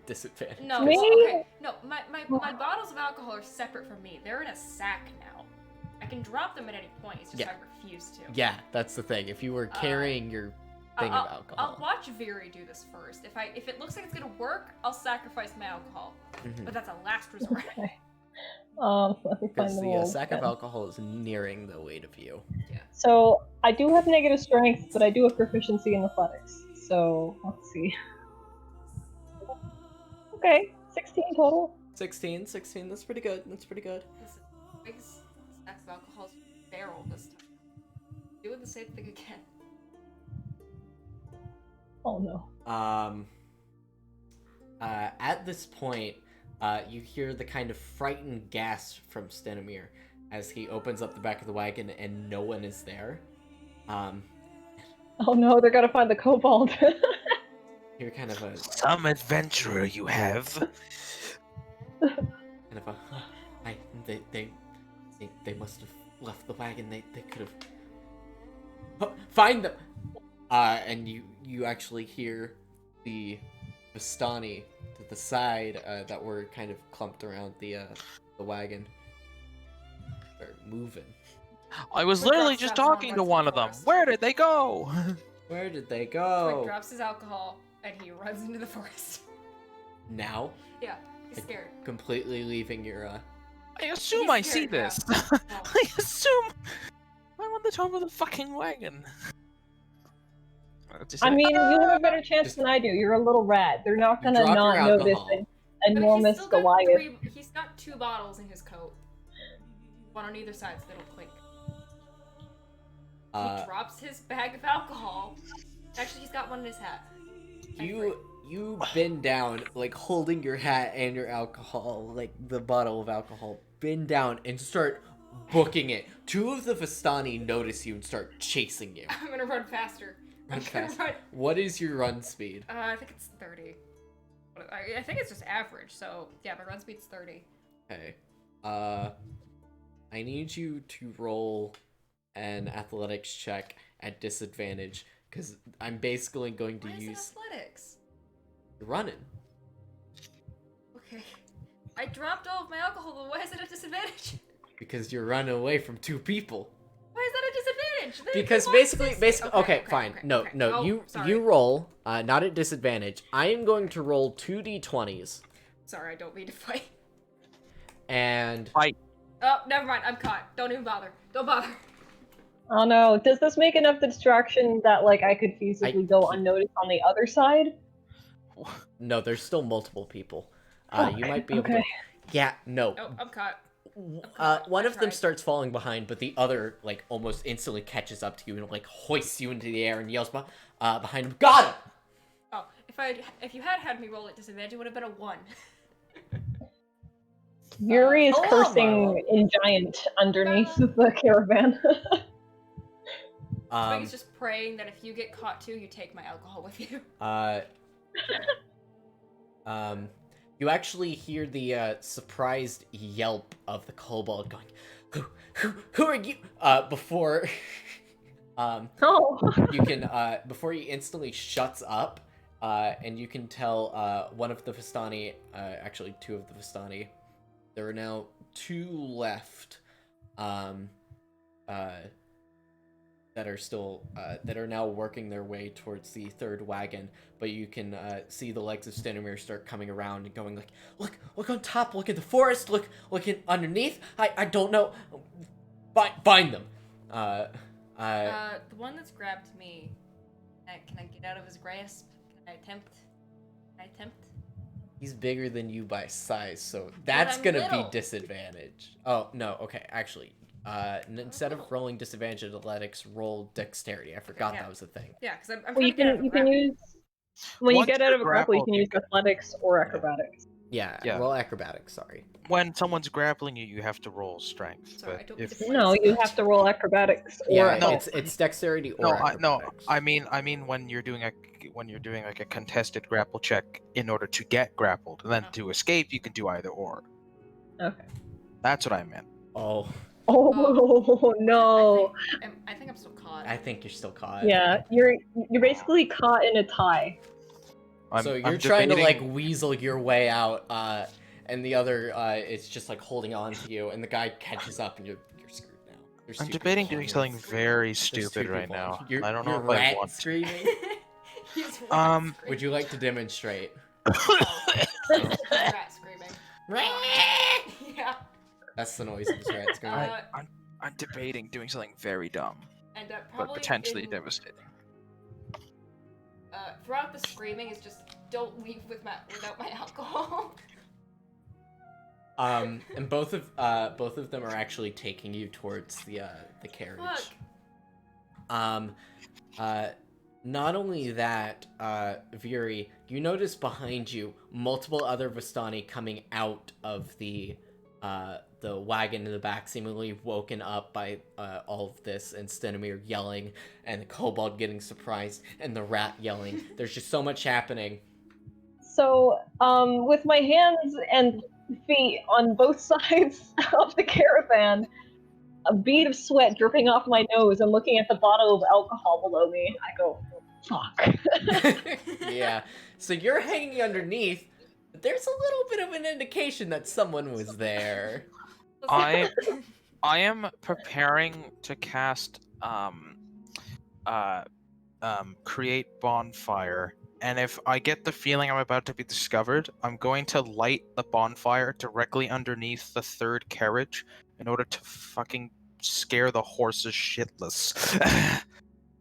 disadvantage. No, Me? okay. No, my bottles of alcohol are separate from me. They're in a sack now. I can drop them at any point. It's just Yeah. I refuse to. Yeah, that's the thing. If you were carrying your thing of alcohol. I'll watch Viri do this first. If it looks like it's gonna work, I'll sacrifice my alcohol. Mhm. But that's a last resort. okay. Let me find Because the the roll sack of again. alcohol is nearing the weight of you. So I do have negative strength, but I do have proficiency in athletics. So let's see. Okay, 16 total. 16, that's pretty good. That's pretty good. Listen, Big's sack of alcohol's barrel this time. Doing the same thing again. Oh no. At this point, you hear the kind of frightened gasp from Stenomir as he opens up the back of the wagon and no one is there. Oh no, they're gonna find the kobold. You're kind of a Some adventurer you have. they must have left the wagon. They could have find them. And you actually hear the Vistani to the side that were kind of clumped around the wagon. They're moving. I was Quick literally drop just stuff on talking to Western one of them. Forest. Where did they go? Where did they Twig go? drops his alcohol and he runs into the forest. Now, Yeah, he's scared. completely leaving your I assume He's I see scared now. this. No. I assume I'm on the top of the fucking wagon. Just I like, mean, you have a better Just- chance than I do. You're a little rat. They're not You gonna drop not your notice alcohol. an But he's enormous still got Goliath. he's got 2 bottles in his coat. One on either side so they don't clink. He drops his bag of alcohol. Actually, he's got one in his hat. You bend down, like holding your hat and your alcohol, like the bottle of alcohol, bend down and start booking it. 2 of the Vistani notice you and start chasing you. I'm gonna run faster. Run I'm gonna fast. run. What is your run speed? I think it's 30. I think it's just average, so yeah, my run speed's 30. Okay. I need you to roll an athletics check at disadvantage, because I'm basically going to Why is it use athletics? running. Okay. I dropped all of my alcohol, but why is it a disadvantage? Because you're running away from 2 people. Why is that a disadvantage? disadvantage. Because They want basically, this- okay, fine. No, okay. no, Oh, sorry. you roll, not at disadvantage. I am going to roll 2d20s, Sorry, I don't mean to fight. and Fight. Oh, never mind. I'm caught. Don't even bother. Don't bother. Oh no, does this make enough distraction that, like, I could feasibly go unnoticed on the other side? no, there's still multiple people. Fuck, You might be able okay. to. Yeah, no. Oh, I'm caught. One I of them tried. starts falling behind, but the other, like, almost instantly catches up to you and, like, hoists you into the air and yells behind him, "Got him!" Oh, if you had me roll at disadvantage, it would have been a 1. Yuri is hello, cursing Marlo. in giant underneath the caravan. Swiggy's just praying that if you get caught too, you take my alcohol with you. You actually hear the surprised yelp of the kobold going, who are you? Before, Oh. you can, before he instantly shuts up, and you can tell, one of the Vistani, actually 2 of the Vistani, there are now 2 left, that are still, that are now working their way towards the 3rd wagon, but you can, see the legs of Stenomir start coming around and going like, look on top, look at the forest, look underneath, I don't know, find them, The one that's grabbed me, can I get out of his grasp? Can I attempt? He's bigger than you by size, so that's I'm gonna little. be disadvantage. Oh, no, okay, actually, instead of rolling disadvantage in athletics, roll dexterity. I forgot yeah. that was a thing. Yeah, because I'm Well, trying to get out of you a can grapple. use when you Once get out you're of a grapple, you grappled, can you use can- athletics or acrobatics. Yeah, Yeah. roll acrobatics, sorry. When someone's grappling you, you have to roll strength. Sorry, I But don't mean if to fight No, so you much. have to roll acrobatics or Yeah, no. it's dexterity or no, acrobatics. I mean when you're doing like a contested grapple check in order to get grappled, and then Oh. to escape you can do either or. Okay. That's what I meant. Oh, Oh no. I think I'm still caught. I think you're still caught. Yeah, you're basically caught in a tie. So you're I'm trying to, like, debating- weasel your way out, and the other, is just, like, holding on to you, and the guy catches up, and you're screwed now. There's I'm 2 debating people on doing you. something very There's 2 stupid right people on now. you. I don't You're know if I rat want to. screaming? He's rat Um, screaming. Would you like to demonstrate? He's rat screaming. Yeah. That's the noise of this rat screaming. I'm debating doing something very dumb, And but probably potentially in, devastating. throughout the screaming is just don't leave without my alcohol. And both of them are actually taking you towards the carriage. Fuck. Not only that, Viri, you notice behind you multiple other Vistani coming out of the wagon in the back, seemingly woken up by all of this, and Stenomir yelling, and the kobold getting surprised, and the rat yelling. There's just so much happening. So, with my hands and feet on both sides of the caravan, a bead of sweat dripping off my nose, and looking at the bottle of alcohol below me, I go, fuck. Yeah. So you're hanging underneath. But there's a little bit of an indication that someone was there. I am preparing to cast create bonfire, and if I get the feeling I'm about to be discovered, I'm going to light the bonfire directly underneath the 3rd carriage in order to fucking scare the horses shitless.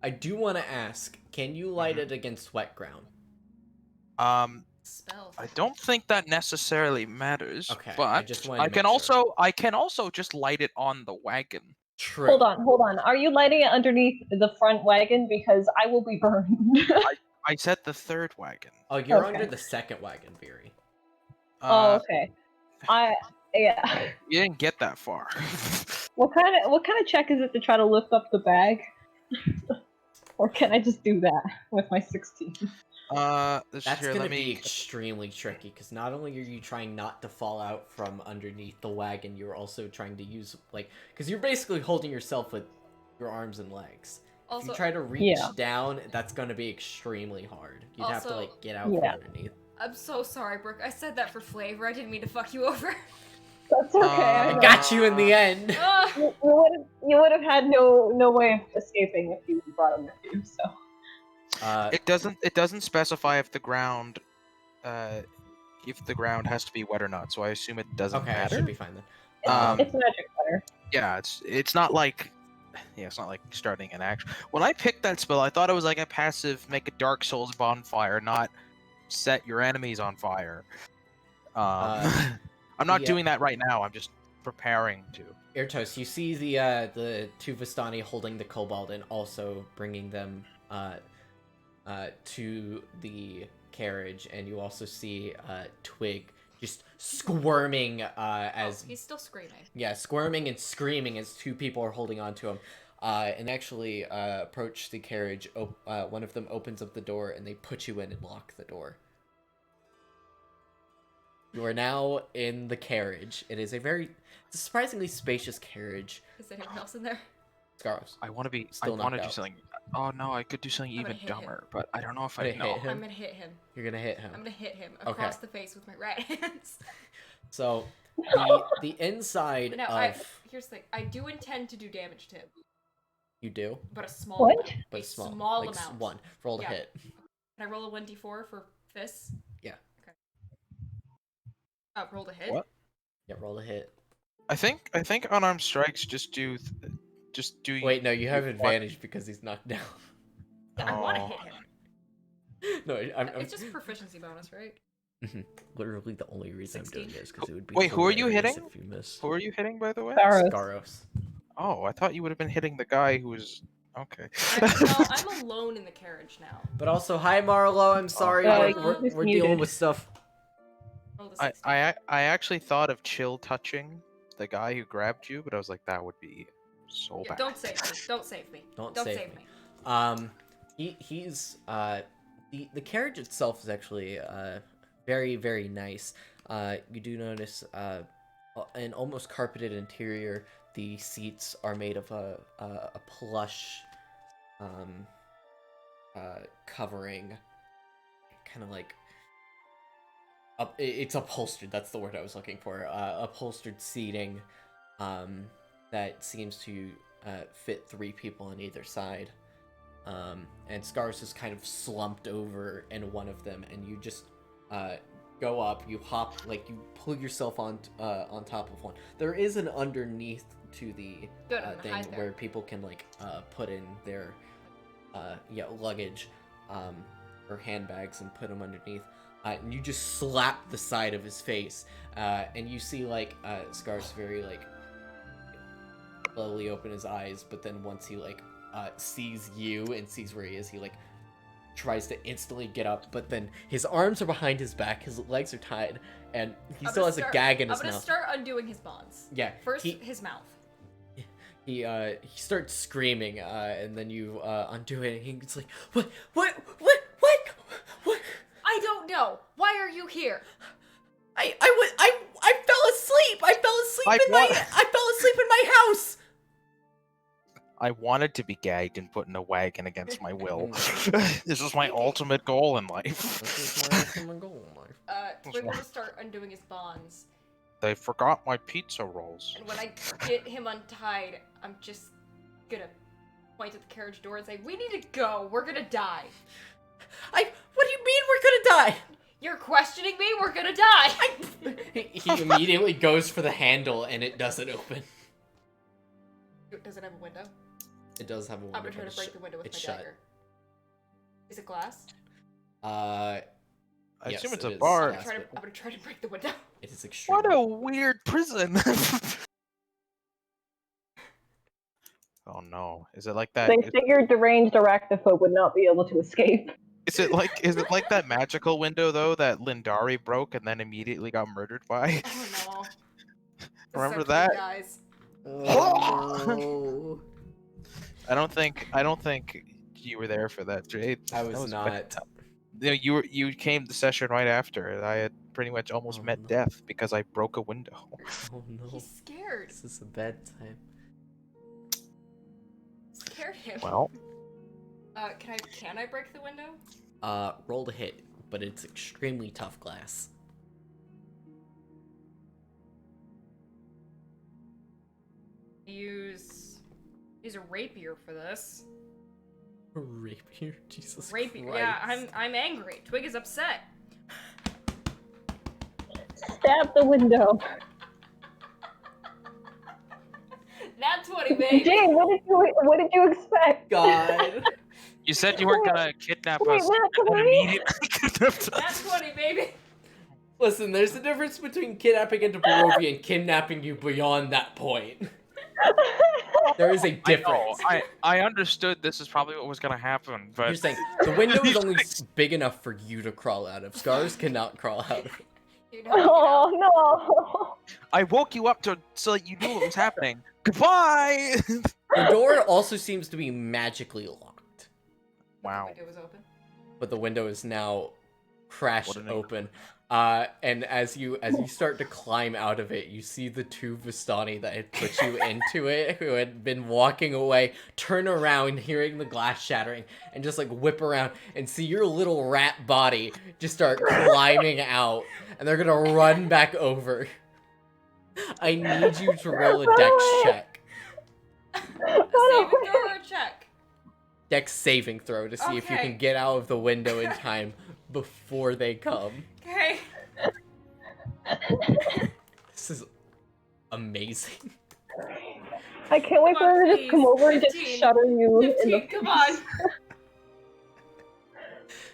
I do want to ask, can you light it against wet ground? Spell. I don't think that necessarily matters. Okay, but I just wanted to I can make sure. also just light it on the wagon. True. Hold on. Are you lighting it underneath the front wagon? Because I will be burned. I said the 3rd wagon. Oh, you're Okay. under the 2nd wagon, Viri. Oh, okay. Yeah. You didn't get that far. What kind of check is it to try to lift up the bag? Or can I just do that with my 16? That's gonna be extremely tricky, because not only are you trying not to fall out from underneath the wagon, you're also trying to use, like, because you're basically holding yourself with your arms and legs. Also, If you try to reach Yeah. down, that's gonna be extremely hard. You'd have to, Also- like, get out Yeah. from underneath. I'm so sorry, Brooke. I said that for flavor. I didn't mean to fuck you over. That's okay. I I know. got you in the end. Ah, You would have had no way of escaping if you brought him with you. So It doesn't specify if the ground has to be wet or not. So I assume it doesn't Okay, I matter. should be fine then. it's magic butter. Yeah, it's not like it's not like starting an action. When I picked that spell, I thought it was like a passive make a Dark Souls bonfire, not set your enemies on fire. I'm not yeah. doing that right now. I'm just preparing to. Airtos, you see the two Vistani holding the kobold and also bringing them to the carriage, and you also see Twig just squirming as he's still screaming. yeah, squirming and screaming as two people are holding onto him. And actually approach the carriage. One of them opens up the door, and they put you in and lock the door. You are now in the carriage. It is it's a surprisingly spacious carriage. Is anyone else in there? Scaros. I want to be. Still I want to knocked do out. something. Oh no, I could do something I'm gonna even hit him. dumber, but I don't know if Gonna I know. hit him? I'm gonna hit him. You're gonna hit him. I'm gonna hit him Okay. across the face with my right hands. So the inside But now, of here's the thing. I do intend to do damage to him, you do, but a small What? amount. but a small, like amount. one. Roll to Yeah. hit. Can I roll a 1d4 for fists? Yeah. Okay. Roll to hit. What? Yeah, roll to hit. I think unarmed strikes just do. Wait, no, you have what? advantage because he's knocked down. I want to Oh. hit him. No, I'm It's just proficiency bonus, right? literally the only reason 16. I'm doing this because it would be Wait, who are you hilarious hitting? if you miss. Who are you hitting, by the way? Scaros. Scaros. Oh, I thought you would have been hitting the guy who was. Okay. Well, I'm alone in the carriage now. But also, hi Marlo. I'm sorry, he's we're dealing muted. with stuff. Roll the 16. I actually thought of chill touching the guy who grabbed you, but I was like, that would be so Yeah, bad. don't save me. Don't save me. Don't save save me. He's the carriage itself is actually very, very nice. You do notice an almost carpeted interior. The seats are made of a plush covering, kind of like it's upholstered. That's the word I was looking for. Upholstered seating that seems to fit 3 people on either side. And Scars is kind of slumped over in one of them, and you just go up, you hop, like you pull yourself on top of one. There is an underneath to the Good, I'm gonna thing hide there. where people can like put in their luggage or handbags and put them underneath. And you just slap the side of his face, and you see like Scars very like slowly open his eyes, but then once he like sees you and sees where he is, he like tries to instantly get up, but then his arms are behind his back, his legs are tied, and he still has a gag in his I'm mouth. gonna start undoing his bonds. Yeah. First, his mouth. He starts screaming, and then you undo it, and he's like, What? I don't know. Why are you here? I fell asleep. I fell asleep Like in my what? I fell asleep in my house. I wanted to be gagged and put in a wagon against my will. This is my ultimate goal in life. This is my ultimate goal in life. We're gonna start undoing his bonds. They forgot my pizza rolls. And when I get him untied, I'm just gonna point at the carriage door and say, "We need to go. We're gonna die." What do you mean we're gonna die? You're questioning me? We're gonna die. He immediately goes for the handle, and it doesn't open. Does it have a window? It does have a window. I'm gonna try but to break the window with it's my shut. dagger. Is it glass? I Yes, assume it's it a is. bar. Yes. I'm gonna try to break the window. It is extremely. What a weird prison. Oh no! Is it like that? They figured deranged arachnophobe would not be able to escape. Is it like that magical window though that Lindari broke and then immediately got murdered by? Oh no. This Remember is that? guys. Oh, I don't think you were there for that, Jade. I That was bad. not. No, you came to session right after. And I had pretty much almost Oh, met no. death because I broke a window. Oh no. He's scared. This is a bad time. Scared him. Well, Can I break the window? Roll to hit, but it's extremely tough glass. Use a rapier for this. A rapier? Jesus Rapier. Christ. Yeah, I'm angry. Twig is upset. Stab the window. Nat 20, baby. Jane, what did you expect? God. You said you weren't gonna kidnap Wait, us, Nat and then 20? immediately kidnapped Nat us. 20, baby. Listen, there's a difference between kidnapping into Barovia and kidnapping you beyond that point. There is a difference. I understood this is probably what was gonna happen, but You're saying the window is only big enough for you to crawl out of. Scars cannot crawl out of it. You know, get out. Oh no! I woke you up so that you knew what was happening. Goodbye. The door also seems to be magically locked, Wow. The window was open. but the window is now crashed What an open. And as you start to climb out of it, you see the two Vistani that had put you into it, who had been walking away, turn around, hearing the glass shattering, and just like whip around and see your little rat body just start climbing out, and they're gonna run back over. I need you to roll a dex check. A saving throw or a check? Dex saving throw to see if you Okay. can get out of the window in time before they come. Okay. This is amazing. I can't wait Come on, for her to just please. come over and just 15. shudder you in 15, the come on.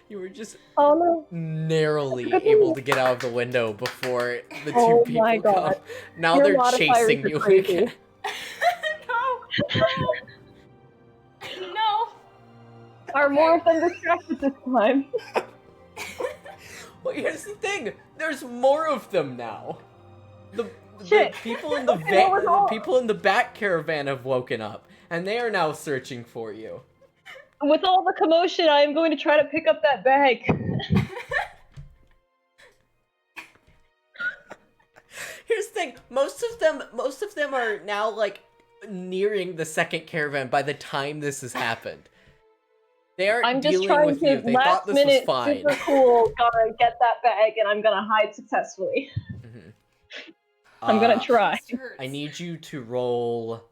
You were just Oh no. narrowly able to get out of the window before the two Oh people my come. God. Now Your they're modifiers chasing are you crazy. again. No. No. Are more of them distracted this time? Well, here's the thing. There's more of them now. The Shit. people in the Okay, what was the all- people in the back caravan have woken up, and they are now searching for you. With all the commotion, I am going to try to pick up that bag. Here's the thing. Most of them are now like nearing the second caravan by the time this has happened. They aren't I'm just dealing trying with to you. They last thought this was minute, fine. super cool, gotta get that bag, and I'm gonna hide successfully. Mhm. I'm gonna try. This hurts. I need you to roll.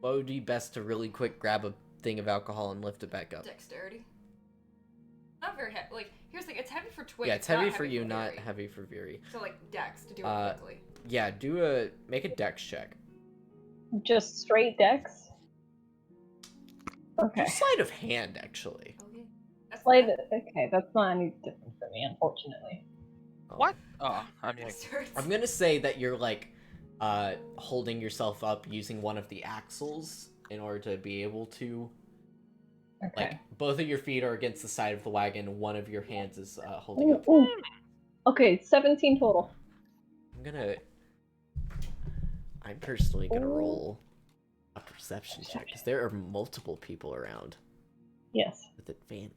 What would be best to really quick grab a thing of alcohol and lift it back up? Dexterity. Not very heavy. Like, here's the thing. It's heavy for Twig. Yeah, it's not heavy for you, not Veery. heavy for Veery. So like Dex to do it Uh, quickly. Yeah, make a dex check. Just straight dex? Okay. Do sleight of hand, actually. Okay. That's Like, fine. okay, that's not any different for me, unfortunately. What? Oh, I mean, This hurts. I'm gonna say that you're like, holding yourself up using one of the axles in order to be able to, Okay. like, both of your feet are against the side of the wagon, one of your hands is holding Ooh, up. ooh. Okay, 17 total. I'm personally gonna Ooh. roll a perception check because there are multiple people around Yes. with advantage.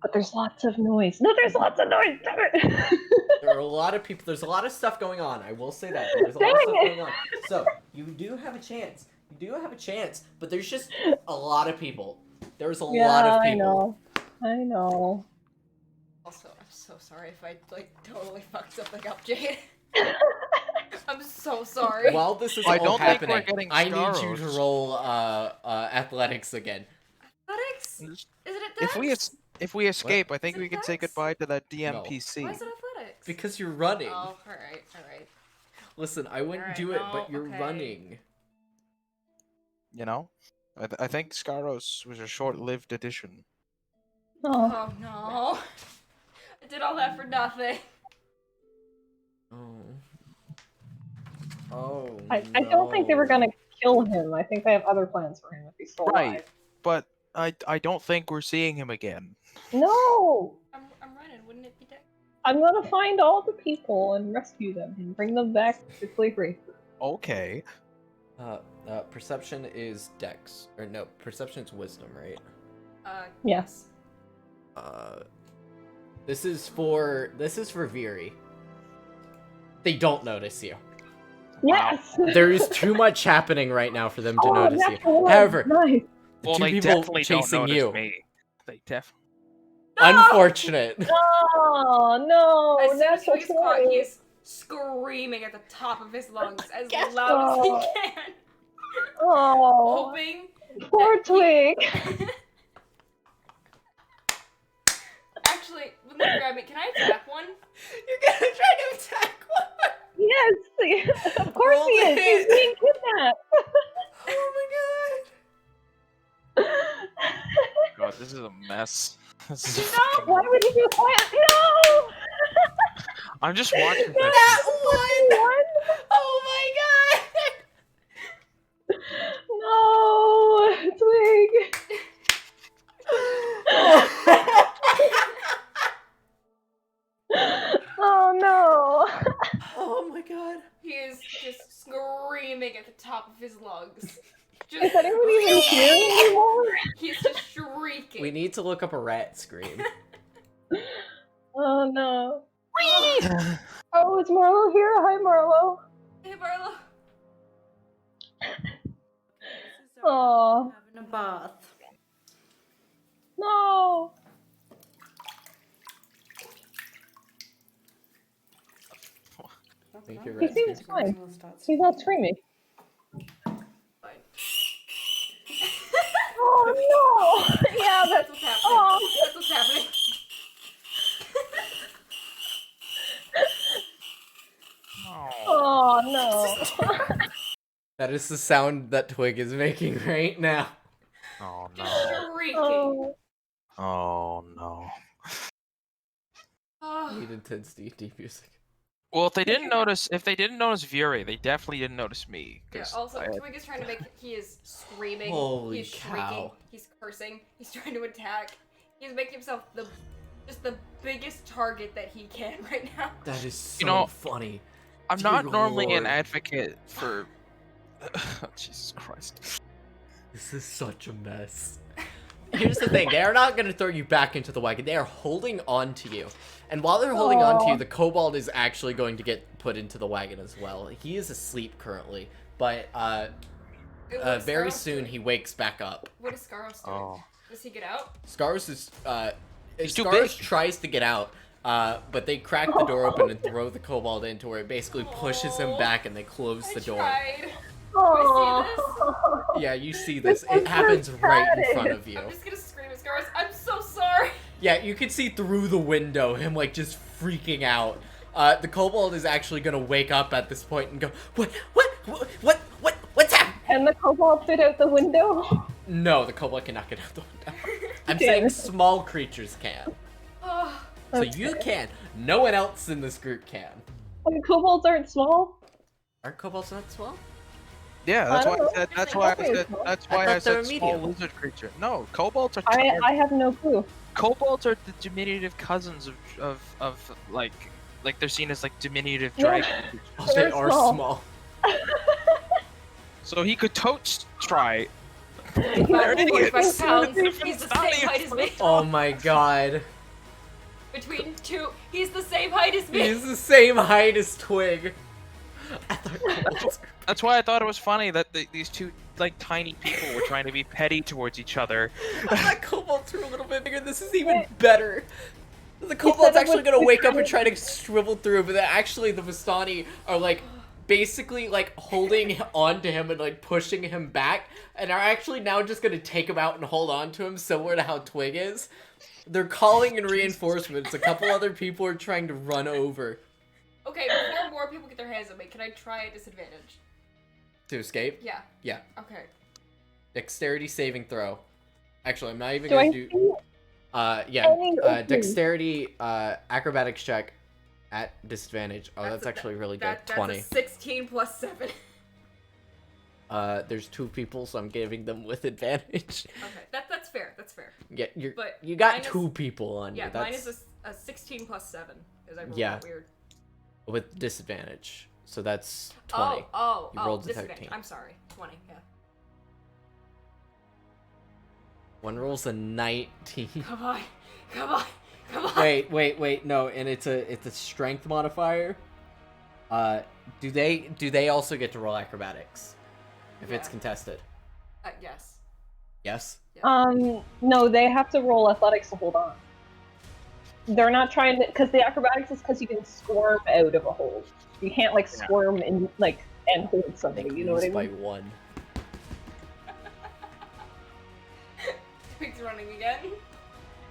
But there's lots of noise. No, there's lots of noise! Damn it! There are a lot of people. There's a lot of stuff going on. I will say that. There's a lot of Dang stuff it. going on. So you do have a chance. You do have a chance, but there's just a lot of people. There's a lot of people. I know. Also, I'm so sorry if I like totally fucked something up, Jade. I'm so sorry. While this is I all don't think we're happening, getting I need you to Scaros. roll athletics again. Athletics? Isn't it if Dex? we escape, I think Is it we can say Dex? goodbye to that No. DMPC. Why is it athletics? Because you're running. Oh, alright, alright. Listen, I wouldn't Alright, do it, no, but you're okay. running. You know, I think Scaros was a short-lived addition. Oh. Oh no. I did all that for nothing. Oh. Oh. I don't think they were no. gonna kill him. I think they have other plans for him if he's still Right. alive. But I don't think we're seeing him again. No! I'm running. Wouldn't it be Dex? I'm gonna find all the people and rescue them and bring them back to slavery. Okay. Perception is dex. Or no, perception is wisdom, right? Yes. This is for Veery. They don't notice you. Yes! There is too much happening right now for them to Oh, notice you. natural one. However, Nice. the Well, two they people definitely don't chasing notice you. me. They Unfortunate. Oh no! As soon as Natural Twig is caught, 20. he is screaming at the top of his lungs as Yes. loud as he can, Oh, hoping poor that Twig. Actually, let me grab it. Can I attack one? You're gonna try to attack one. Yes, of course Roll he the is. hit. He's being kidnapped. Oh my God, this is a mess. This is a No, fucking- Why would he do that? No! I'm just watching this. That one! One? Oh my No, Twig. god! Oh no. Oh my god. he is just screaming at the top of his lungs. Is Just, anybody even here anymore? he's just shrieking. We need to look up a rat scream. Oh no. Oh, is Marlo here? Hi, Marlo. Hey, Barlow. Oh Having a bath. no. Thank you, He rat seems scream. fine. He's not screaming. Fine. Oh no. Yeah, That's that's. what's happening. Oh. That's what's happening. Oh no. That is the sound that Twig is making right now. Oh Just no. shrieking. Oh. Oh no. Oh. Need intense deep music. Well, if they didn't notice Fury, they definitely didn't notice me. Yeah, 'cause also, I had- Twig is trying to make. He is screaming. Holy he's cow. shrieking. He's cursing. He's trying to attack. He's making himself just the biggest target that he can right now. That is so You know, funny. I'm Dear not normally Lord. an advocate for. Jesus Christ. This is such a mess. Here's the thing, they are not going to throw you back into the wagon. They are holding on to you. And while they're holding on to you, Aw. the kobold is actually going to get put into the wagon as well. He is asleep currently, but What is very Scaros soon doing? he wakes back up. What is Scaros doing? Oh. Does he get out? Scaros is He's too Scaros big. tries to get out, but they crack the door open and throw the kobold into where it basically pushes him Aw. back and they close the door. Tried. Oh. Yeah, you see this. This is It happens right in pathetic. front of you. I'm just gonna scream at Scaros. I'm so sorry. Yeah, you can see through the window him like just freaking out. The kobold is actually gonna wake up at this point and go, what's happening? And the kobold fit out the window. No, the kobold cannot get out the window. I'm Damn saying it. small creatures can. Oh, So you can. No one else in this group can. And kobolds aren't small. Aren't kobolds not small? Yeah, I that's why don't I said. know. That's why I Okay, said. cool. That's I why thought I they were said small medium. lizard creature. No, kobolds are. I have no clue. Kobolds are the diminutive cousins of like they're seen as like diminutive Yeah. dragons. Oh, They're they are small. small. So he could totes try. They're They're 45 idiots. pounds. It's He's the not same height as me. Oh my god. Between two, he's the same height as me. He's the same height as Twig. I thought kobolds That's why I thought it was funny that these two like tiny people were trying to be petty towards each other. I thought kobolds were a little bit bigger. This is even better. The said kobold's it actually was gonna wake up and different. try to shrivel through, but then actually the Vistani are like basically like holding on to him and like pushing him back, and are actually now just gonna take him out and hold on to him, similar to how Twig is. They're calling in reinforcements. A couple other people are trying to run over Okay, before more people get their hands on me, can I try a disadvantage? to escape. Yeah. Yeah. Okay. Dexterity saving throw. Actually, I'm not even Do I gonna do. see Yeah. any openings? Dexterity, acrobatics check at disadvantage. Oh, that's a- actually really good. That's 20. a 16 plus 7. There's 2 people, so I'm giving them with advantage. Okay, that's fair. That's fair. Yeah, But you got mine is- 2 people on Yeah, you. mine That's is a 16 plus 7. Because I rolled Yeah. that weird. with disadvantage. So that's 20. Oh, You rolled a disadvantage. 13. I'm sorry. 20, yeah. One rolls a 19. Come on. Come on. Come on. wait. No, and it's a strength modifier. Do they also get to roll acrobatics if it's Yeah. contested? Yes. Yes. No, they have to roll athletics to hold on. They're not trying to, because the acrobatics is because you can squirm out of a hold. You can't like Yeah. squirm and like and hold I somebody. think You know what I lose by mean? 1. Twig's running again.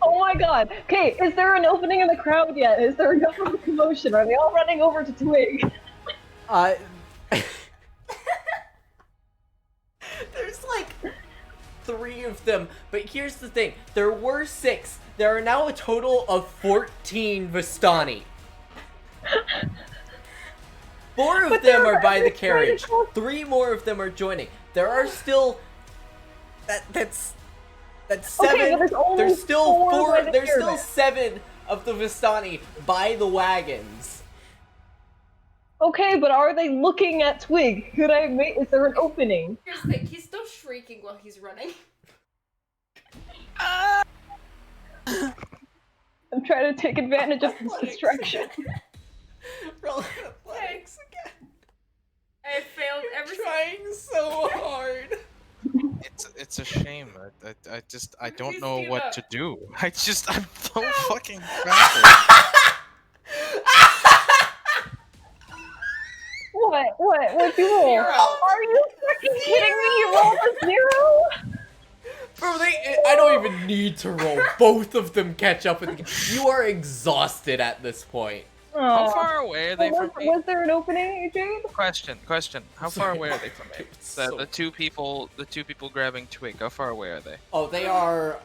Oh my god! Okay, is there an opening in the crowd yet? Is there enough of a commotion? Are they all running over to Twig? There's like 3 of them, but here's the thing. There were 6. There are now a total of 14 Vistani. 4 of But them they're- are by the they're trying to carriage. call- 3 more of them are joining. There are still... That's 7. Okay, but there's only there's still 4 4. by the There's still caravan. 7 of the Vistani by the wagons. Okay, but are they looking at Twig? Could I make? Is there an opening? Here's the thing, he's still shrieking while he's running. I'm trying to take advantage of this distraction. Roll athletics again. I failed every Trying so hard. It's a shame. I don't Please know do what that. to do. I'm so fucking baffled. What'd you roll? 0. Are you fucking kidding me? You rolled a 0? Bro, I don't even need to roll. Both of them catch up with you. You are exhausted at this point. How Aw. far away are they was, from me? was there an opening, Jade? Question. How far away are they from me? So- The two people grabbing Twig. How far away are they? Oh, they are,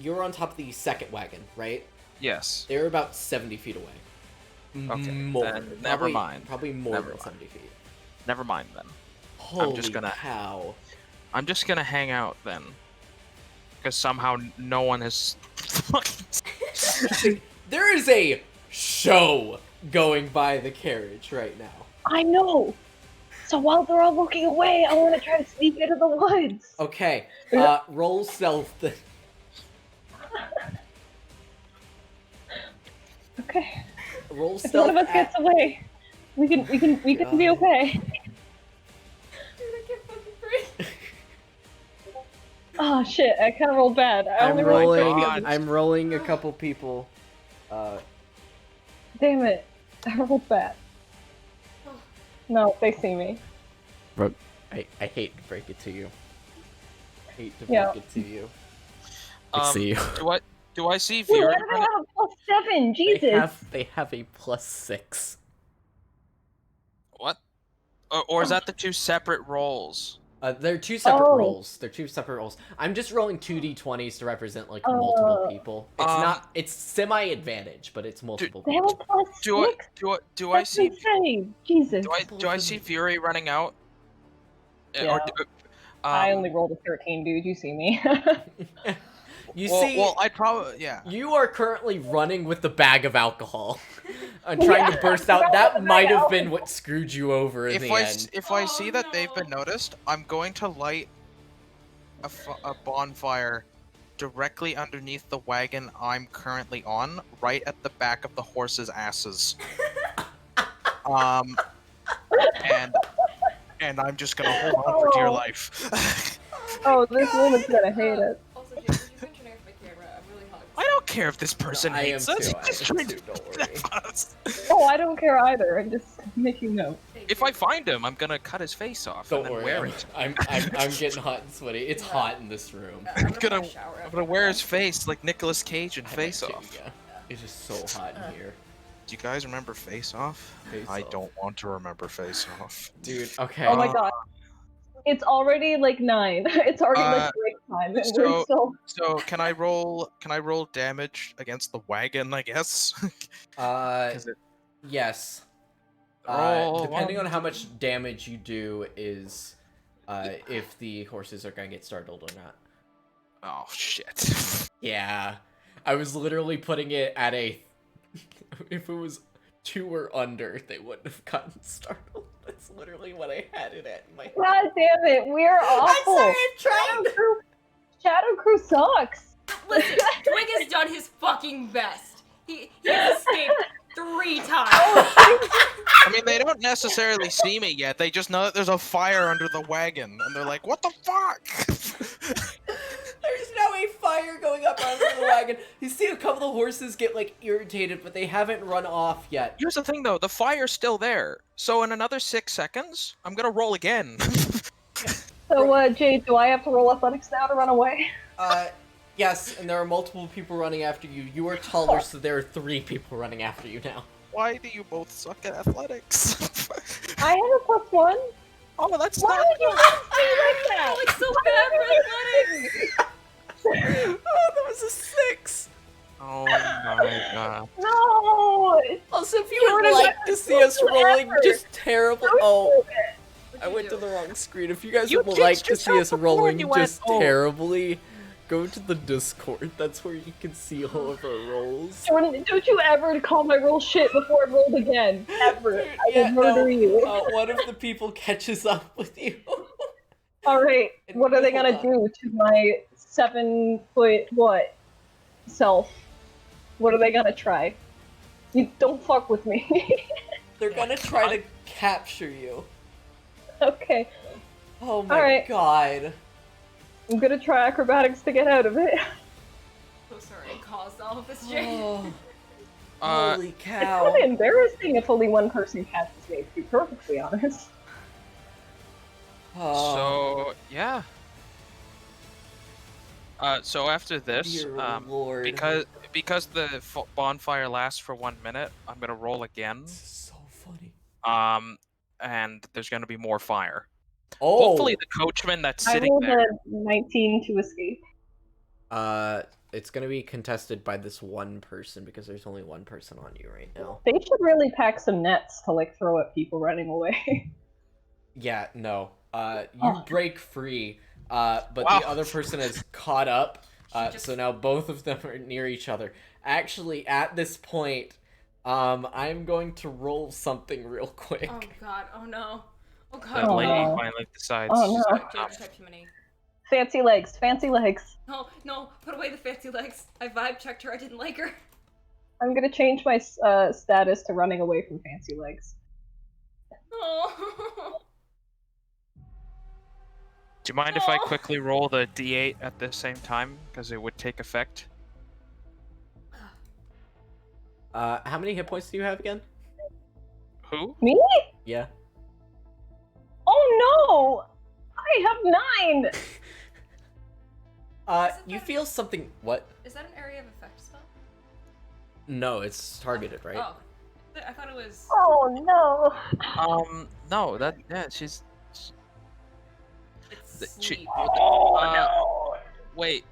you're on top of the second wagon, right? Yes. They're about 70 feet away. Okay, More. then never Probably- mind. Probably more Never than mind. 70 feet. Never mind then. Holy gonna- cow. I'm just gonna hang out then. Because somehow no one has fucking. There is a show going by the carriage right now. I know. So while they're all looking away, I want to try to sneak into the woods. Okay, roll stealth then. Okay. Roll If stealth. one of us gets away, we can be God. okay. Dude, I can't fucking breathe. Oh shit! I kind of rolled bad. I only rolled God. I'm rolling a couple people. Damn it! I rolled bad. No, they see me. I hate to break it to you. I hate to break Yeah. it to you. I see you. Do I see Wait, Fury? why do they have a +7? Jesus! They have a +6. What? Or is that the two separate rolls? They're 2 separate Oh. rolls. They're 2 separate rolls. I'm just rolling 2d20s to represent like multiple people. It's not. It's semi-advantage, but it's multiple They have a people. +6. Do I That's see insane. Jesus. do I see Fury running out? Yeah. I only rolled a 13, dude. You see me. You see, Well, I'd probably you are currently running with the bag of alcohol and trying to Yeah, burst I out. forgot That about the might bag of have been alcohol. what screwed you over in the end. if I Oh, see that they've been no. noticed, I'm going to light a bonfire directly underneath the wagon I'm currently on, right at the back of the horses' asses. And I'm just gonna hold on for dear Oh. life. Oh, this woman's gonna hate it. Also, Jake, would you mention turning off my camera? I'm really hot. I don't care if this person I am hates us. too. He's just I am trying too. to Don't worry. kidnap us. Oh, I don't care either. I'm just making note. Thank If you. I find him, I'm gonna cut his face off Don't and then worry. wear it. I'm getting hot and sweaty. It's Yeah. hot in this room. I'm gonna- go shower I'm after gonna wear this. his face like Nicolas Cage in I might Face too, Off. yeah. It's just so hot in here. Do you guys remember Face Off? Face I Off. don't want to remember Face Off. Dude, okay. Oh my god. It's already like 9. It's already like break time. And we're so- still. So can I roll damage against the wagon, I guess? Uh, 'Cause it- yes. Roll Depending one, on how much damage you do is if the horses are gonna get startled or not. Oh shit. Yeah. I was literally putting it at a... If it was 2 or under, they wouldn't have gotten startled. That's literally what I had it at in my head. God damn it, we're awful. I'm trying to... Shadow Crew sucks. Listen, Twig has done his fucking best. He has escaped 3 times. I mean, they don't necessarily see me yet. They just know that there's a fire under the wagon, and they're like, "What the fuck?" There's now a literally fire going up out of the wagon. You see a couple of horses get like irritated, but they haven't run off yet. Here's the thing, though. The fire's still there. So in another 6 seconds, I'm gonna roll again. So, Jade, do I have to roll athletics now to run away? Yes, and there are multiple people running after you. You are taller, so there are 3 people running after you now. Why do you both suck at athletics? I have a +1. Oh, that's Why not would you have to say like that? Like so bad for athletics. Oh, that was a 6. Oh my god. No! Also, if you You would would've like got to see us full rolling effort. just terrible... Don't Oh, do it. I went to the wrong screen. If you guys You would like jinxed to see yourself us before rolling you went, just oh. terribly, go to the Discord. That's where you can see all of our rolls. Jordan, don't you ever call my roll shit before I rolled again. Ever. I will murder you. One of the people catches up with you. Alright, what are they Hold gonna on. do to my 7-foot what self? What are they gonna try? You don't fuck with me. They're gonna try to capture you. Okay, Oh my Alright. god. I'm gonna try acrobatics to get out of it. So sorry I caused all of this, Jade. Oh, holy It's cow. kind of embarrassing if only one person catches me, to be perfectly honest. Oh, So, yeah. So after this, dear lord. because the bonfire lasts for 1 minute, I'm gonna roll again. This is so funny. And there's gonna be more fire. Oh! Hopefully the coachman that's I sitting rolled there. a 19 to escape. It's gonna be contested by this one person because there's only one person on you right now. They should really pack some nets to like throw at people running away. Yeah, no. You Oh. break free, but Wow. the other person has caught up, just- so now both of them are near each other. Actually, at this point, I'm going to roll something real quick. Oh god, oh no. Oh god. That Oh, lady no. finally decides. Oh, no. she's Jade, enough. type too many. Fancy legs, fancy legs. No, no, put away the fancy legs. I vibe checked her, I didn't like her. I'm gonna change my status to running away from fancy legs. Oh. Do you mind if I Aw. quickly roll the d8 at the same time? Because it would take effect. How many hit points do you have again? Who? Me? Yeah. Oh no! I have 9! You feel something. What? Is that an area of effect spell? No, it's targeted, right? Oh. I thought it was. Oh no! No, yeah, she's. It's She, sleep. Oh uh, wait,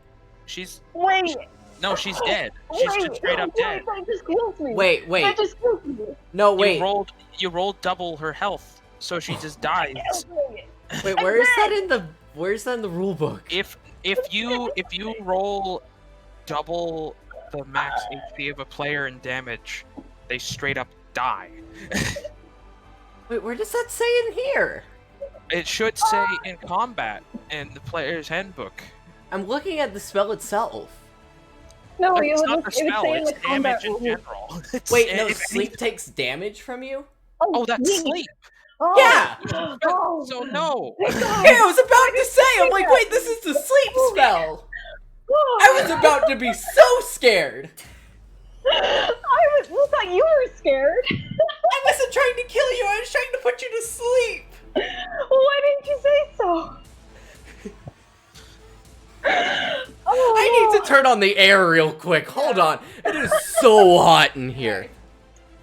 she's. Wait! No, she's dead. She's just straight up dead. That just kills me! Wait, That wait. just kills me! No, wait. You rolled double her health, so she just dies. Kills me. Wait, where's that in the rule book? If you roll double the max HP of a player in damage, they straight up die. Wait, where does that say in here? It should say in combat in the player's handbook. I'm looking at the spell itself. No, Like, it it's would, not the it would spell, say in it's the combat damage in rules. general. It's- Wait, no, if sleep anything- takes damage from you? Oh, that's sweet. sleep. Oh. Yeah! Oh. So no. Thank God. Hey, I was about to say, I'm like, wait, this is the sleep spell! I was about to be so scared! You thought you were scared. I wasn't trying to kill you, I was trying to put you to sleep! Why didn't you say so? Oh, I need to turn on the air real quick, hold on. It is so hot in here.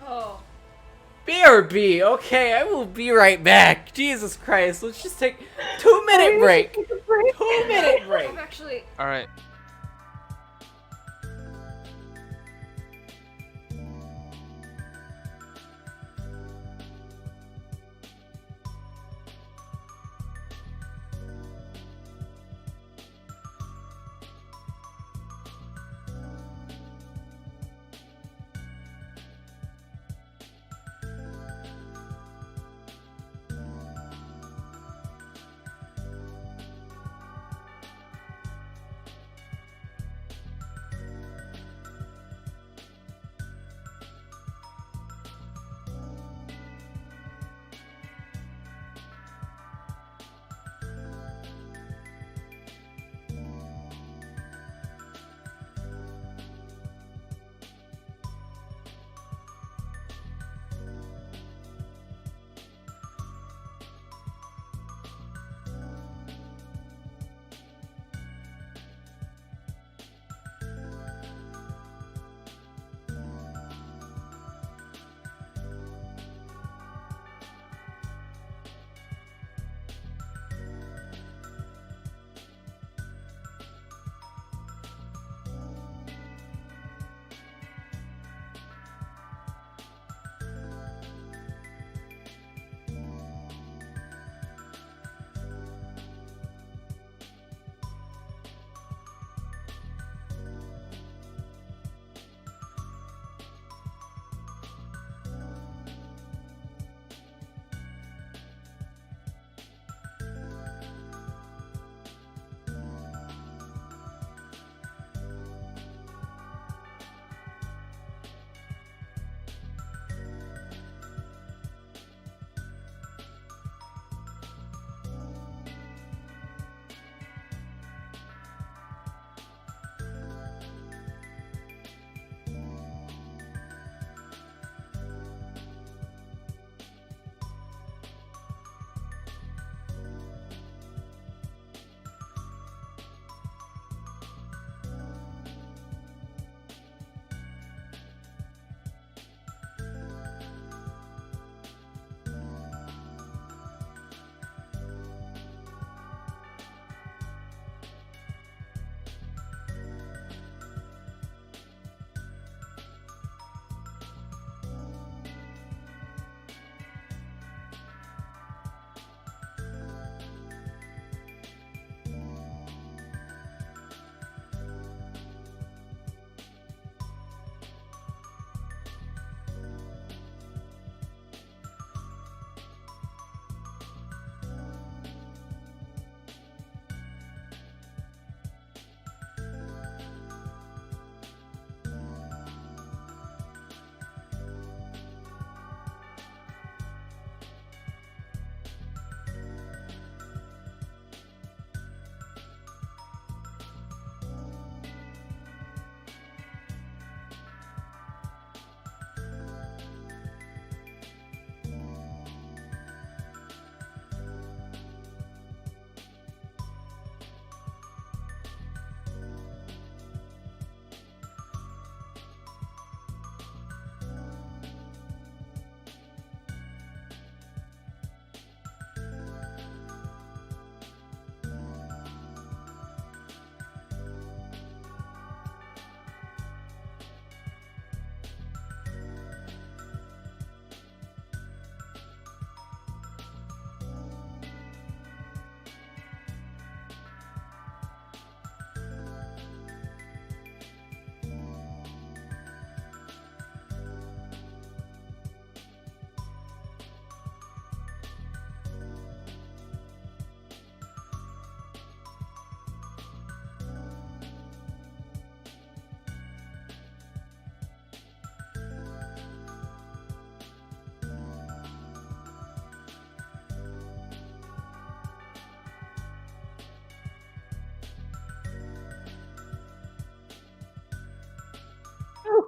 Oh. BRB, okay, I will be right back. Jesus Christ, let's just take 2-minute break. 2-minute break. I'm actually. All right.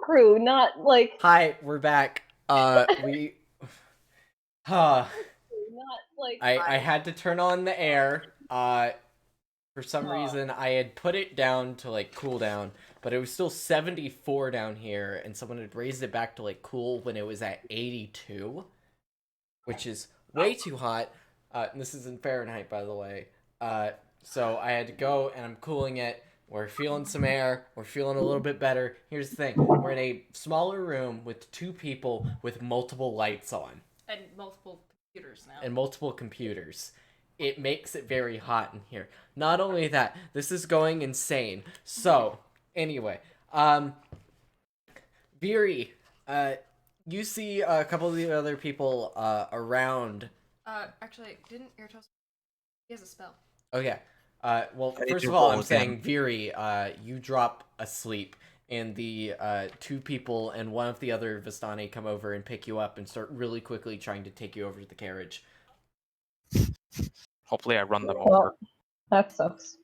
crew, not like Hi, we're back. We. Huh. not like I had to turn on the air. For some reason, I had put it down to like cool down, but it was still 74 down here, and someone had raised it back to like cool when it was at 82, which is way too hot. And this is in Fahrenheit, by the way. So I had to go, and I'm cooling it. We're feeling some air. We're feeling a little bit better. Here's the thing: we're in a smaller room with 2 people with multiple lights on And multiple computers now. and multiple computers. It makes it very hot in here. Not only that, this is going insane. So, anyway, Viri, you see a couple of the other people around. Actually, didn't Airtos? He has a spell. Okay. Well, I need first to of all, roll I'm again. saying Viri, you drop asleep, and the 2 people and one of the other Vistani come over and pick you up and start really quickly trying to take you over to the carriage. Hopefully, I run them well, over. that sucks.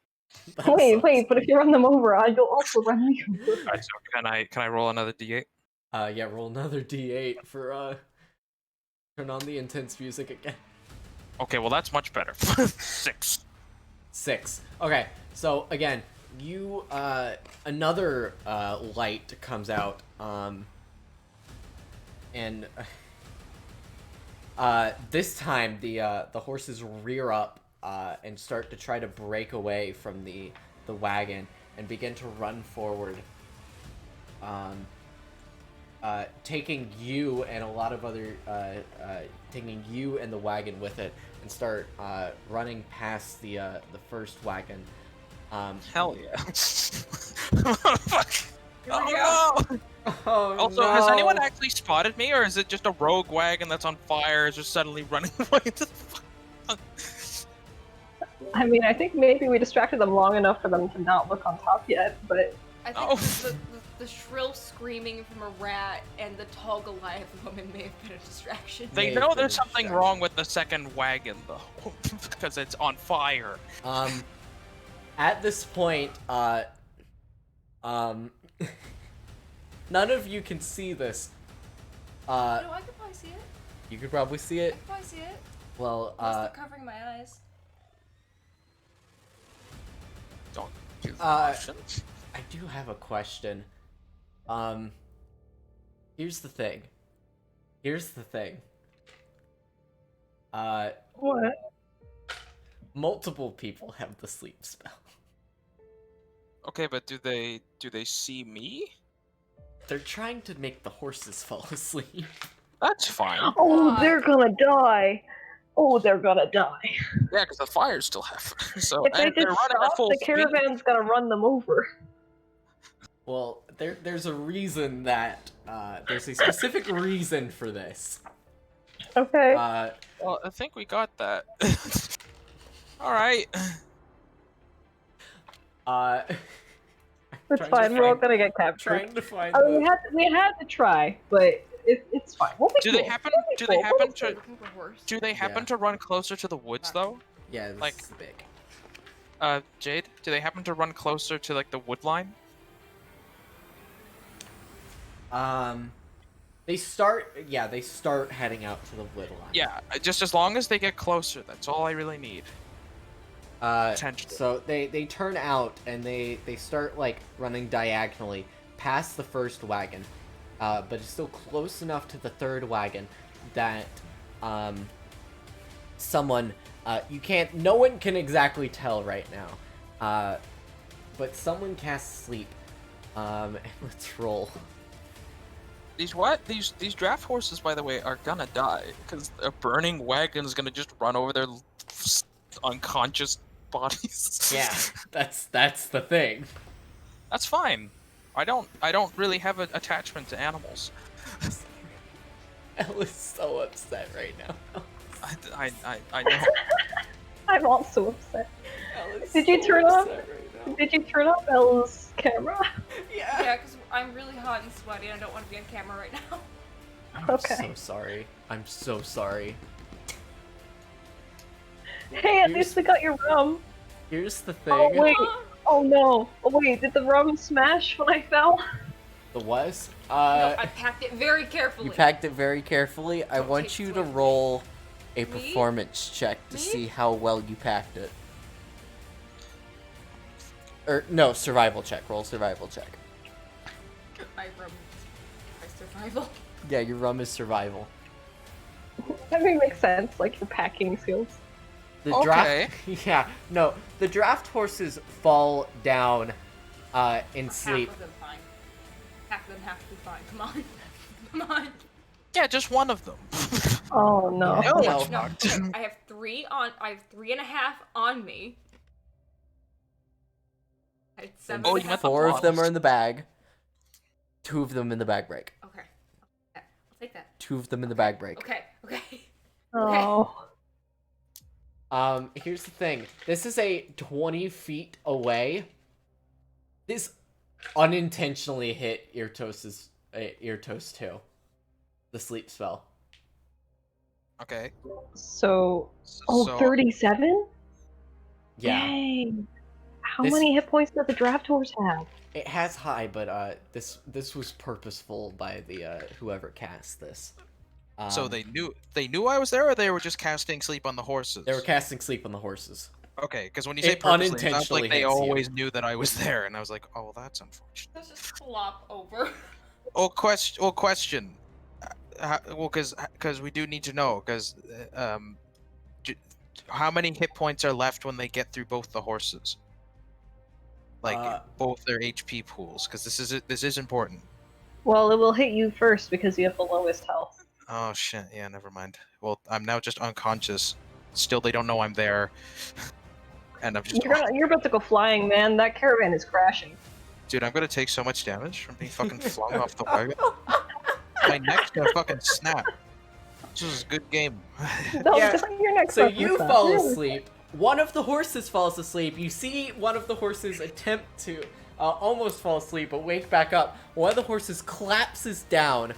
That Wait, sucks. wait, but if you run them over, I will also run you over. Alright, so can I roll another d8? Yeah, roll another d8 for turn on the intense music again. Okay, well that's much better. 6. 6. Okay, so again, you another light comes out, and this time the horses rear up and start to try to break away from the wagon and begin to run forward, taking you and a lot of other taking you and the wagon with it, and start running past the first wagon. Hell yeah. Fuck. Here we Oh no! Oh, Also, no. has anyone actually spotted me, or is it just a rogue wagon that's on fire, is just suddenly running away to the fuck? I mean, I think maybe we distracted them long enough for them to not look on top yet, but I think Oh. the shrill screaming from a rat and the tall Goliath woman may have been a distraction. They May know have been there's a something distraction. wrong with the second wagon, though, because it's on fire. At this point, none of you can see this. No, I could probably see it. You could probably see I it. could probably see it. Well, Unless they're covering my eyes. Don't do Uh, motions. I do have a question. Here's the thing. what? Multiple people have the sleep spell. Okay, but do they see me? They're trying to make the horses fall asleep. That's fine. Oh, God. they're gonna die. Oh, they're gonna die. Yeah, because the fire's still half. So If they and they're just running at stop, full the speed. caravan's gonna run them over. Well, there's a reason that there's a specific reason for this. Okay. Well, I think we got that. All right. It's trying to fine. We're all find- gonna get captured. Trying to find Oh, the... we had to try, but it's fine. We'll be Do they cool. happen? We'll be Do cool. they We'll happen be to? Looking for horse. Do they happen Yeah. to run closer to the woods though? Yeah, this like- is big. Jade, do they happen to run closer to like the wood line? They start heading out to the wood line. Yeah, just as long as they get closer, that's all I really need. Potentially. So they turn out and they start like running diagonally past the first wagon, but it's still close enough to the third wagon that someone no one can exactly tell right now, but someone casts sleep. And let's roll. These draft horses, by the way, are gonna die because a burning wagon is gonna just run over their unconscious bodies. Yeah, that's the thing. That's fine. I don't really have an attachment to animals. Elle is so upset right now. I know. I'm also upset. Elle is Did you so turn off? upset right now. Did you turn off Elle's camera? Yeah. Yeah, because I'm really hot and sweaty and I don't want to be on camera right now. I'm Okay. so sorry. I'm so sorry. Hey, at least we got your rum. Here's the thing. Oh wait. Oh no. Oh wait, did the rum smash when I fell? The was? No, I packed it very carefully. You packed it very carefully. I Don't want take you to swing. roll a Me? performance check to Me? see how well you packed it. Or, no, survival check. Roll survival check. I rum my survival. Yeah, your rum is survival. That may make sense, like your packing skills. The Okay. draft... Yeah, no. The draft horses fall down in sleep. Half of them fine. Half of them have to be fine. Come on. Come on. Yeah, just one of them. Oh no. Yeah. No No. one's No, fucked. okay, I have 3.5 on me. I had 7 Oh, and you a meant half the Four of on- them are in the bag. 2 of them in the bag break. Okay. I'll take that. 2 of them in the bag break. Okay. Okay. Oh. Here's the thing. This is a 20 feet away. This unintentionally hit Eartoast's Eartoast too. The sleep spell. Okay. So, So 37? Yeah. Dang. How This- many hit points does the draft horse have? It has high, but this was purposeful by the whoever cast this. so they knew I was there, or they were just casting sleep on the horses. They were casting sleep on the horses. Okay, because when you say It purposely, it sounds unintentionally like they hits you. always knew that I was there, and I was like, oh, well, that's unfortunate. Let's just flop over. Question. Because we do need to know, because how many hit points are left when they get through both the horses? Like both their HP pools, because this is important. Well, it will hit you first because you have the lowest health. Oh shit! Yeah, never mind. Well, I'm now just unconscious. Still, they don't know I'm there, and I'm just. You're about to go flying, man. That caravan is crashing. Dude, I'm gonna take so much damage from being fucking flung off the wagon. My neck's gonna fucking snap. This is a good game. No, Yeah, just like your next So fucking you stuff. fall Yeah. asleep. One of the horses falls asleep. You see one of the horses attempt to almost fall asleep, but wake back up. One of the horses collapses down.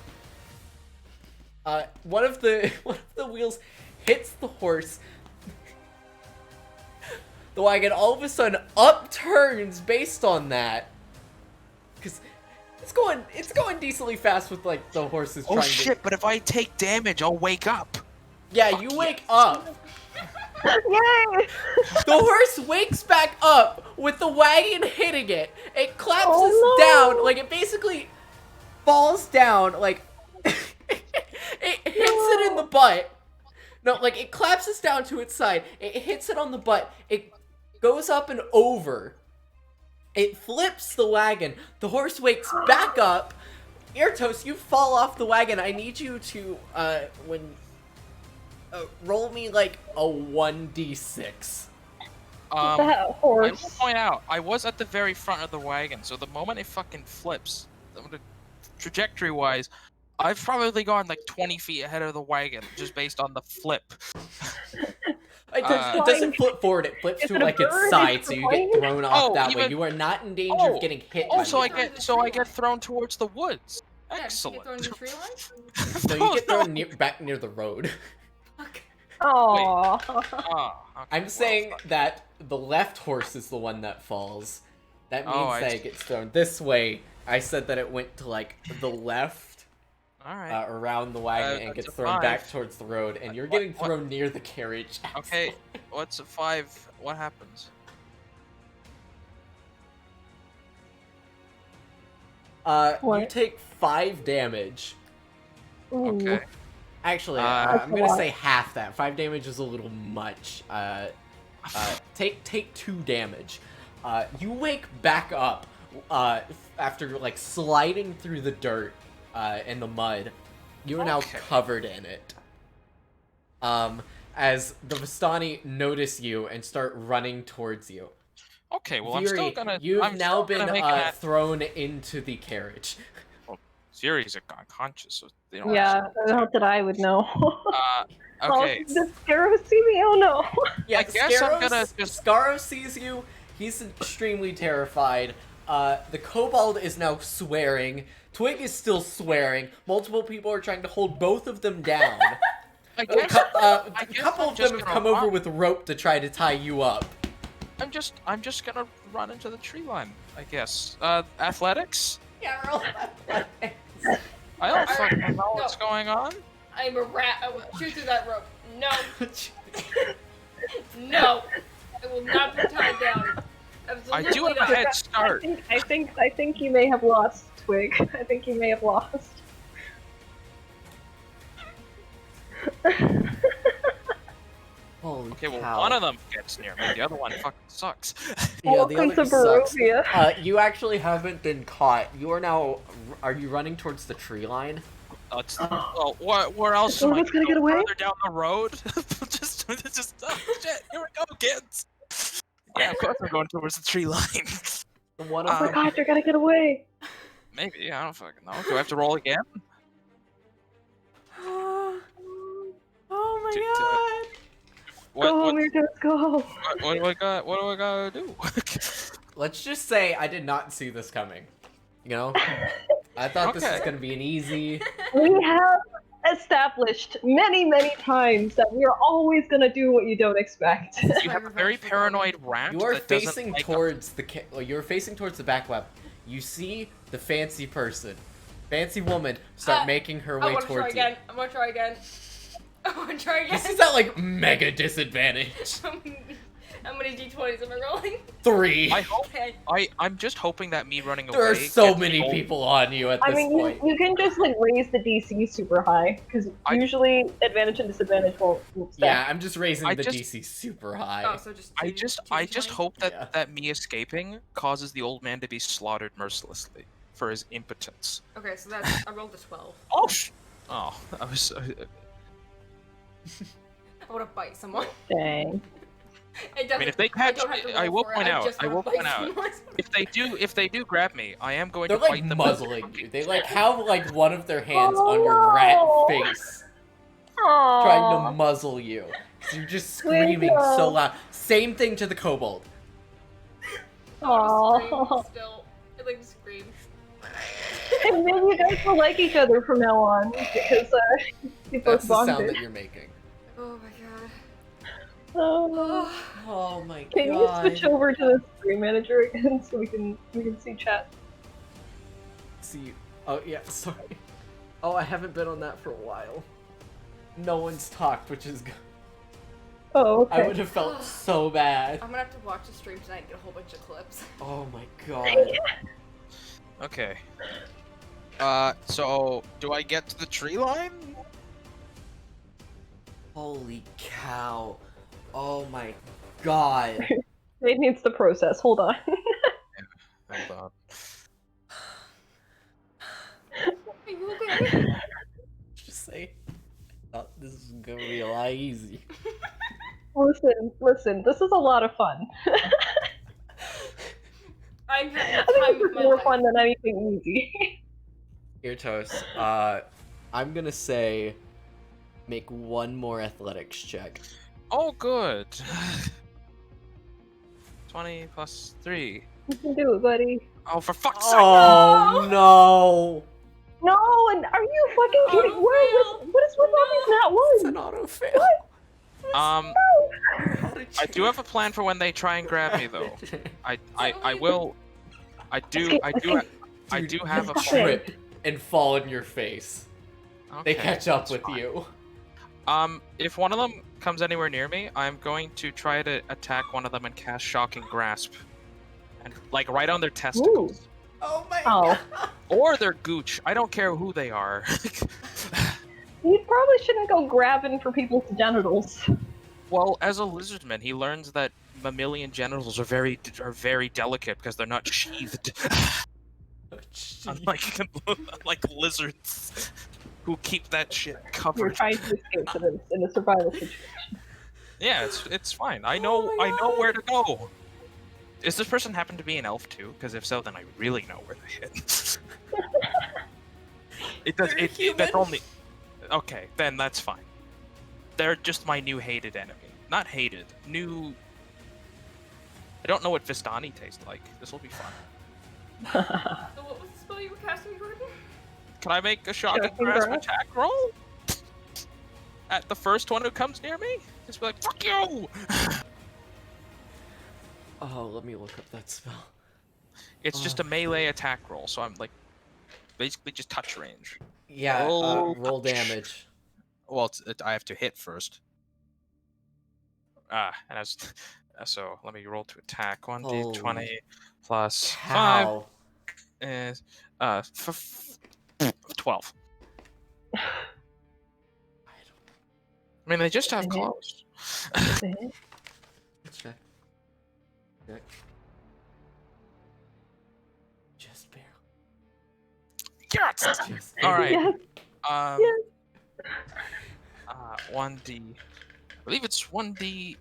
One of the wheels hits the horse. The wagon all of a sudden upturns based on that. Cause it's going decently fast with like the horses Oh trying shit! But if I take damage, I'll wake up. Yeah, you wake up. Yay! The horse wakes back up with the wagon hitting it. It collapses Oh, no. down, like it basically falls down, like it hits it in the butt. No, like it collapses down to its side. It hits it on the butt. It goes up and over. It flips the wagon. The horse wakes back up. Eartoast, you fall off the wagon. I need you to roll me like a 1d6. That I will horse. point out, I was at the very front of the wagon, so the moment it fucking flips, trajectory-wise, I've probably gone like 20 feet ahead of the wagon just based on the flip. It doesn't flip forward, it flips Is to it a like its bird? side, Is so it a you get plane? thrown off Oh, that way. even- You are not in danger of getting hit by Also, it. I get thrown towards the woods. Yeah, Excellent. you get thrown in the tree line? So you get thrown back near the road. Okay. Aww. Ah, okay, I'm well, saying fuck. that the left horse is the one that falls. That means Oh, I that see. it gets thrown this way. I said that it went to like the left All right. around the wagon and that's gets a thrown back 5. towards the road, and you're What- getting what- thrown near the carriage. Okay, what's a 5? What happens? You What? take 5 damage. Ooh. Okay. Actually, That's I'm a gonna lot. say half that. 5 damage is a little much. Take 2 damage. You wake back up after like sliding through the dirt and the mud. You are now Okay. covered in it. As the Vistani notice you and start running towards you. Okay, well, Fury, I'm still gonna. you've I'm now still gonna been make an thrown into the carriage. Fury's unconscious, so they don't. Yeah, not that I would know. Okay. Oh, does Sparrow see me? Oh no. Yeah, I guess I'm gonna just- Scarrow sees you. He's extremely terrified. The kobold is now swearing. Twig is still swearing. Multiple people are trying to hold both of them down. I A guess. a guess couple I'm of just them have gonna come over run. with rope to try to tie you up. I'm just gonna run into the tree line. I guess. Athletics. Yeah, roll athletics. I don't fucking know No. what's going on. I'm a rat. I will shoot through that rope. No. No. I will not be tied down. I Absolutely do have a not. head start. I think you may have lost, Twig. I think you may have lost. Holy Okay, well, cow. one of them gets near me, the other one fucking sucks. Yeah, the Welcome other to sucks. Barovia. You actually haven't been caught. You are now. Are you running towards the tree line? Well, where else am I Someone's gonna get away? Further down the road? just, oh, shit, here we go, kids! Yeah, of course I'm going towards the tree line. One Oh of my them. god, you're gonna get away! Maybe, I don't fucking know. Do I have to roll again? Oh To- my to- god. Go home, your toes, go! what do I got? What do I gotta do? Let's just say I did not see this coming. You know? I thought this was Okay. gonna be an easy. We have established many times that we are always gonna do what you don't expect. You have a very paranoid rat You are that doesn't facing like towards the. You're facing towards the back web. You see the fancy person, fancy woman, start making her I way want to try towards you. again. I want to try again. I want to try again. This is at like mega disadvantage. How many d20s am I rolling? 3. I hope. Okay. I'm just hoping that me running away. There are so gets many old. people on you at I this mean, point. you can just like raise the DC super high, because usually advantage and disadvantage won't stack. Yeah, I'm just raising I the just- DC super high. Oh, so just I two- just two just d20s? hope that Yeah. that me escaping causes the old man to be slaughtered mercilessly for his impotence. Okay, so that's I rolled a 12. Oh I was. I want to bite someone. Dang. It doesn't. I mean, if they I catch, don't have to I roll will for it, point out. just I wanna will bite point out. someone. If they do grab me, I am going They're to like bite them. muzzling you. They like have like one of their hands Oh, on your rat face, trying to Aww. muzzle you. So you're just screaming so loud. Same thing to the kobold. I wanna scream Aww. still. I like to scream. And maybe you guys will like each other from now on, because you both That's the sound bonded. that you're making. Oh my god. Oh. Oh my Can you god. switch over to the screen manager again so we can see chat? See. Oh yeah. Sorry. Oh, I haven't been on that for a while. No one's talked, which is good. Oh, I okay. would have felt so bad. I'm gonna have to watch the stream tonight and get a whole bunch of clips. Oh my god. Okay. So do I get to the tree line? Holy cow. Oh my god. It needs to process. Hold on. Hold on. Are you okay? Just say. I thought this was gonna be a lot easy. Listen. This is a lot of fun. I'm having I the think time this of is my more life. fun than anything easy. Here, Toast. I'm gonna say make one more athletics check. Oh, good. 20 plus 3. You can do it, buddy. Oh, for fuck's sake! Oh no! No, and are you fucking kidding? Auto What is with all these not It's ones? an auto fail. I do have a plan for when they try and grab me, though. I will. I do have a plan. Trip and fall in your face. They Okay, catch up that's with fine. you. If one of them comes anywhere near me, I'm going to try to attack one of them and cast Shocking Grasp. And, like, right on their testicles. Oh my Oh. god. Or their gooch. I don't care who they are. You probably shouldn't go grabbing for people's genitals. Well, as a lizardman, he learns that mammalian genitals are very delicate because they're not sheathed. Unlike lizards, who keep that shit You're covered. trying to escape in a survival situation. Yeah, it's fine. I know where to go. Does this person happen to be an elf too? Because if so, then I really know where to hit. It does. They're That's human. only. Okay, then that's fine. They're just my new hated enemy. Not hated. New. I don't know what Vistani tastes like. This will be fun. So what was the spell you were casting, Jordan? Can I make a shocking Shocking grasp grasp? attack roll? At the first one who comes near me? Just be like, fuck you! Oh, let me look up that spell. It's just a melee attack roll, so I'm like basically just touch range. Yeah, roll touch. damage. Well, I have to hit first. And I was so let me roll to attack. 1d20 Holy plus 5 Cow. is 12. I mean, they just have hit. close. Is it hit? Check. Check. Just barely. Yes! Just All right. Yes. 1d. I believe it's 1d8.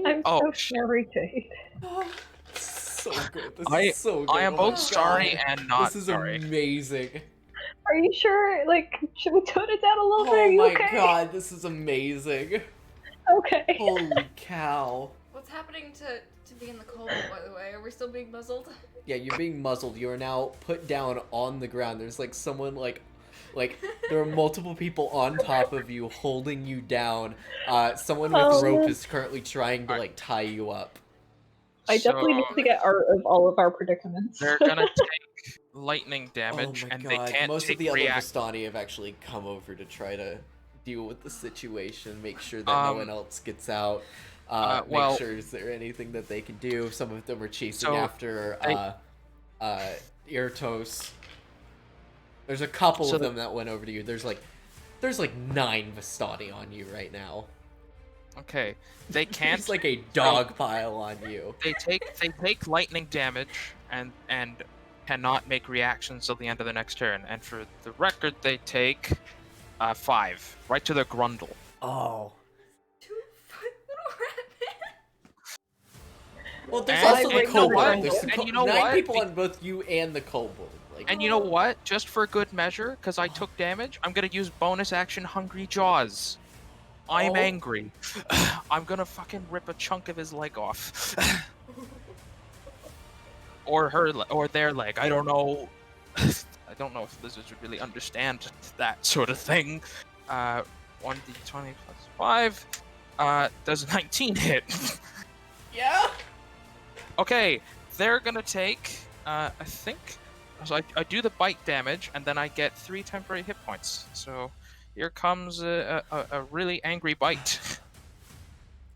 I'm Oh, so shit. sorry, Jade. So good. This I- is so good. I am Oh both my sorry God. and not This is sorry. amazing. Are you sure? Like, should we tone it down a little bit? Are Oh you my okay? God, this is amazing. Okay. Holy cow. What's happening to be in the cold, by the way? Are we still being muzzled? Yeah, you're being muzzled. You are now put down on the ground. There's like someone like there are multiple people on top of you holding you down. Someone with Oh, rope man. is currently trying to like tie you up. I definitely need to get art of all of our predicaments. They're gonna take lightning Oh damage, my and God. they can't Most take of the other react. Vistani have actually come over to try to deal with the situation, make sure that no one else gets out. well- make sure is there anything that they can do. Some of them are chasing So, after I- Irtos. There's a couple So of the- them that went over to you. There's like 9 Vistani on you right now. Okay, they can't. It's like a dog pile on you. They take lightning damage and cannot make reactions till the end of the next turn. And for the record, they take 5 right to their grundle. Oh. 2-foot little rat man. Well, there's And- also and the you know kobold. what? There's And you know 9 what? people on both you and the kobold. Like, And you know what? Just for good measure, because I took damage, I'm gonna use bonus action Hungry Jaws. I'm Oh. angry. I'm gonna fucking rip a chunk of his leg off. Or or their leg. I don't know. I don't know if lizards would really understand that sort of thing. 1d20 plus 5. Does 19 hit? yeah. Okay, they're gonna take, I think, so I do the bite damage, and then I get 3 temporary hit points. So here comes a really angry bite.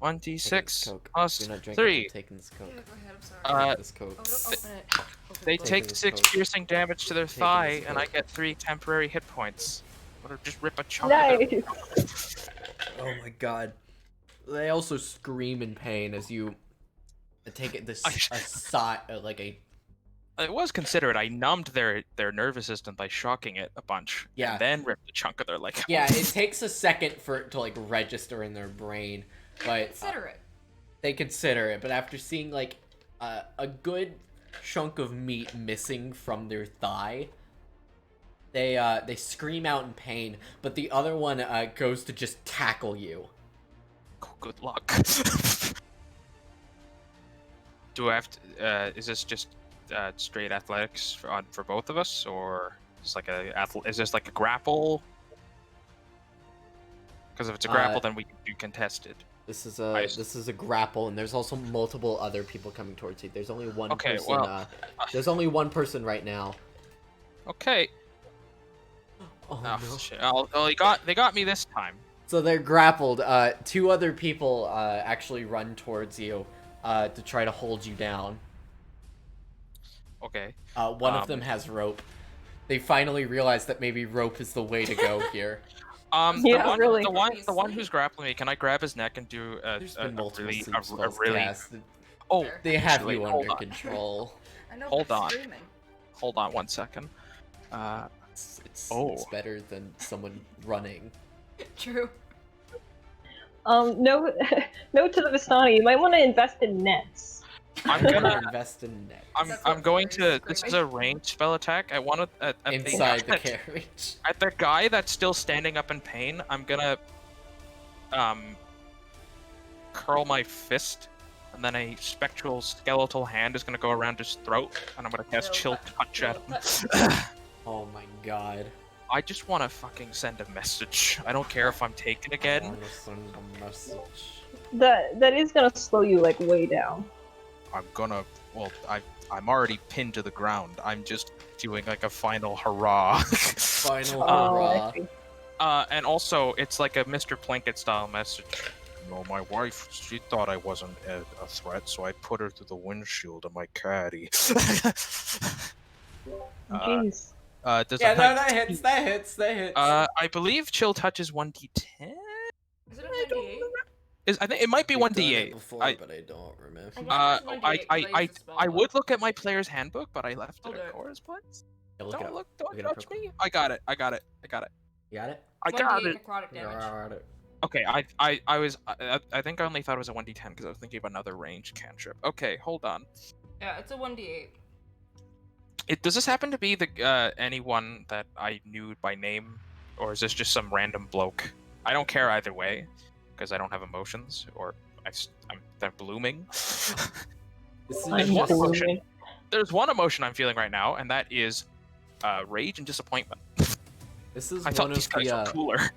1d6 Coke. plus You're not drinking, 3. I'm taking this Coke. Yeah, go ahead, I'm sorry. Uh, This Coke. Oh, don't open it. Open They it. take this 6 Coke. piercing damage to their Taking thigh, this and I Coke. get 3 temporary hit points. Or just rip a chunk of it. Nice. Oh my God. They also scream in pain as you take it this like a It was considerate. I numbed their nervous system by shocking it a bunch, Yeah. and then ripped a chunk of their leg. out. yeah. It takes a second for it to like register in their brain, but Consider it. they consider it. But after seeing like a good chunk of meat missing from their thigh, they scream out in pain. But the other one goes to just tackle you. Good luck. Do I have to? Is this just straight athletics for both of us, or is this like a grapple? Because if it's a grapple, then we can do contested. This is Nice. a grapple, and there's also multiple other people coming towards you. There's only one Okay, person. well, There's only one person right now. Okay. Oh, Oh, no. shit. Oh, they got me this time. So they're grappled. 2 other people actually run towards you to try to hold you down. Okay. One of them has rope. They finally realize that maybe rope is the way to go here. Yeah, really. The one who's grappling me, can I grab his neck and do There's been multiple really sleep spells really? cast. Oh, Fair. They have actually, you hold under on. control. I know. Hold but on. Screaming. Hold on 1 second. It's Oh. better than someone running. True. No, note to the Vistani, you might want to invest in nets. I'm gonna. invest in net. That's I'm what going Barry's to. This is screaming. a ranged spell attack. I want to at Inside the the carriage. at the guy that's still standing up in pain. I'm gonna curl my fist, and then a spectral skeletal hand is gonna go around his throat, and I'm gonna cast Chill Touch at him. Oh my God. I just want to fucking send a message. I don't care if I'm taken I again. wanna send a message. That is gonna slow you like way down. I'm gonna. Well, I'm already pinned to the ground. I'm just doing like a final hurrah. Final Oh, hurrah. I see. And also, it's like a Mr. Plinkett style message. No, my wife, she thought I wasn't a threat, so I put her through the windshield of my caddy. Jeez. Does Yeah, a no, 19 that hits. I believe chill touch is 1d10. Is it a 98? I think it might be We've done 1d8. it before, but I don't remember. I guess Uh, it's 1d8 'cause I used the spell I book. would look at my player's handbook, but I left I'll it do at it. Cora's place. Yeah, look it up. Don't Look it up judge real me. I got it. You got it? I got 1d8 it. necrotic damage. Alright. Okay, I think I only thought it was a 1d10 because I was thinking of another range cantrip. Okay, hold on. Yeah, it's a 1d8. Does this happen to be the anyone that I knew by name, or is this just some random bloke? I don't care either way, because I don't have emotions, or they're blooming. This is There's I'm one just emotion. blooming. There's one emotion I'm feeling right now, and that is rage and disappointment. this is I one thought of these guys the were cooler.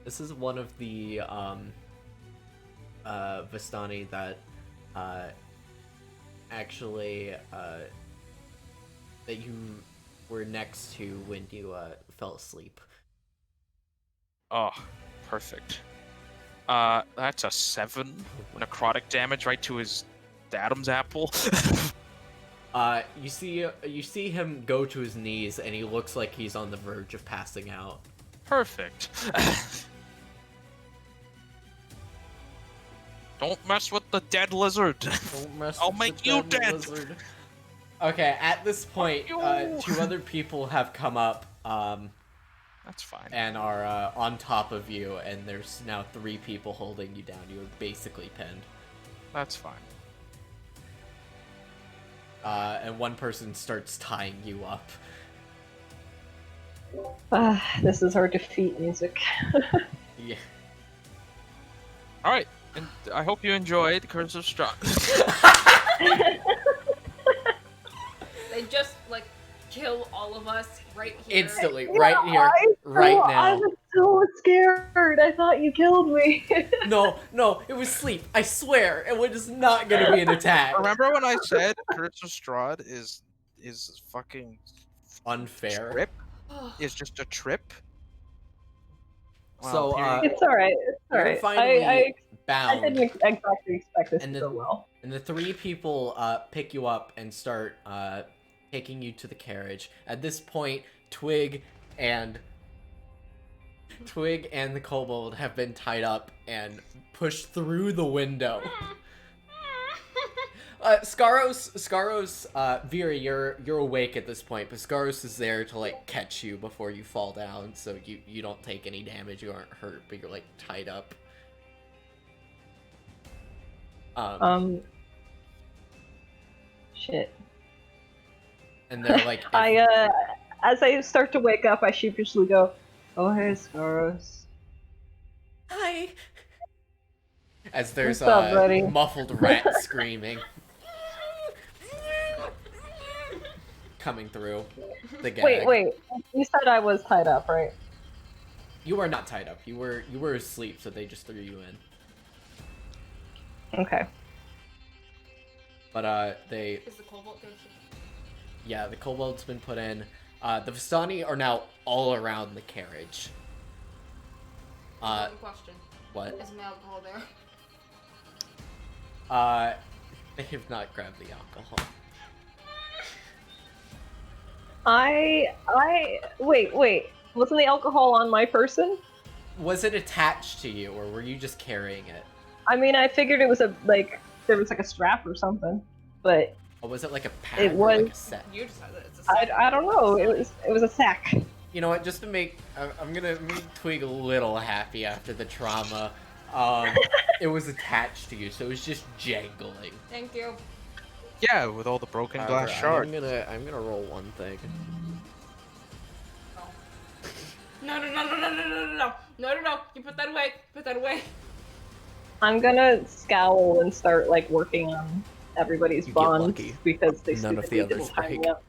this is one of the Vistani that actually that you were next to when you fell asleep. Oh, perfect. That's a 7 necrotic damage right to his Adam's apple. You see him go to his knees, and he looks like he's on the verge of passing out. Perfect. Don't mess with the dead lizard. Don't mess I'll with make the you dead dead. lizard. Okay, at this point, you. 2 other people have come up, That's fine. and are on top of you, and there's now 3 people holding you down. You are basically pinned. That's fine. And one person starts tying you up. This is our defeat music. Yeah. All right, and I hope you enjoyed Curse of Strahd. They just, like, kill all of us right here. Instantly, right here, right I now. was so scared. I thought you killed me. No, it was sleep. I swear, it was not gonna be an attack. Remember when I said Curse of Strahd is fucking Unfair. trip? Is just a trip? So, here you It's alright. It's you're alright. finally I bound. didn't exactly expect this And to the- go well. And the 3 people pick you up and start taking you to the carriage. At this point, Twig and the kobold have been tied up and pushed through the window. Skaros, Vera, you're awake at this point, but Skaros is there to like catch you before you fall down, so you don't take any damage, you aren't hurt, but you're like tied up. Shit. And they're like, As I start to wake up, I sheepishly go, "Oh, hey, Skaros." hi. As there's What's up, a buddy? muffled rat screaming coming through the gag. Wait. You said I was tied up, right? You are not tied up. You were asleep, so they just threw you in. Okay. But they Is the cobalt there? yeah, the kobold's been put in. The Vistani are now all around the carriage. One question. What? Is my alcohol there? They have not grabbed the alcohol. Wait. Wasn't the alcohol on my person? Was it attached to you, or were you just carrying it? I mean, I figured it was there was like a strap or something, but Or was it like a pad It or like was- a set? You just said that it's a I don't know. It was a sack. You know what? Just to make, I'm gonna make Twig a little happy after the trauma. It was attached to you, so it was just jangling. Thank you. Yeah, with all the broken glass shards. I'm gonna roll one thing. No. No. You put that away. Put that away. I'm gonna scowl and start like working on everybody's You get bonds lucky. because they None of the stupidly others didn't tie me break. up.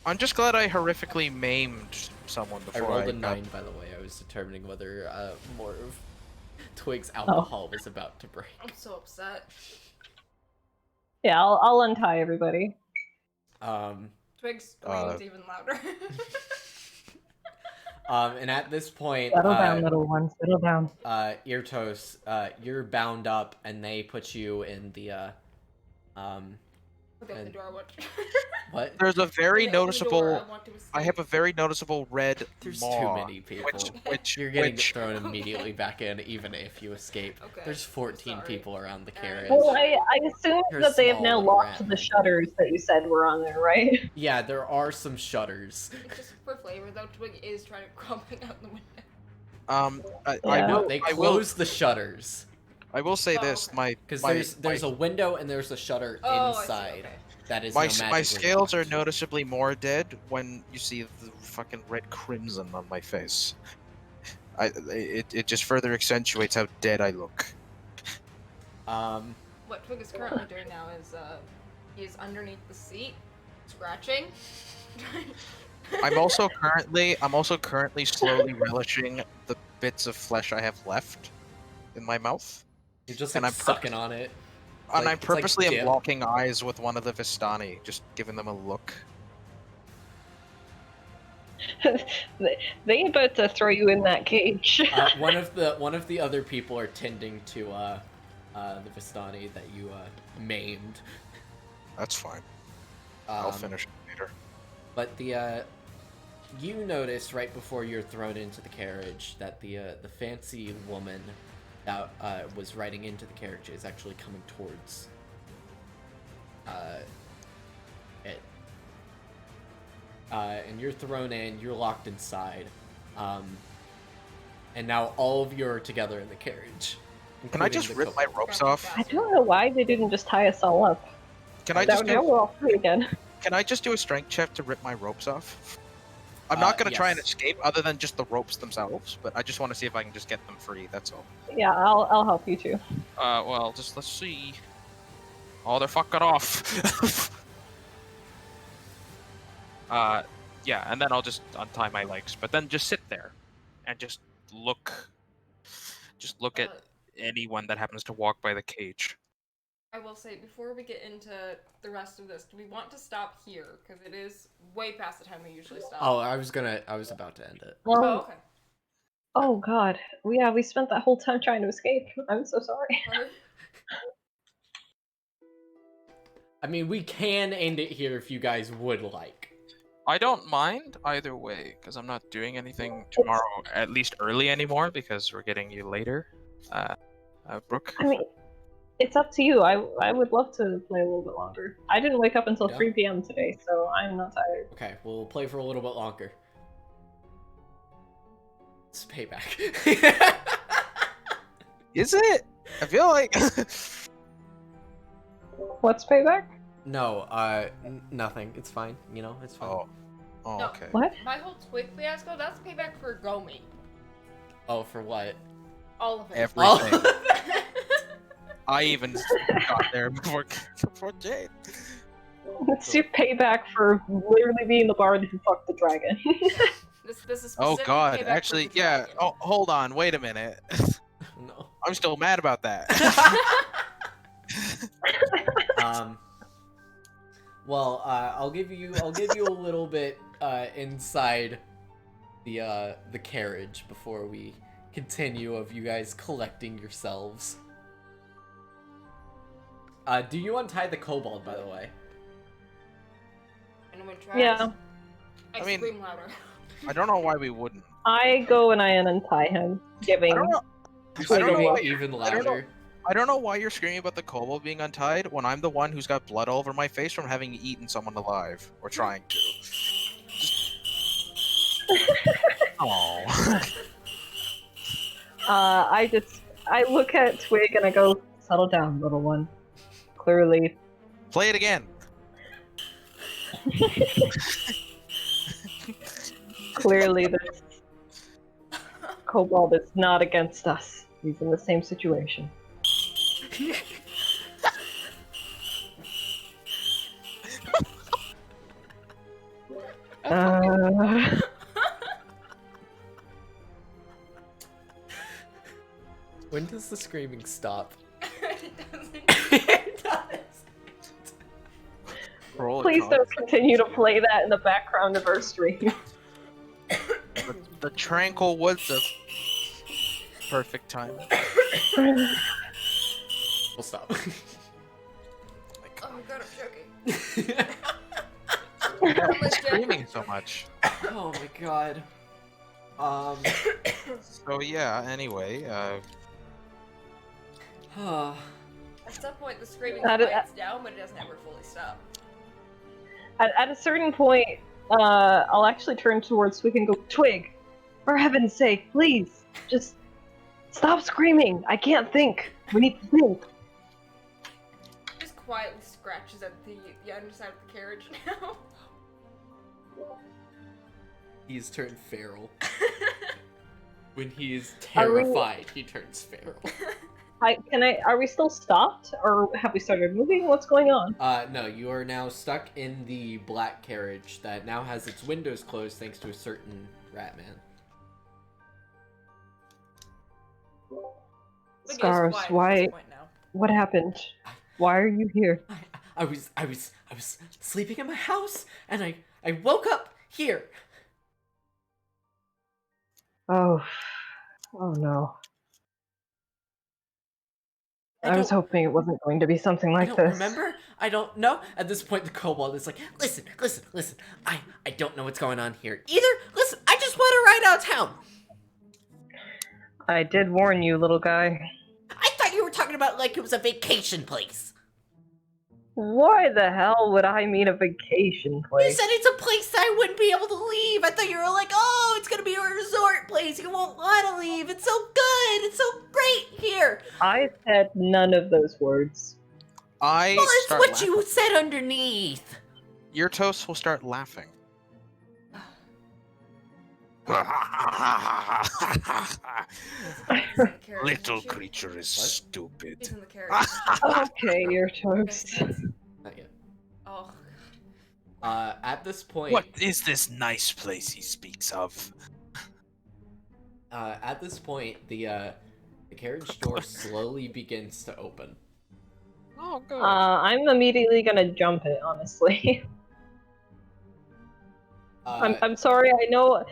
I'm just glad I horrifically maimed someone I before rolled a got- 9, by the way. I was determining whether more of Twig's alcohol was about to break. I'm so upset. Yeah, I'll untie everybody. Twig screams even louder. And at this point, Settle down, little one. Settle down. Irtos, you're bound up, and they put you in the Look at the And- door. What? what? There's a very When they open the door, noticeable. I want to escape. I have a very noticeable red There's maw. too many people. Which You're getting which thrown immediately back in, even if you escape. Okay, There's 14 sorry. people around the Alright. carriage. Well, I assume You're a that they have small now little locked rat, the Michael. shutters that you said were on there, right? Yeah, there are some shutters. It's just for flavor, though. Twig is trying to crawling out the window. I Yeah. No, will. they I will. closed the shutters. I will say Oh, this. okay. Because My there's a window and there's a shutter Oh, I see, inside. okay. That is my now my magically scales are locked. noticeably more dead when you see the fucking red crimson on my face. It just further accentuates how dead I look. What Twig is currently doing now is, he is underneath the seat, scratching. I'm also currently slowly relishing the bits of flesh I have left in my mouth, You're just and like I'm sucking on it. and like- I it's like purposely am dip. locking eyes with one of the Vistani, just giving them a look. They about to throw you in that cage. One of the other people are tending to the Vistani that you maimed. That's fine. I'll Um, finish it later. But the you notice right before you're thrown into the carriage that the fancy woman that was riding into the carriage is actually coming towards it. And you're thrown in. You're locked inside. And now all of you are together in the carriage. Can I including just the rip my kobold. ropes off? I don't know why they didn't just tie us all up. Can I Now just now do, we're all free again. Can I just do a strength check to rip my ropes off? I'm not gonna try and yes. escape other than just the ropes themselves, but I just want to see if I can just get them free. That's all. Yeah, I'll help you too. Well, just let's see. Oh, they're fucking off. Yeah, and then I'll just untie my legs, but then just sit there and just look at anyone that happens to walk by the cage. I will say, before we get into the rest of this, do we want to stop here? Because it is way past the time we usually stop. Oh, I was about to end it. Oh, Oh, okay. oh God. Yeah, we spent that whole time trying to escape. I'm so sorry. Sorry. I mean, we can end it here if you guys would like. I don't mind either way, because I'm not doing anything tomorrow, at least early anymore, because we're getting you later. Brooke? I mean, it's up to you. I would love to play a little bit longer. I didn't wake up until Yeah. 3 p.m. today, so I'm not tired. Okay, we'll play for a little bit longer. It's payback. Is it? I feel like... What's payback? No, nothing. It's fine. You know, it's fine. Oh, No. okay. What? My whole Twig fiasco, that's payback for Gomi. Oh, for what? All of it. Everything. I even got there before Jade. It's your payback for literally being the bard who fucked the dragon. This is Oh specific god, payback for actually, the yeah. dragon. Oh, hold on, wait a minute. No. I'm still mad about that. Well, I'll give you a little bit inside the carriage before we continue of you guys collecting yourselves. Do you untie the kobold, by the way? Anyone tries? Yeah. I mean- scream louder. I don't know why we wouldn't. I go and I untie him, giving. I don't know. You're I don't know screaming why- even I don't know- louder. I don't know why you're screaming about the kobold being untied when I'm the one who's got blood all over my face from having eaten someone alive or trying to. Oh. I look at Twig and I go, settle down, little one. Clearly, Play it again. clearly this kobold is not against us. He's in the same situation. Uh, When does the screaming stop? It doesn't. It does. Roll a Please con don't save. continue to play that in the background of our stream. The tranquil woods of perfect time. We'll stop. Like, Oh god, I'm choking. yeah, I'm legit screaming so choking. much. Oh my god. So yeah. Anyway, At some point, the screaming At a- quiets down, but it doesn't ever fully stop. At a certain point, I'll actually turn towards Twig and go, Twig, for heaven's sake, please, just stop screaming. I can't think. We need to think. Just quietly scratches at the underside of the carriage now. he's turned feral. When he is Are we- terrified, he turns feral. Are we still stopped, or have we started moving? What's going on? No, you are now stuck in the black carriage that now has its windows closed thanks to a certain rat man. But Scars, yes, quiet at why? this point now. What happened? Why are you here? I was sleeping in my house, and I woke up here. Oh no. I was don't- hoping it wasn't going to be something I like don't this. remember. I don't know. At this point, the kobold is like, listen. I don't know what's going on here either. Listen, I just want to ride out of town. I did warn you, little guy. I thought you were talking about like it was a vacation place. Why the hell would I mean a vacation You place? said it's a place that I wouldn't be able to leave. I thought you were like, oh, it's gonna be a resort place. You won't want to leave. It's so good. It's so great here. I said none of those words. I Well, it's start what laughing. you said underneath. Your toast will start laughing. He's in the carriage, Little isn't she? creature is What? stupid. He's in the carriage. Okay, you're toast. Not yet. Oh. At this point, What is this nice place he speaks of? the carriage door slowly begins to open. Oh, good. I'm immediately gonna jump it, honestly. I'm sorry. I know.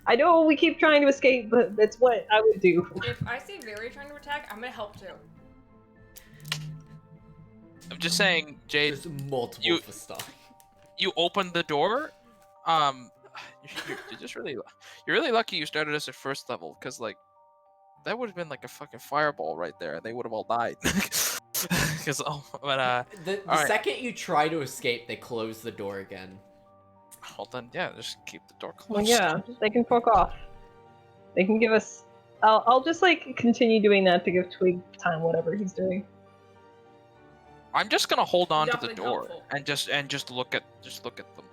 I know we keep trying to escape, but that's what I would do. If I see Very trying to attack, I'm gonna help too. I'm just saying, Jade, There's multiple you- for stuff. you opened the door. You're just you're really lucky you started us at first level, because like that would have been like a fucking fireball right there, and they would have all died. Because The alright. second you try to escape, they close the door again. well then, yeah, just keep the door closed. Well, yeah, they can fuck off. They can give us. I'll just like continue doing that to give Twig time, whatever he's doing. I'm just gonna hold on to the Definitely door helpful. and just look at them.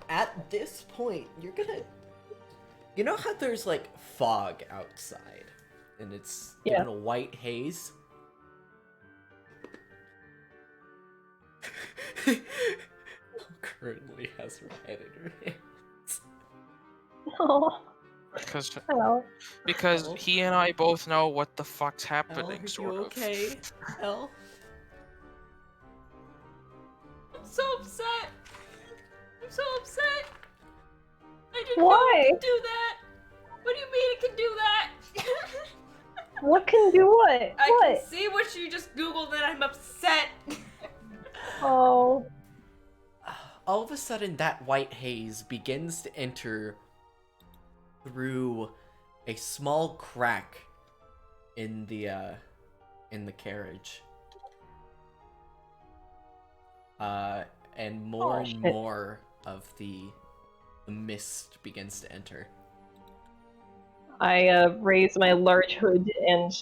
At this point, you're gonna. You know how there's like fog outside, and it's Yeah. in a white haze. Currently has her head in her hands. Oh, Because hello. Oh. he and I both know what the fuck's Elle, happening, are sort you of. okay? Elle? I'm so upset. I'm so upset. I didn't know Why? it could do that. What do you mean it can do that? What can do what? I What? can see what you just googled and I'm upset. Oh, All of a sudden, that white haze begins to enter through a small crack in the carriage. And more Oh, and shit. more of the mist begins to enter. I raise my large hood and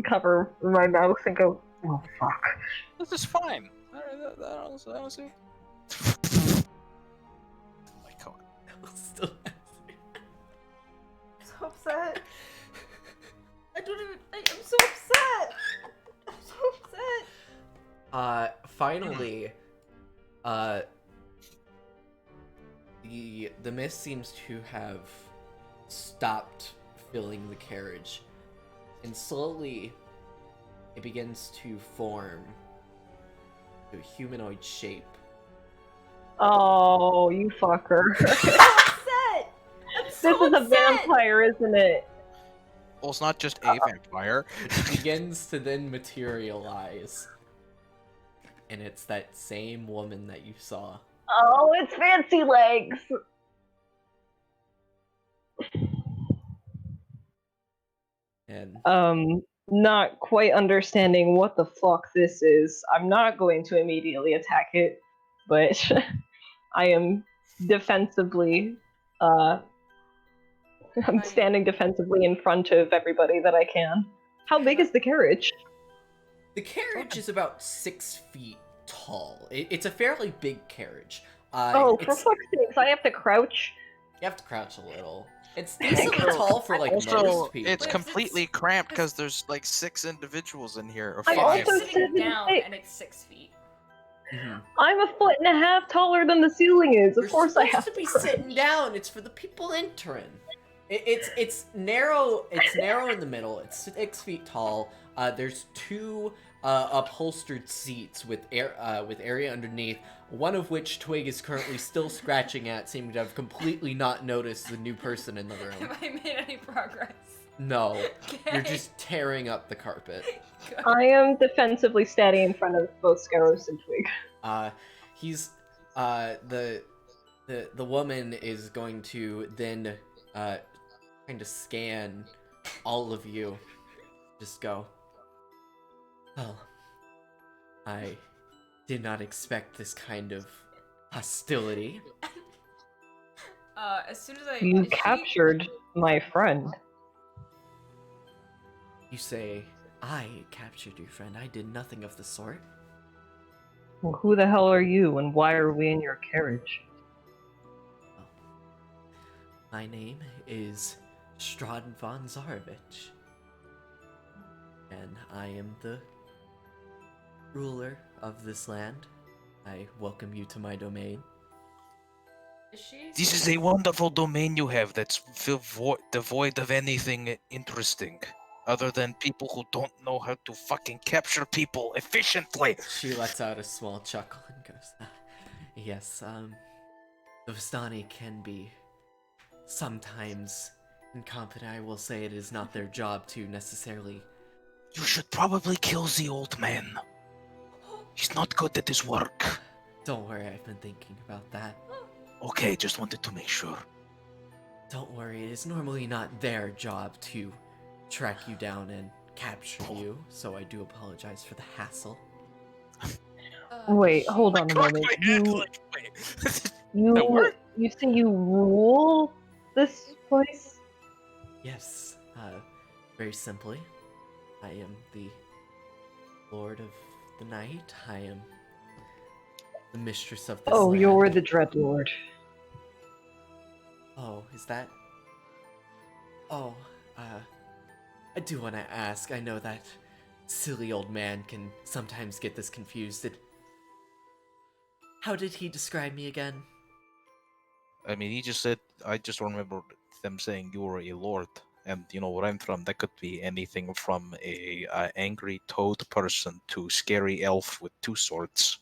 cover my mouth and go, oh fuck. This is fine. I don't see. Oh my god. Still So upset. I don't even. I'm so upset. I'm so upset. Finally, the mist seems to have stopped filling the carriage, and slowly it begins to form to a humanoid shape. Oh, you fucker. upset. I'm so This is a upset. vampire, isn't it? Well, it's not just a vampire. Begins to then materialize. And it's that same woman that you saw. Oh, it's Fancy Legs! And Not quite understanding what the fuck this is. I'm not going to immediately attack it, but I am defensively, I'm Right. standing defensively in front of everybody that I can. How big is the carriage? the carriage is about 6 feet tall. It's a fairly big carriage. Oh, for It's, fuck's sakes, I have to crouch? you have to crouch a little. It's decently Also- tall for like Also, most people. it's But completely cramped because there's like 6 individuals in here. Or I'm 5. also I'm sitting 7'6". down and it's 6 feet. Mhm. I'm 1.5 feet taller than the ceiling is. Of You're course I supposed have to be crouch. sitting down. It's for the people entering. It's narrow. It's narrow in the middle. It's 6 feet tall. There's 2 upholstered seats with area underneath. One of which Twig is currently still scratching at, seeming to have completely not noticed the new person in the room. Have I made any progress? No, you're Okay. just tearing up the carpet. Good. I am defensively standing in front of both Scaros and Twig. He's the woman is going to then kind of scan all of you. Just go. Well, I did not expect this kind of hostility. As soon as I You is she- captured my friend. You say, I captured your friend. I did nothing of the sort. Well, who the hell are you, and why are we in your carriage? Well, my name is Straden von Zarovich. And I am the ruler of this land. I welcome you to my domain. Is she? This is a wonderful domain you have that's devoid of anything interesting. Other than people who don't know how to fucking capture people efficiently. She lets out a small chuckle and goes, yes, the Vistani can be sometimes incompetent. I will say it is not their job to necessarily... You should probably kill the old man. He's not good at his work. Don't worry, I've been thinking about that. Okay, just wanted to make sure. Don't worry, it is normally not their job to track you down and capture you, so I do apologize for the hassle. Wait, Is she- hold on a moment. That worked? You say you rule this place? Yes, very simply, I am the Lord of the Night. I am the mistress of this Oh, land. you're the Dreadlord. Oh, is that... Oh, I do want to ask. I know that silly old man can sometimes get this confused. How did he describe me again? I mean, he just said, I just remember them saying you were a lord. And you know where I'm from, that could be anything from a angry toad person to scary elf with 2 swords.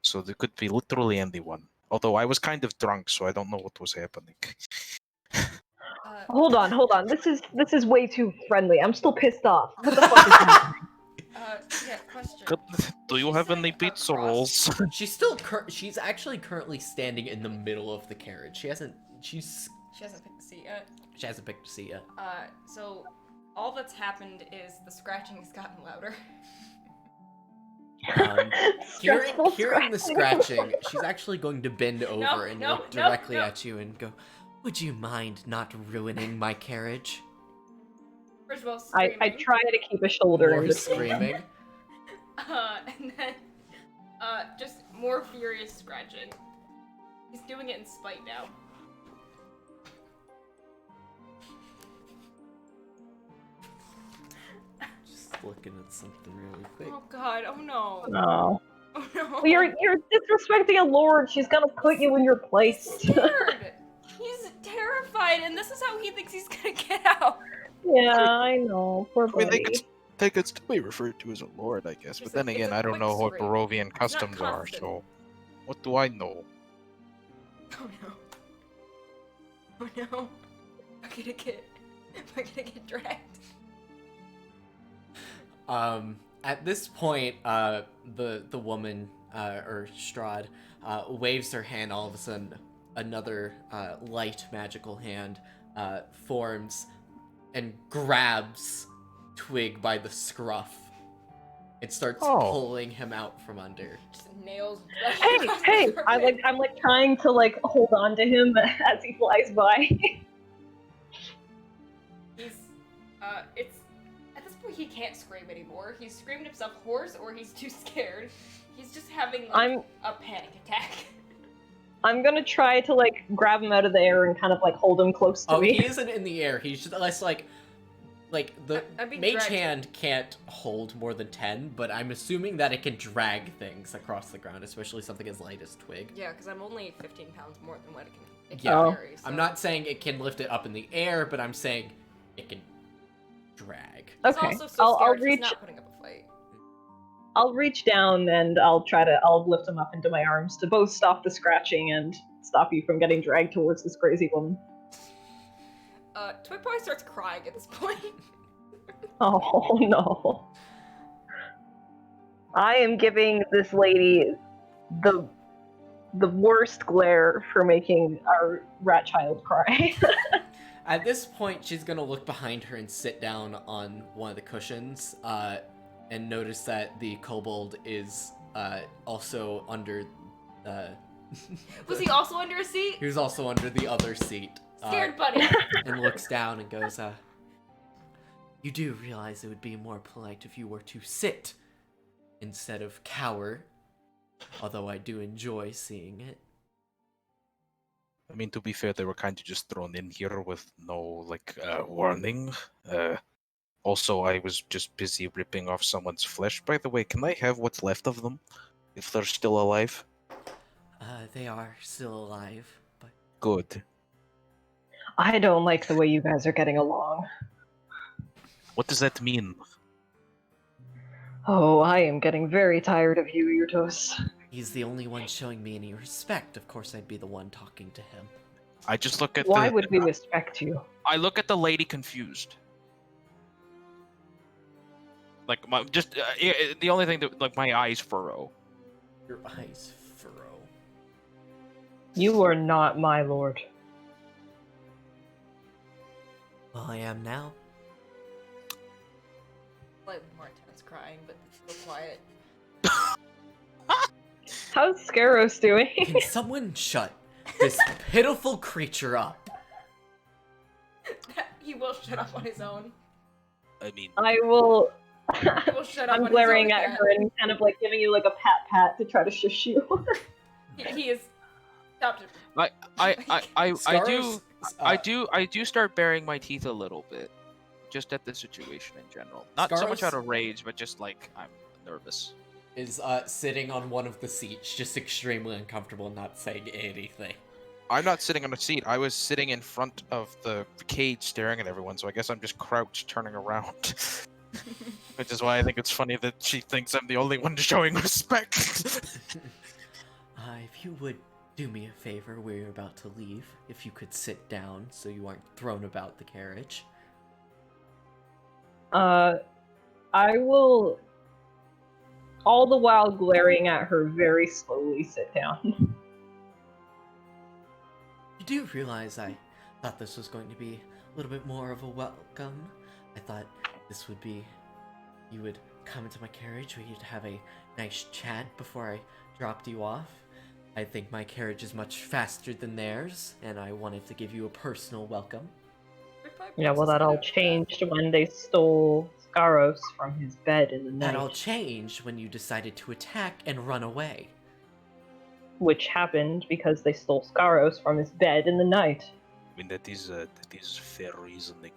So there could be literally anyone. Although I was kind of drunk, so I don't know what was happening. Hold on. This is way too friendly. I'm still pissed off. What the fuck is happening? Yeah, question. Do Is you she have any sitting pizza across- rolls? She's still she's actually currently standing in the middle of the carriage. She hasn't She hasn't picked the seat yet. picked a seat yet. So all that's happened is the scratching has gotten louder. Stressful Hearing the scratching, she's actually going to bend over and no, look no, directly no. at you and go, "Would you mind not ruining my carriage?" First of all, I screaming. try to keep a shoulder in More between. screaming. And then, just more furious scratching. He's doing it in spite now. Just looking at something really quick. Oh god, oh no. Oh. Oh no. Well, you're disrespecting a lord. She's gonna put you in your place. He's scared! He's terrified, and this is how he thinks he's gonna get out. Yeah, I know. Poor I mean, buddy. They could still be referred to as a lord, I guess. But Just then it's again, a I don't quick know what scrape. Barovian not customs are, constant. so what do I know? Oh no. Oh no. I'm gonna get dragged. At this point, the woman, or Strahd, waves her hand. All of a sudden, another light magical hand forms and grabs Twig by the scruff. It starts Oh. pulling him out from under. Just nails. Hey! I'm like trying to like hold on to him as he flies by. He's it's at this point he can't scream anymore. He's screaming himself hoarse or he's too scared. He's just having like a panic attack. I'm gonna try to like grab him out of the air and kind of like hold him close to me. He isn't in the air. He's just less like the I'd be mage dragged. hand can't hold more than 10, but I'm assuming that it can drag things across the ground, especially something as light as Twig. Yeah, because I'm only 15 pounds more than what it can Yeah. carry. So. I'm not saying it can lift it up in the air, but I'm saying it can drag. He's Okay, also so I'll scared reach. he's not putting up a fight. I'll reach down and I'll lift him up into my arms to both stop the scratching and stop you from getting dragged towards this crazy woman. Twig probably starts crying at this point. Oh no. I am giving this lady the worst glare for making our rat child cry. At this point, she's gonna look behind her and sit down on one of the cushions, and notice that the kobold is also under. Was he also under a seat? He was also under the other seat. Scared buddy. And looks down and goes, "You do realize it would be more polite if you were to sit instead of cower, although I do enjoy seeing it." I mean, to be fair, they were kind of just thrown in here with no, warning. Also, I was just busy ripping off someone's flesh. By the way, can I have what's left of them? If they're still alive? They are still alive, but... Good. I don't like the way you guys are getting along. What does that mean? Oh, I am getting very tired of you, Yurtos. He's the only one showing me any respect. Of course, I'd be the one talking to him. I just look at Why would we respect you? I look at the lady confused. Like, the only thing that, my eyes furrow. Your eyes furrow. You are not my lord. Well, I am now. Like more intense crying, but still quiet. How's Scaros doing? Can someone shut this pitiful creature up? He will shut up on his own. I mean, I will. He will shut up I'm on glaring his own at her and kind of like giving you like a pat to try to shush you. He is. Stop it. I do start baring my teeth a little bit, just at the situation in general. Not so much Scaros- out of rage, but just like I'm nervous. Is sitting on one of the seats, just extremely uncomfortable, not saying anything. I'm not sitting on a seat. I was sitting in front of the cage, staring at everyone. So I guess I'm just crouched, turning around. Which is why I think it's funny that she thinks I'm the only one showing respect. If you would do me a favor, we're about to leave. If you could sit down so you aren't thrown about the carriage. I will, all the while glaring at her, very slowly sit down. You do realize I thought this was going to be a little bit more of a welcome. I thought this would be, you would come into my carriage, we'd have a nice chat before I dropped you off. I think my carriage is much faster than theirs, and I wanted to give you a personal welcome. Yeah, well, that all changed when they stole Scaros from his bed in the night. That all changed when you decided to attack and run away. Which happened because they stole Scaros from his bed in the night. I mean, that is fair reasoning.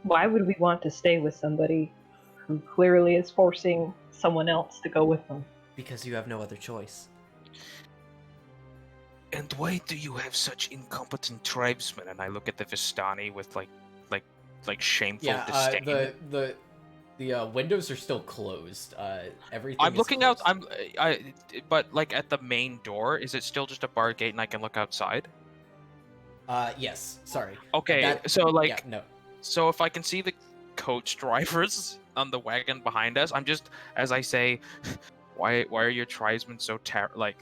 Why would we want to stay with somebody who clearly is forcing someone else to go with them? Because you have no other choice. And why do you have such incompetent tribesmen? And I look at the Vistani with shameful Yeah, disdain. the windows are still closed. Everything I'm is looking out. closed. But like at the main door, is it still just a barred gate and I can look outside? Yes. Sorry. Okay, Yeah, no. so if I can see the coach drivers on the wagon behind us, I'm just as I say, why are your tribesmen so like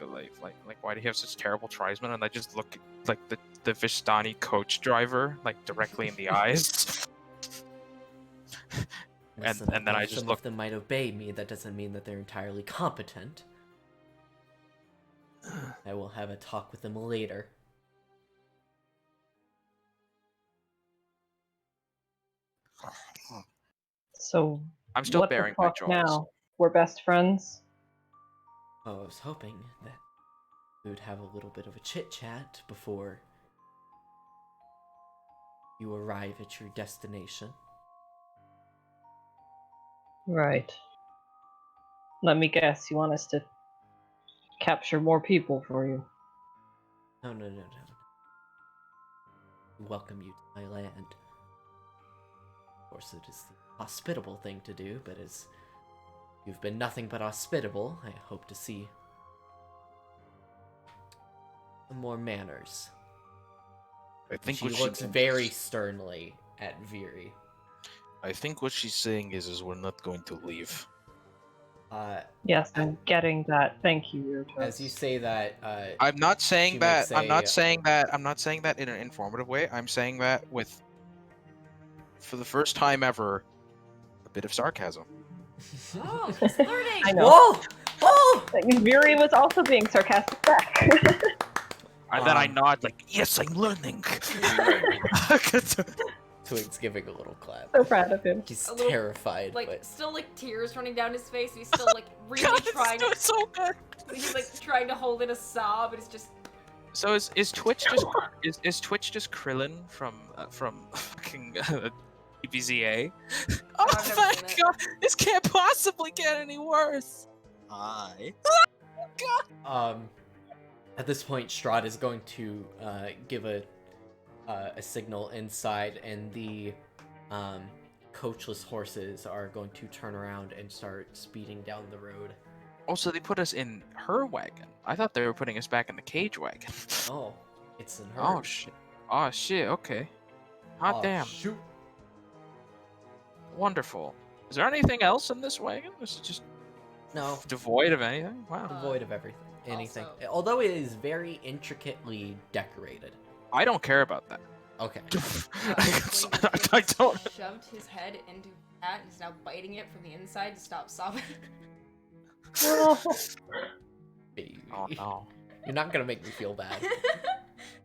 why do you have such terrible tribesmen? And I just look like the Vistani coach driver like directly in the eyes, Listen, and then although I just some look. of them might obey me, that doesn't mean that they're entirely competent. I will have a talk with them later. So, I'm still what the bearing my fuck jaws. now? We're best friends? Oh, I was hoping that we would have a little bit of a chit-chat before you arrive at your destination. Right. Let me guess, you want us to capture more people for you? No, no, no, no. Welcome you to my land. Of course, it is the hospitable thing to do, but as you've been nothing but hospitable, I hope to see some more manners. I think She what looks she very sternly at Viri. I think what she's saying is we're not going to leave. Yes, I'm getting that. Thank you, your As you toast. say that, I'm not saying she might that. I'm not say, saying that. I'm not saying that in an informative way. I'm saying that with, for the first time ever, a bit of sarcasm. Oh, he's learning. I know. "Whoa! Oh!" Viri was also being sarcastic back. And then I Um, nod like, yes, I'm learning. Twig's giving a little clap. So proud of him. He's A little, terrified, Like, but still like tears running down his face. And he's still like really trying. God, it's so good. He's like trying to hold in a sob, and it's just. So is Twitch just is Twitch just Krillin from fucking BZA? Oh I've never my seen it. god, this can't possibly get any worse. Hi. at this point, Strahd is going to give a signal inside, and the coachless horses are going to turn around and start speeding down the road. Also, they put us in her wagon. I thought they were putting us back in the cage wagon. Oh, it's in her. Oh shit. Oh shit. Okay. Hot damn. Shoot. Wonderful. Is there anything else in this wagon? This is just No, devoid of anything. Wow. devoid of everything. Anything. Also- Although it is very intricately decorated. I don't care about that. Okay. I don't. Shoved his head into that and is now biting it from the inside to stop sobbing. Baby. Oh no. You're not gonna make me feel bad.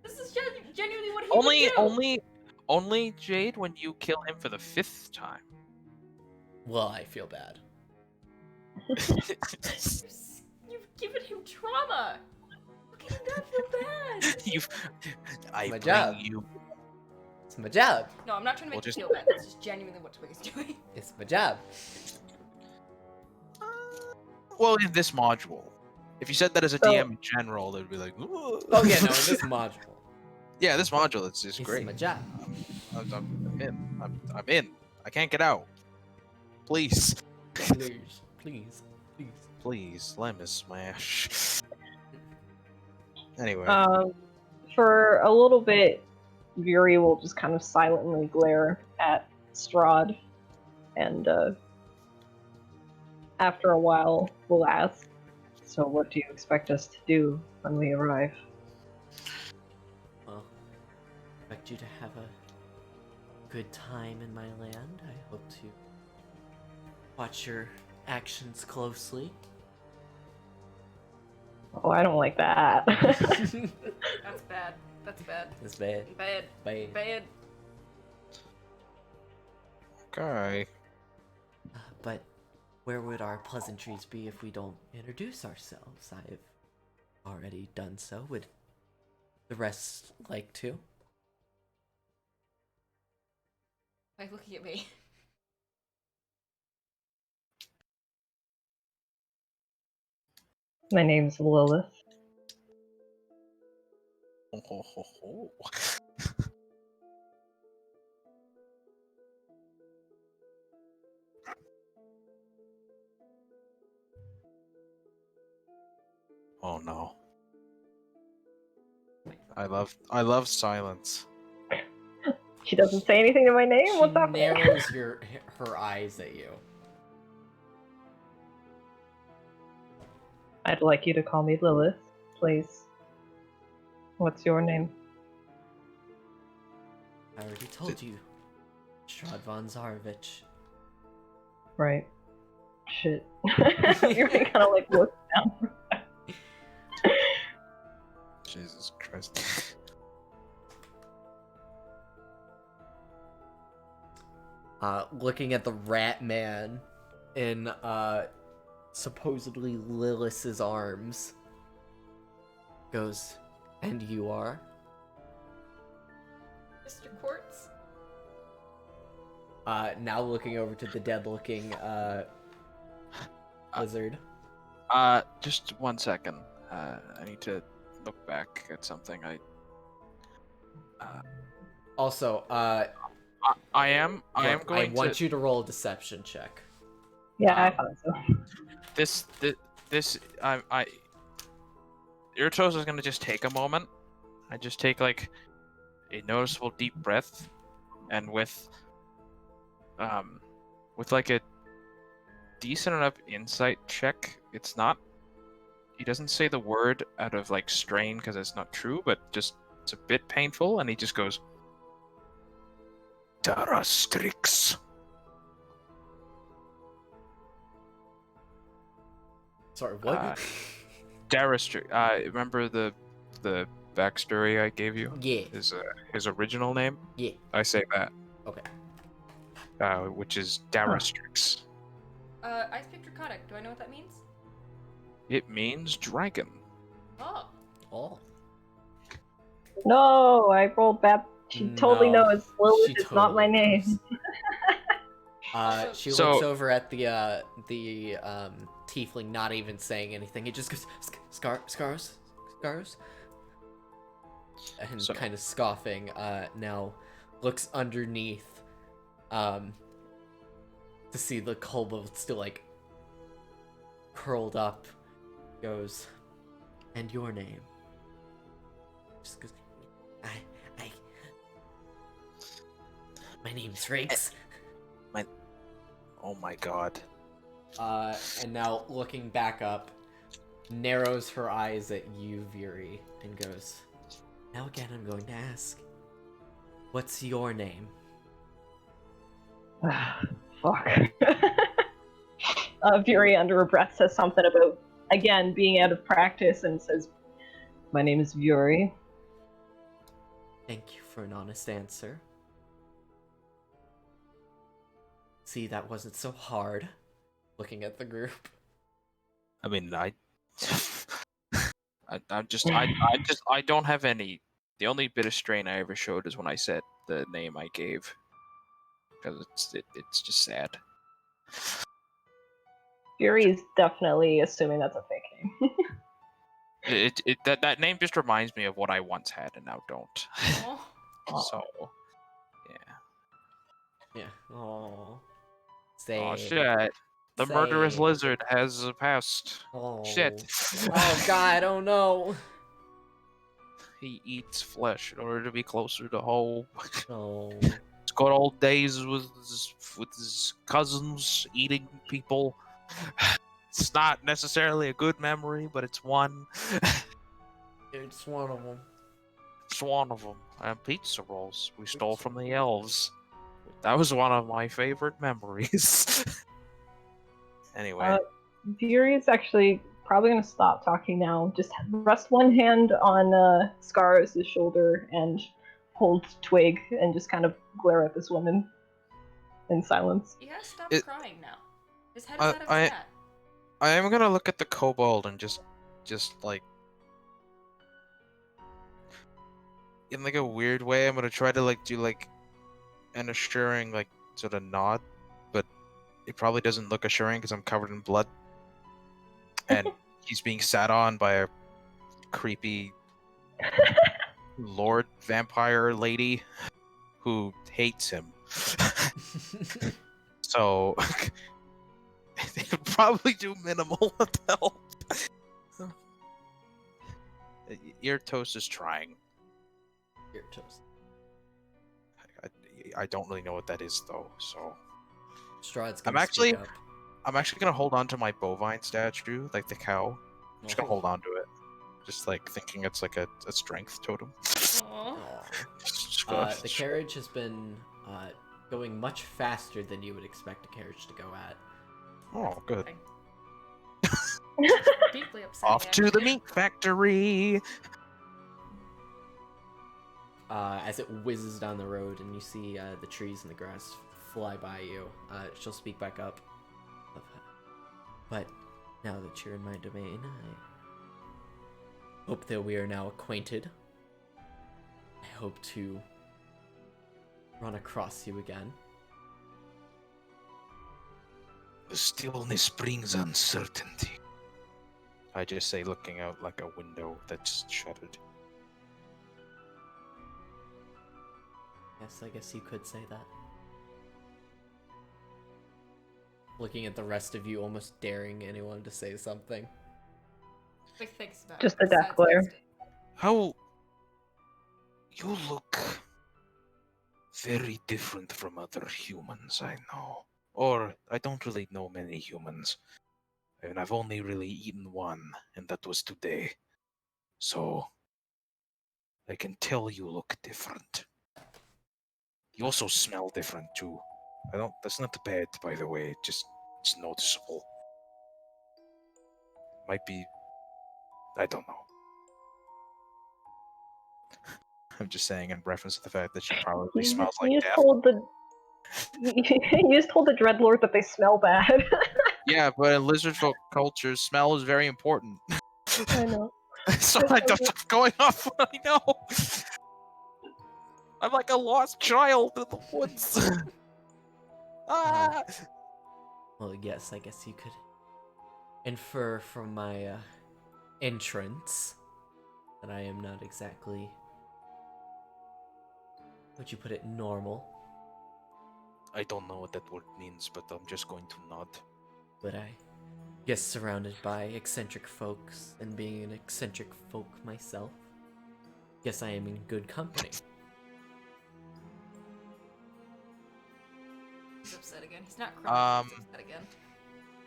This is genuinely what he would do. Only Jade when you kill him for the 5th time. Well, I feel bad. You've given him trauma. How can you not feel bad? My bring job. you. It's my job. No, I'm not trying to Well, make you just- feel bad. That's just genuinely what Twig is doing. It's my job. Well, in this module. If you said that as a So- DM in general, they'd be like, "Ooh." Oh yeah, no, in this module. Yeah, this module it's It's great. my job. I'm in. I'm in. I can't get out. Please. Please, please, please. Please, let me smash. Anyway. For a little bit, Viri will just kind of silently glare at Strahd, and after a while, we'll ask, "So, what do you expect us to do when we arrive?" Well, I expect you to have a good time in my land. I hope to watch your actions closely. Oh, I don't like that. That's bad. That's bad. It's bad. Bad. Bad. Bad. Okay. But where would our pleasantries be if we don't introduce ourselves? I've already done so. Would the rest like to? Why looking at me? My name's Lilith. Oh no. I love silence. She doesn't say anything to my name? She What's happening? narrows her eyes at you. I'd like you to call me Lilith, please. What's your name? I already told you. Strahd von Zarovich. Right. Shit. You're kind of like look down. Jesus Christ. Looking at the rat man in supposedly Lilith's arms, goes, and you are? Mr. Quartz? Now looking over to the dead-looking lizard. Just 1 second. I need to look back at something. Also, I am going I want you to roll a deception check. Yeah, I thought so. This Irtos is gonna just take a moment. I just take like a noticeable deep breath, and with like a decent enough insight check, it's not. He doesn't say the word out of like strain because it's not true, but just it's a bit painful, and he just goes, Tarastrix. Sorry, what? Darastrix. Remember the backstory I gave you? Yeah. His original name? Yeah. I say that. Okay. Which is Darastrix. I speak Draconic. Do I know what that means? It means dragon. Oh. Oh. No, I rolled bad. She totally No, knows. Lilith she is not my totally name. knows. She So- looks over at the tiefling, not even saying anything. He just goes, scars, and So- kind of scoffing. Now looks underneath, to see the kobold still like curled up. Goes, and your name? Just goes, my name's Riggs. Oh my god. And now looking back up, narrows her eyes at you, Viri, and goes, now again I'm going to ask, what's your name? Fuck. Fury under her breath says something about, again, being out of practice and says, my name is Fury. Thank you for an honest answer. See, that wasn't so hard. Looking at the group. I mean, I don't have any. The only bit of strain I ever showed is when I said the name I gave, because it's just sad. Fury is definitely assuming that's a fake name. That name just reminds me of what I once had and now don't. Oh. So, yeah. Yeah. Oh. Oh Say. shit! The murderous Say. lizard has passed. Oh. Shit. Oh god, oh no. He eats flesh in order to be closer to home. Oh. It's good old days with his cousins eating people. It's not necessarily a good memory, but it's one. It's one of them. It's one of them. And pizza rolls we stole from the elves. That was one of my favorite memories. Anyway. Fury is actually probably going to stop talking now. Just rest one hand on Scar's shoulder and hold Twig and just kind of glare at this woman in silence. He has stopped It- crying now. His head is out of his hat. I am gonna look at the kobold and just like in like a weird way. I'm gonna try to like do like an assuring like sort of nod, but it probably doesn't look assuring because I'm covered in blood, and he's being sat on by a creepy Lord Vampire Lady who hates him. So they would probably do minimal help. Ear Toast is trying. Ear toast. I don't really know what that is though, so Strahd's I'm gonna speak actually up. I'm actually gonna hold on to my bovine statue, like the cow. I'm just gonna hold on to it. Just like thinking it's like a strength totem. Aw. Aw. The carriage has been going much faster than you would expect a carriage to go at. Oh, good. Deeply upsetting. Off to the actually. meat factory. As it whizzes down the road and you see the trees and the grass fly by you, she'll speak back up. But now that you're in my domain, I hope that we are now acquainted. I hope to run across you again. The stillness brings uncertainty. I just say, looking out like a window that's shuttered. Yes, I guess you could say that. Looking at the rest of you, almost daring anyone to say something. Like, thinks about Just it, the death besides glare. instinct. How you look very different from other humans I know. Or I don't really know many humans. I mean, I've only really eaten one, and that was today. So I can tell you look different. You also smell different too. That's not bad, by the way, it's noticeable. Might be, I don't know. I'm just saying in reference to the fact that she probably smells like You death. told the you just told the Dreadlord that they smell bad. Yeah, but in lizard folk culture, smell is very important. I know. So I don't know going off what I know. I'm like a lost child in the woods. Ah! Well, yes, I guess you could infer from my entrance that I am not exactly, would you put it, normal. I don't know what that word means, but I'm just going to nod. But I guess surrounded by eccentric folks, and being an eccentric folk myself, guess I am in good company. He's upset again. He's not crying. Um, He's upset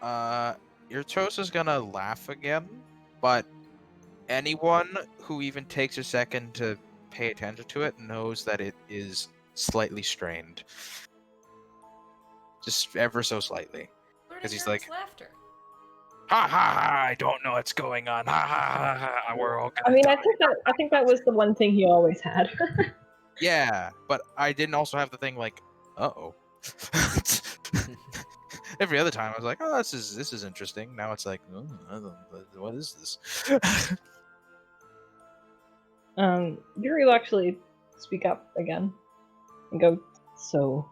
again. Your toast is gonna laugh again, but anyone who even takes a second to pay attention to it knows that it is slightly strained. Just ever so slightly. Learn 'Cause he's Aaron's like- laughter. Ha ha ha! I don't know what's going on. Ha ha ha ha! We're all gonna I mean, die. I think that was the one thing he always had. Yeah, but I didn't also have the thing like, uh-oh. Every other time I was like, oh, this is interesting. Now it's like, oh, I don't, what is this? Yuri will actually speak up again and go, so,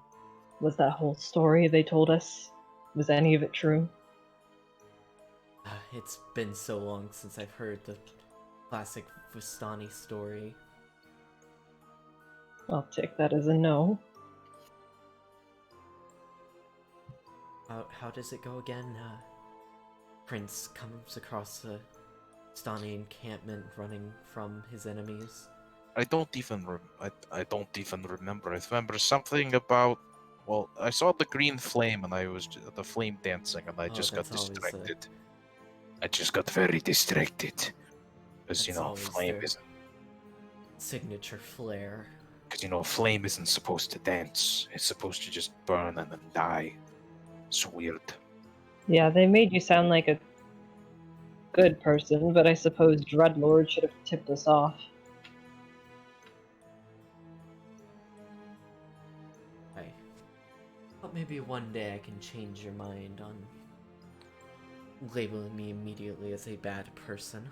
was that whole story they told us, was any of it true? It's been so long since I've heard the classic Vistani story. I'll take that as a no. How does it go again? Prince comes across the Vistani encampment running from his enemies. I don't even remember. I remember something about. Well, I saw the green flame and I was the flame dancing, and I just got that's always, distracted. I just got very distracted because That's always flame their isn't. signature flare. Because flame isn't supposed to dance. It's supposed to just burn and then die. It's weird. Yeah, they made you sound like a good person, but I suppose Dreadlord should have tipped us off. I thought maybe one day I can change your mind on labeling me immediately as a bad person.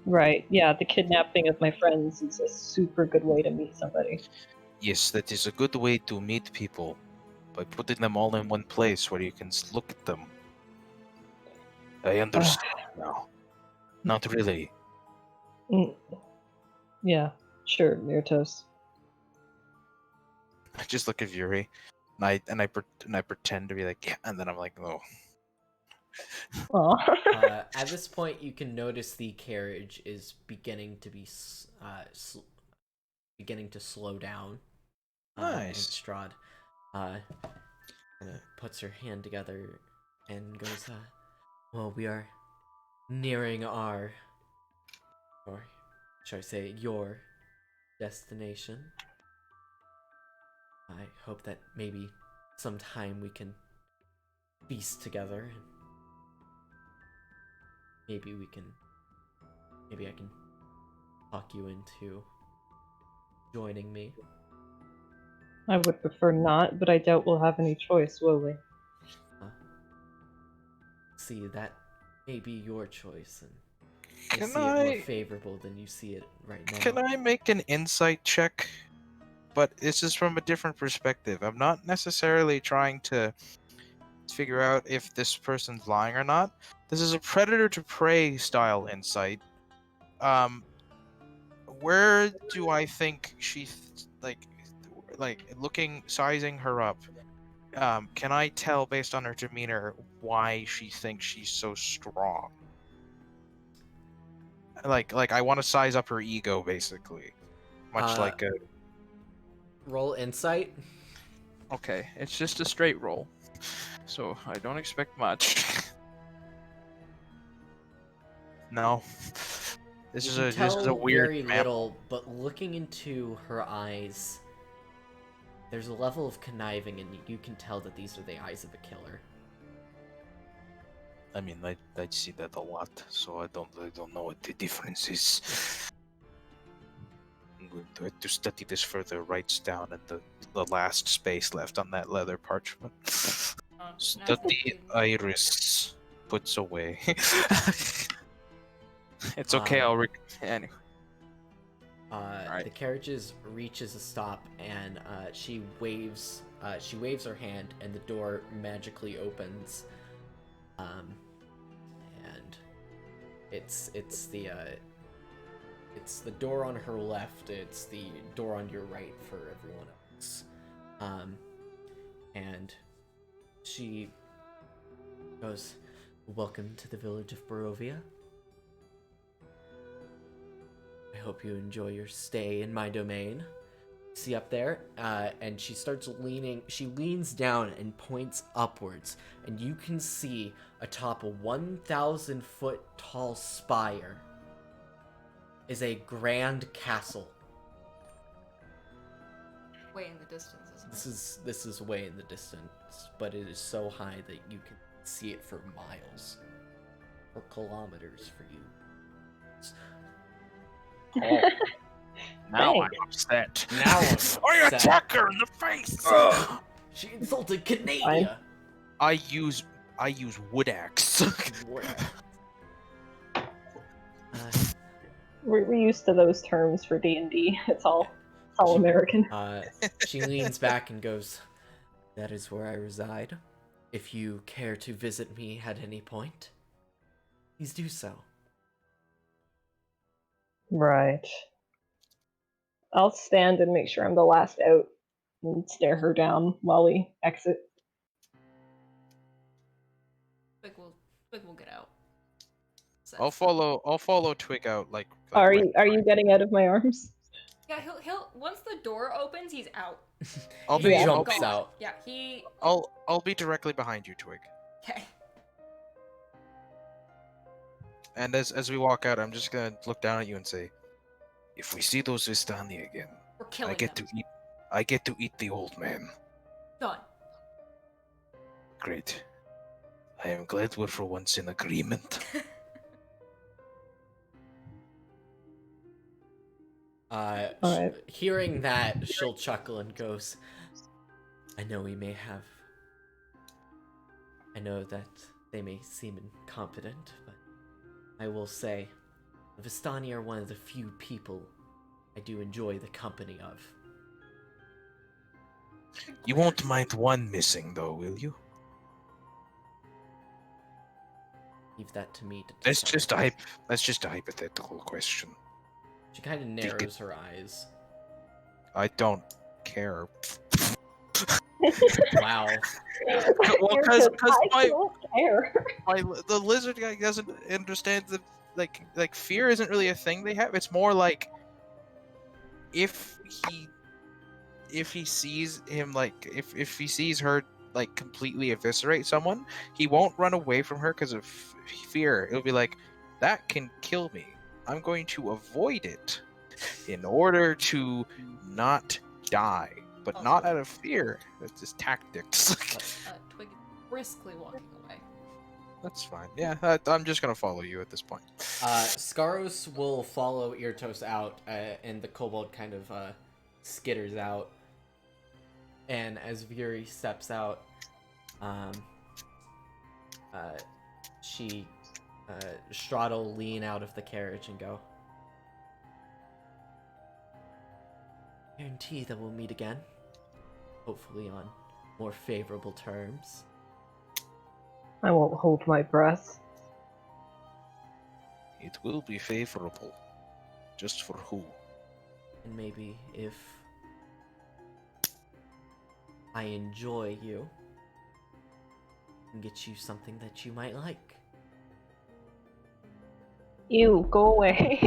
Right, yeah, the kidnapping of my friends is a super good way to meet somebody. Yes, that is a good way to meet people. By putting them all in one place where you can look at them. I understand now. Not really. Yeah, Sure, Myrtos. I just look at Yuri, and I pretend to be like, yeah, and then I'm like, oh. Aw. At this point, you can notice the carriage is beginning to be beginning to slow down. And Nice. Strahd puts her hand together and goes, well, we are nearing our, or should I say, your destination. I hope that maybe sometime we can feast together. And maybe I can talk you into joining me. I would prefer not, but I doubt we'll have any choice, will we? See, that may be your choice, and I Can see it more favorable than you see it right now. Can I make an insight check? But this is from a different perspective. I'm not necessarily trying to figure out if this person's lying or not. This is a predator to prey style insight. Where do I think like looking, sizing her up? Can I tell based on her demeanor why she thinks she's so strong? Like I want to size up her ego, basically, much like a. Roll insight. Okay, it's just a straight roll, so I don't expect much. No. This You is can a tell weird very mammal. little, but looking into her eyes, there's a level of conniving, and you can tell that these are the eyes of a killer. I mean, I see that a lot, so I don't know what the difference is. I'm going to have to study this further. Writes down at the last space left on that leather parchment. Study iris. Puts away. It's okay. Anyway. The carriage reaches a stop, and she waves her hand, and the door magically opens. And it's the door on her left. It's the door on your right for everyone else. And she goes, "Welcome to the village of Barovia. I hope you enjoy your stay in my domain." See up there? And she leans down and points upwards, and you can see atop a 1,000-foot tall spire is a grand castle. Way in the distance, isn't it? This is way in the distance, but it is so high that you can see it for miles, or kilometers for you. Oh, now Hey. I'm upset. Now I'm I upset. attack her in the face. She insulted Canada. I use wood axe. We're used to those terms for D&D. It's all American. She leans back and goes, "That is where I reside. If you care to visit me at any point, please do so." Right. I'll stand and make sure I'm the last out and stare her down while we exit. Twig will get out. I'll follow Twig out like Are with- you getting out of my arms? Yeah, he'll once the door opens, he's out. I'll He be jumps gone. out. Yeah, he. I'll be directly behind you, Twig. Okay. And as we walk out, I'm just gonna look down at you and say, if we see those Vistani again, We're killing them. I get to eat the old man. Done. Great. I am glad we're for once in agreement. Alright. Hearing that, she'll chuckle and goes, I know that they may seem incompetent, but I will say, the Vistani are one of the few people I do enjoy the company of. You won't mind one missing, though, will you? Leave that to me to That's decide. just a hypothetical question. She kind of narrows her eyes. I don't care. Wow. Well, You're because just, I don't care. the lizard guy doesn't understand the like fear isn't really a thing they have. It's more like if he sees him like if he sees her like completely eviscerate someone, he won't run away from her because of fear. It'll be like, that can kill me. I'm going to avoid it in order to not die, but not out of fear. That's just tactics. Twig is briskly walking away. That's fine. Yeah, I'm just gonna follow you at this point. Skaros will follow Irtos out, and the kobold kind of skitters out. And as Viri steps out, Strahd will lean out of the carriage and go, guarantee that we'll meet again. Hopefully on more favorable terms. I won't hold my breath. It will be favorable. Just for who? And maybe if I enjoy you, I can get you something that you might like. You go away.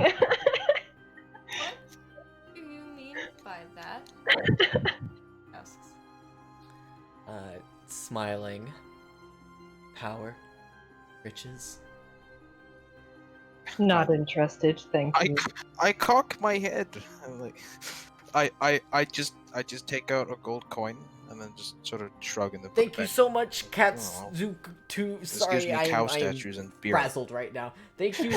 What do you mean by that? Asks. Smiling. Power. Riches. Not interested, thank you. I cock my head. I'm like, I just take out a gold coin and then just sort of shrug in the. Thank you so much, Katsuto. This Sorry, gives me cow I'm statues and beer. frazzled right now. Thank you,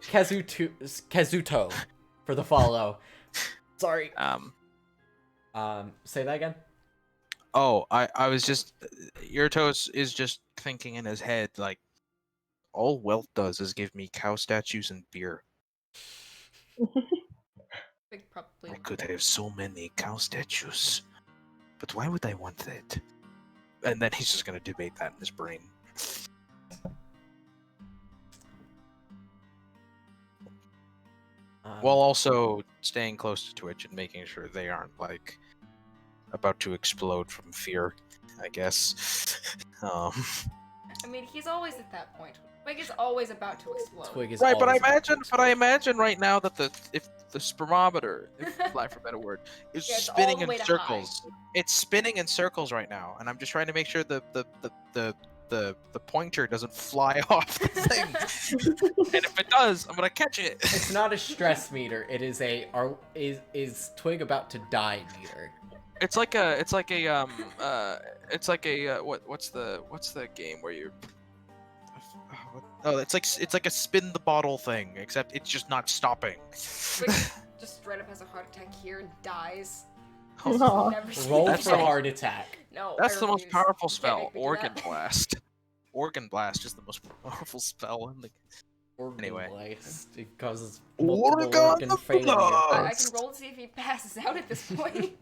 Kazuto, for the follow. Sorry. Say that again. Oh, I was just. Irtos is just thinking in his head like, all wealth does is give me cow statues and beer. Twig probably. I could have so many cow statues, but why would I want that? And then he's just gonna debate that in his brain. While also staying close to Twitch and making sure they aren't like about to explode from fear, I guess. I mean, he's always at that point. Twig is always about to explode. Twig is Right, but I always imagine right now that if the spermometer, if lack for a better word, is Yeah, it's all spinning the way in to circles. It's spinning in circles right now, and I'm just trying to make sure the pointer doesn't fly off the thing. And if it does, I'm gonna catch it. It's not a stress meter. It is is Twig about to die meter. It's like a what's the game where you it's like a spin the bottle thing, except it's just not stopping. Twig just straight up has a heart attack here and dies. Aw. Never seen Roll that. for heart attack. No, That's I the most refuse. powerful You can't spell, make me do Organ that. Blast. Organ Blast is the most powerful spell in the. Anyway. Blast. It causes multiple Organ organ failure. I can roll to see if he passes out at this point.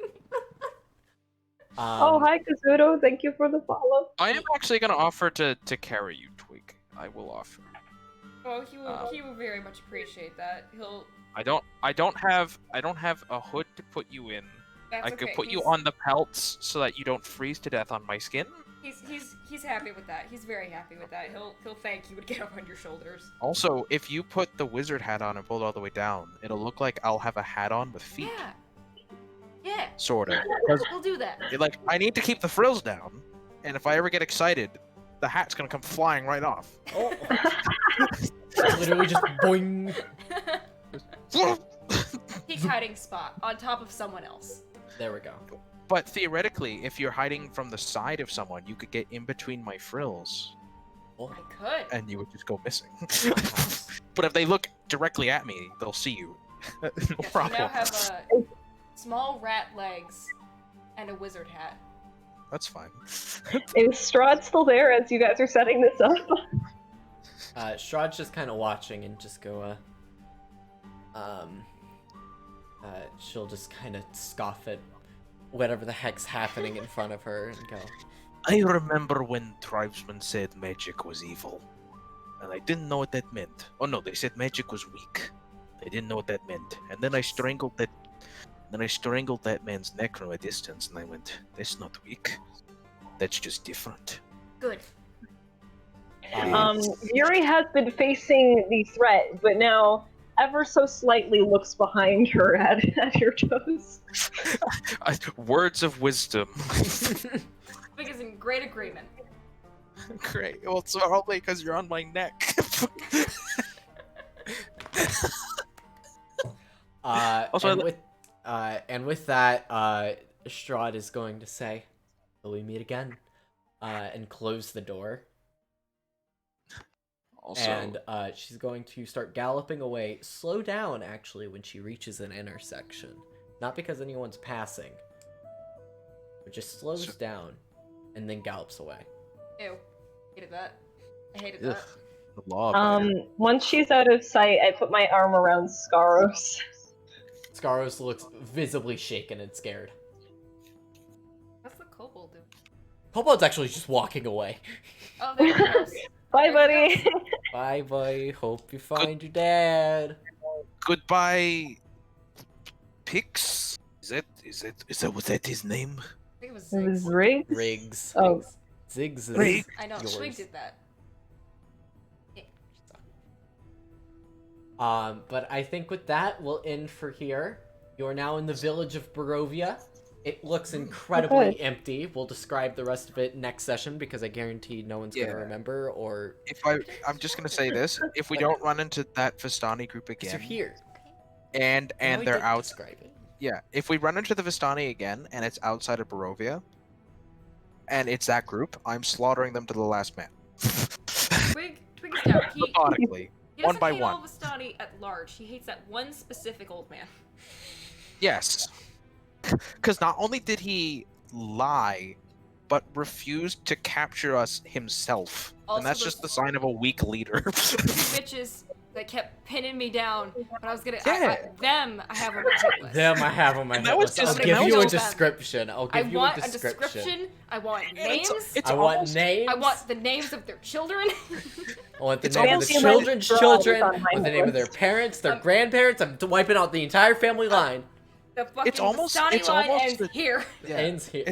Oh, hi, Kazuto. Thank you for the follow. I am actually gonna offer to carry you, Twig. I will offer. Well, he will very much appreciate that. He'll. I don't have a hood to put you in. That's I could okay. put you on the pelts so that you don't freeze to death on my skin. He's happy with that. He's very happy with that. He'll thank you and get up on your shoulders. Also, if you put the wizard hat on and pull it all the way down, it'll look like I'll have a hat on with feet. Yeah. Yeah. Sort of. We'll do that. Like, I need to keep the frills down, and if I ever get excited, the hat's gonna come flying right off. Oh. Literally just boing. Peak hiding spot on top of someone else. There we go. But theoretically, if you're hiding from the side of someone, you could get in between my frills, I could. and you would just go missing. But if they look directly at me, they'll see you. No Yes, you problem. now have small rat legs and a wizard hat. That's fine. Is Strahd still there as you guys are setting this up? Strahd's just kind of watching and just go, she'll just kind of scoff at whatever the heck's happening in front of her and go, I remember when tribesmen said magic was evil. And I didn't know what that meant. Oh no, they said magic was weak. I didn't know what that meant. And then I strangled that. Then I strangled that man's neck from a distance, and I went, "That's not weak. That's just different." Good. Yuri has been facing the threat, but now ever so slightly looks behind her at your toes. Words of wisdom. Twig is in great agreement. Great. Well, it's probably because you're on my neck. Also, and with that, Strahd is going to say, "Will we meet again?" And close the door. Also, And she's going to start galloping away. Slow down, actually, when she reaches an intersection. Not because anyone's passing, but just slows down and then gallops away. Ew. Hated that. I hated ugh, that. the law. Man. Once she's out of sight, I put my arm around Skaros. Skaros looks visibly shaken and scared. What's the kobold do? Kobold's actually just walking away. Oh, there he goes. Bye, buddy. Bye, bye. Hope you find your dad. Goodbye, Pix. Was that his name? I think it was It was Ziggs. Riggs. Riggs. Oh. Ziggs is Riggs. I know, yours. Twig did that. But I think with that, we'll end for here. You are now in the village of Barovia. It looks incredibly Okay. empty. We'll describe the rest of it next session because I guarantee no one's Yeah. gonna remember or I'm just gonna say this: if we don't run into that Vistani group because you're again, here. and I know we they're did out, Describe it. yeah, if we run into the Vistani again and it's outside of Barovia, and it's that group, I'm slaughtering them to the last man. Twig is down. Methodically, He one doesn't by hate one. all Vistani at large. He hates that one specific old man. Yes. Because not only did he lie, but refused to capture us himself. Also And that's those- just the sign of a weak leader. Bitches that kept pinning me down, but I was gonna. Yeah. I have on my hit list. Them I have on my And hit that was list. just- I'll and give that you a was- description. I'll I give you want a description. I want And names. it's I want almost- names. I want the names of their children. I want the It's name of almost- the Fancy Legend children's Strahd children, is on my with the name of their list. parents, their grandparents. I'm wiping out the entire family line. The fucking almost- Vistani it's line almost ends the- here. Yeah. Ends here.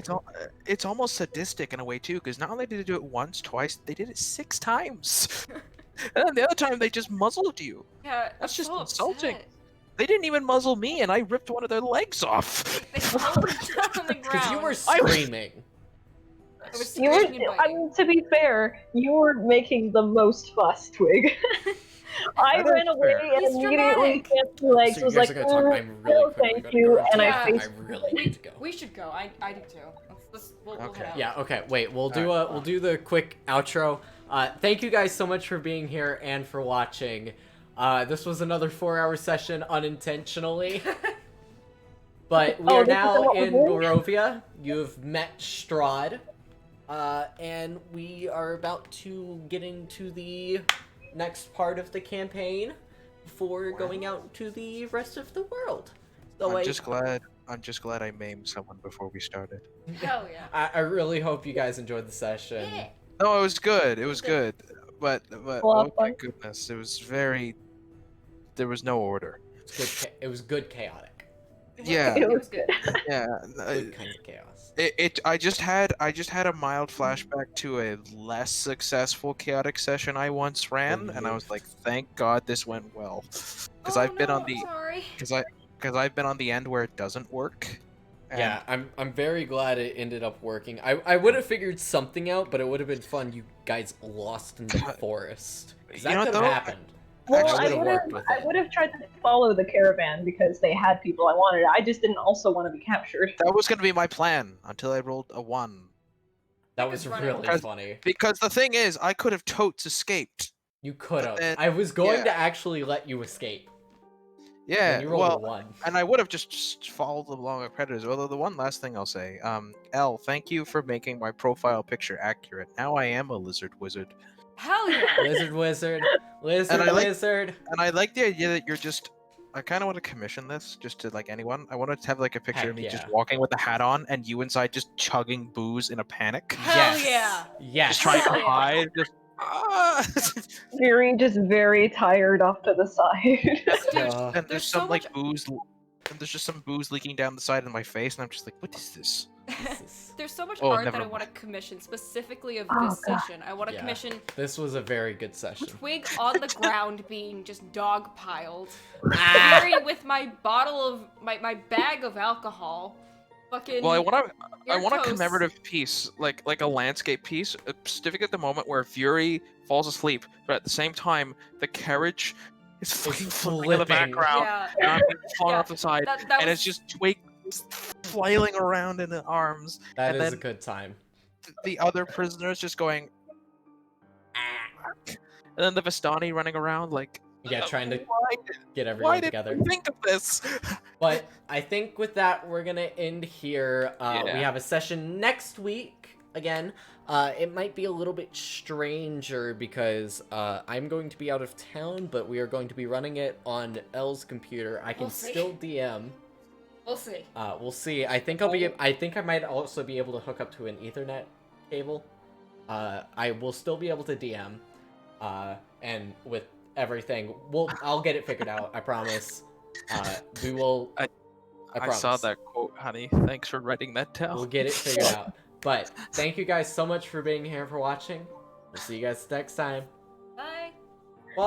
It's almost sadistic in a way too, because not only did they do it once, twice, they did it 6 times. And then the other time they just muzzled you. Yeah, That's I'm just so insulting. upset. They didn't even muzzle me, and I ripped one of their legs off. They pulled me down on the ground. Because you were I was- screaming. I was You were, screaming and biting. to be fair, you were making the most fuss, Twig. I That ran is away fair. and He's immediately dramatic. Fancy Legs So you was guys like, are gonna talk. I'm really no, quickly thank gonna you, go and I Yeah. I faced really need to go. We should go. I do too. We'll Okay. head out. Yeah, okay, wait, we'll do Alright. we'll do the quick outro. Thank you guys so much for being here and for watching. This was another 4-hour session unintentionally. But we Oh, are this now isn't what in we're doing? Barovia. You've met Strahd. And we are about to get into the next part of the campaign before going out to the rest of the world. So I'm just glad I maimed someone before we started. Hell yeah. I really hope you guys enjoyed the session. Yeah. No, it was good. It was good. But Well, oh my fun. goodness, it was very. There was no order. It was good chaotic. Yeah. It was good. Yeah. Good kinds of chaos. I just had a mild flashback to a less successful chaotic session I once ran, and I was like, thank God this went well, because Oh, I've been no, on the I'm sorry. because I've been on the end where it doesn't work. And Yeah, I'm very glad it ended up working. I would have figured something out, but it would have been fun. You guys lost in the forest. 'Cause You that know, could have though, happened. Well, I I would've would worked have with I it. would have tried to follow the caravan because they had people I wanted. I just didn't also want to be captured. That was gonna be my plan until I rolled a 1. That was Because running- really Because- funny. Because the thing is, I could have totes escaped. You could have. then- I was going yeah. to actually let you escape. Yeah. And you rolled Well, a 1. and I would have just followed along with predators. Although the one last thing I'll say, L, thank you for making my profile picture accurate. Now I am a lizard wizard, Hell yeah. Lizard. And I like- Lizard. and I like the idea that you're just. I kind of want to commission this just to like anyone. I want to have like a picture Heck of me just yeah. walking with the hat on, and you inside just chugging booze in a panic, Hell Yes. yeah. Yes. just trying to Hell yeah. hide. Fury just very tired off to the side. Uh, And There's there's so some like much- booze, and there's just some booze leaking down the side of my face, and I'm just like, what is this? There's so much Oh, art that never I want to commission, specifically of Oh, this God. session. I want to Yeah. commission this was a very good session. Twig on the ground being just dog piled. Ah! Fury with my bottle of my bag of alcohol. Fucking. Well, I your want a toast. commemorative piece, like a landscape piece, specific at the moment where Fury falls asleep, but at the same time the carriage is fucking flipping in the flipping. background, Yeah. and I'm being flung Yeah, off the side, that and was it's just Twig flailing around in the arms, That and is then a good time. the other prisoners just going, and then the Vistani running around like, Yeah, trying to why, get why everyone did together. we think of this? But I think with that, we're gonna end here. We Yeah. have a session next week again. It might be a little bit stranger because I'm going to be out of town, but we are going to be running it on L's computer. I can We'll see. still DM. We'll see. We'll see. I think I'll be. I think I might also be able to hook up to an Ethernet cable. I will still be able to DM. And with everything, I'll get it figured out. I promise. We will. I I saw promise. that quote, honey. Thanks for writing that down. We'll get it figured out. But thank you guys so much for being here, for watching. We'll see you guys next time. Bye. Bye.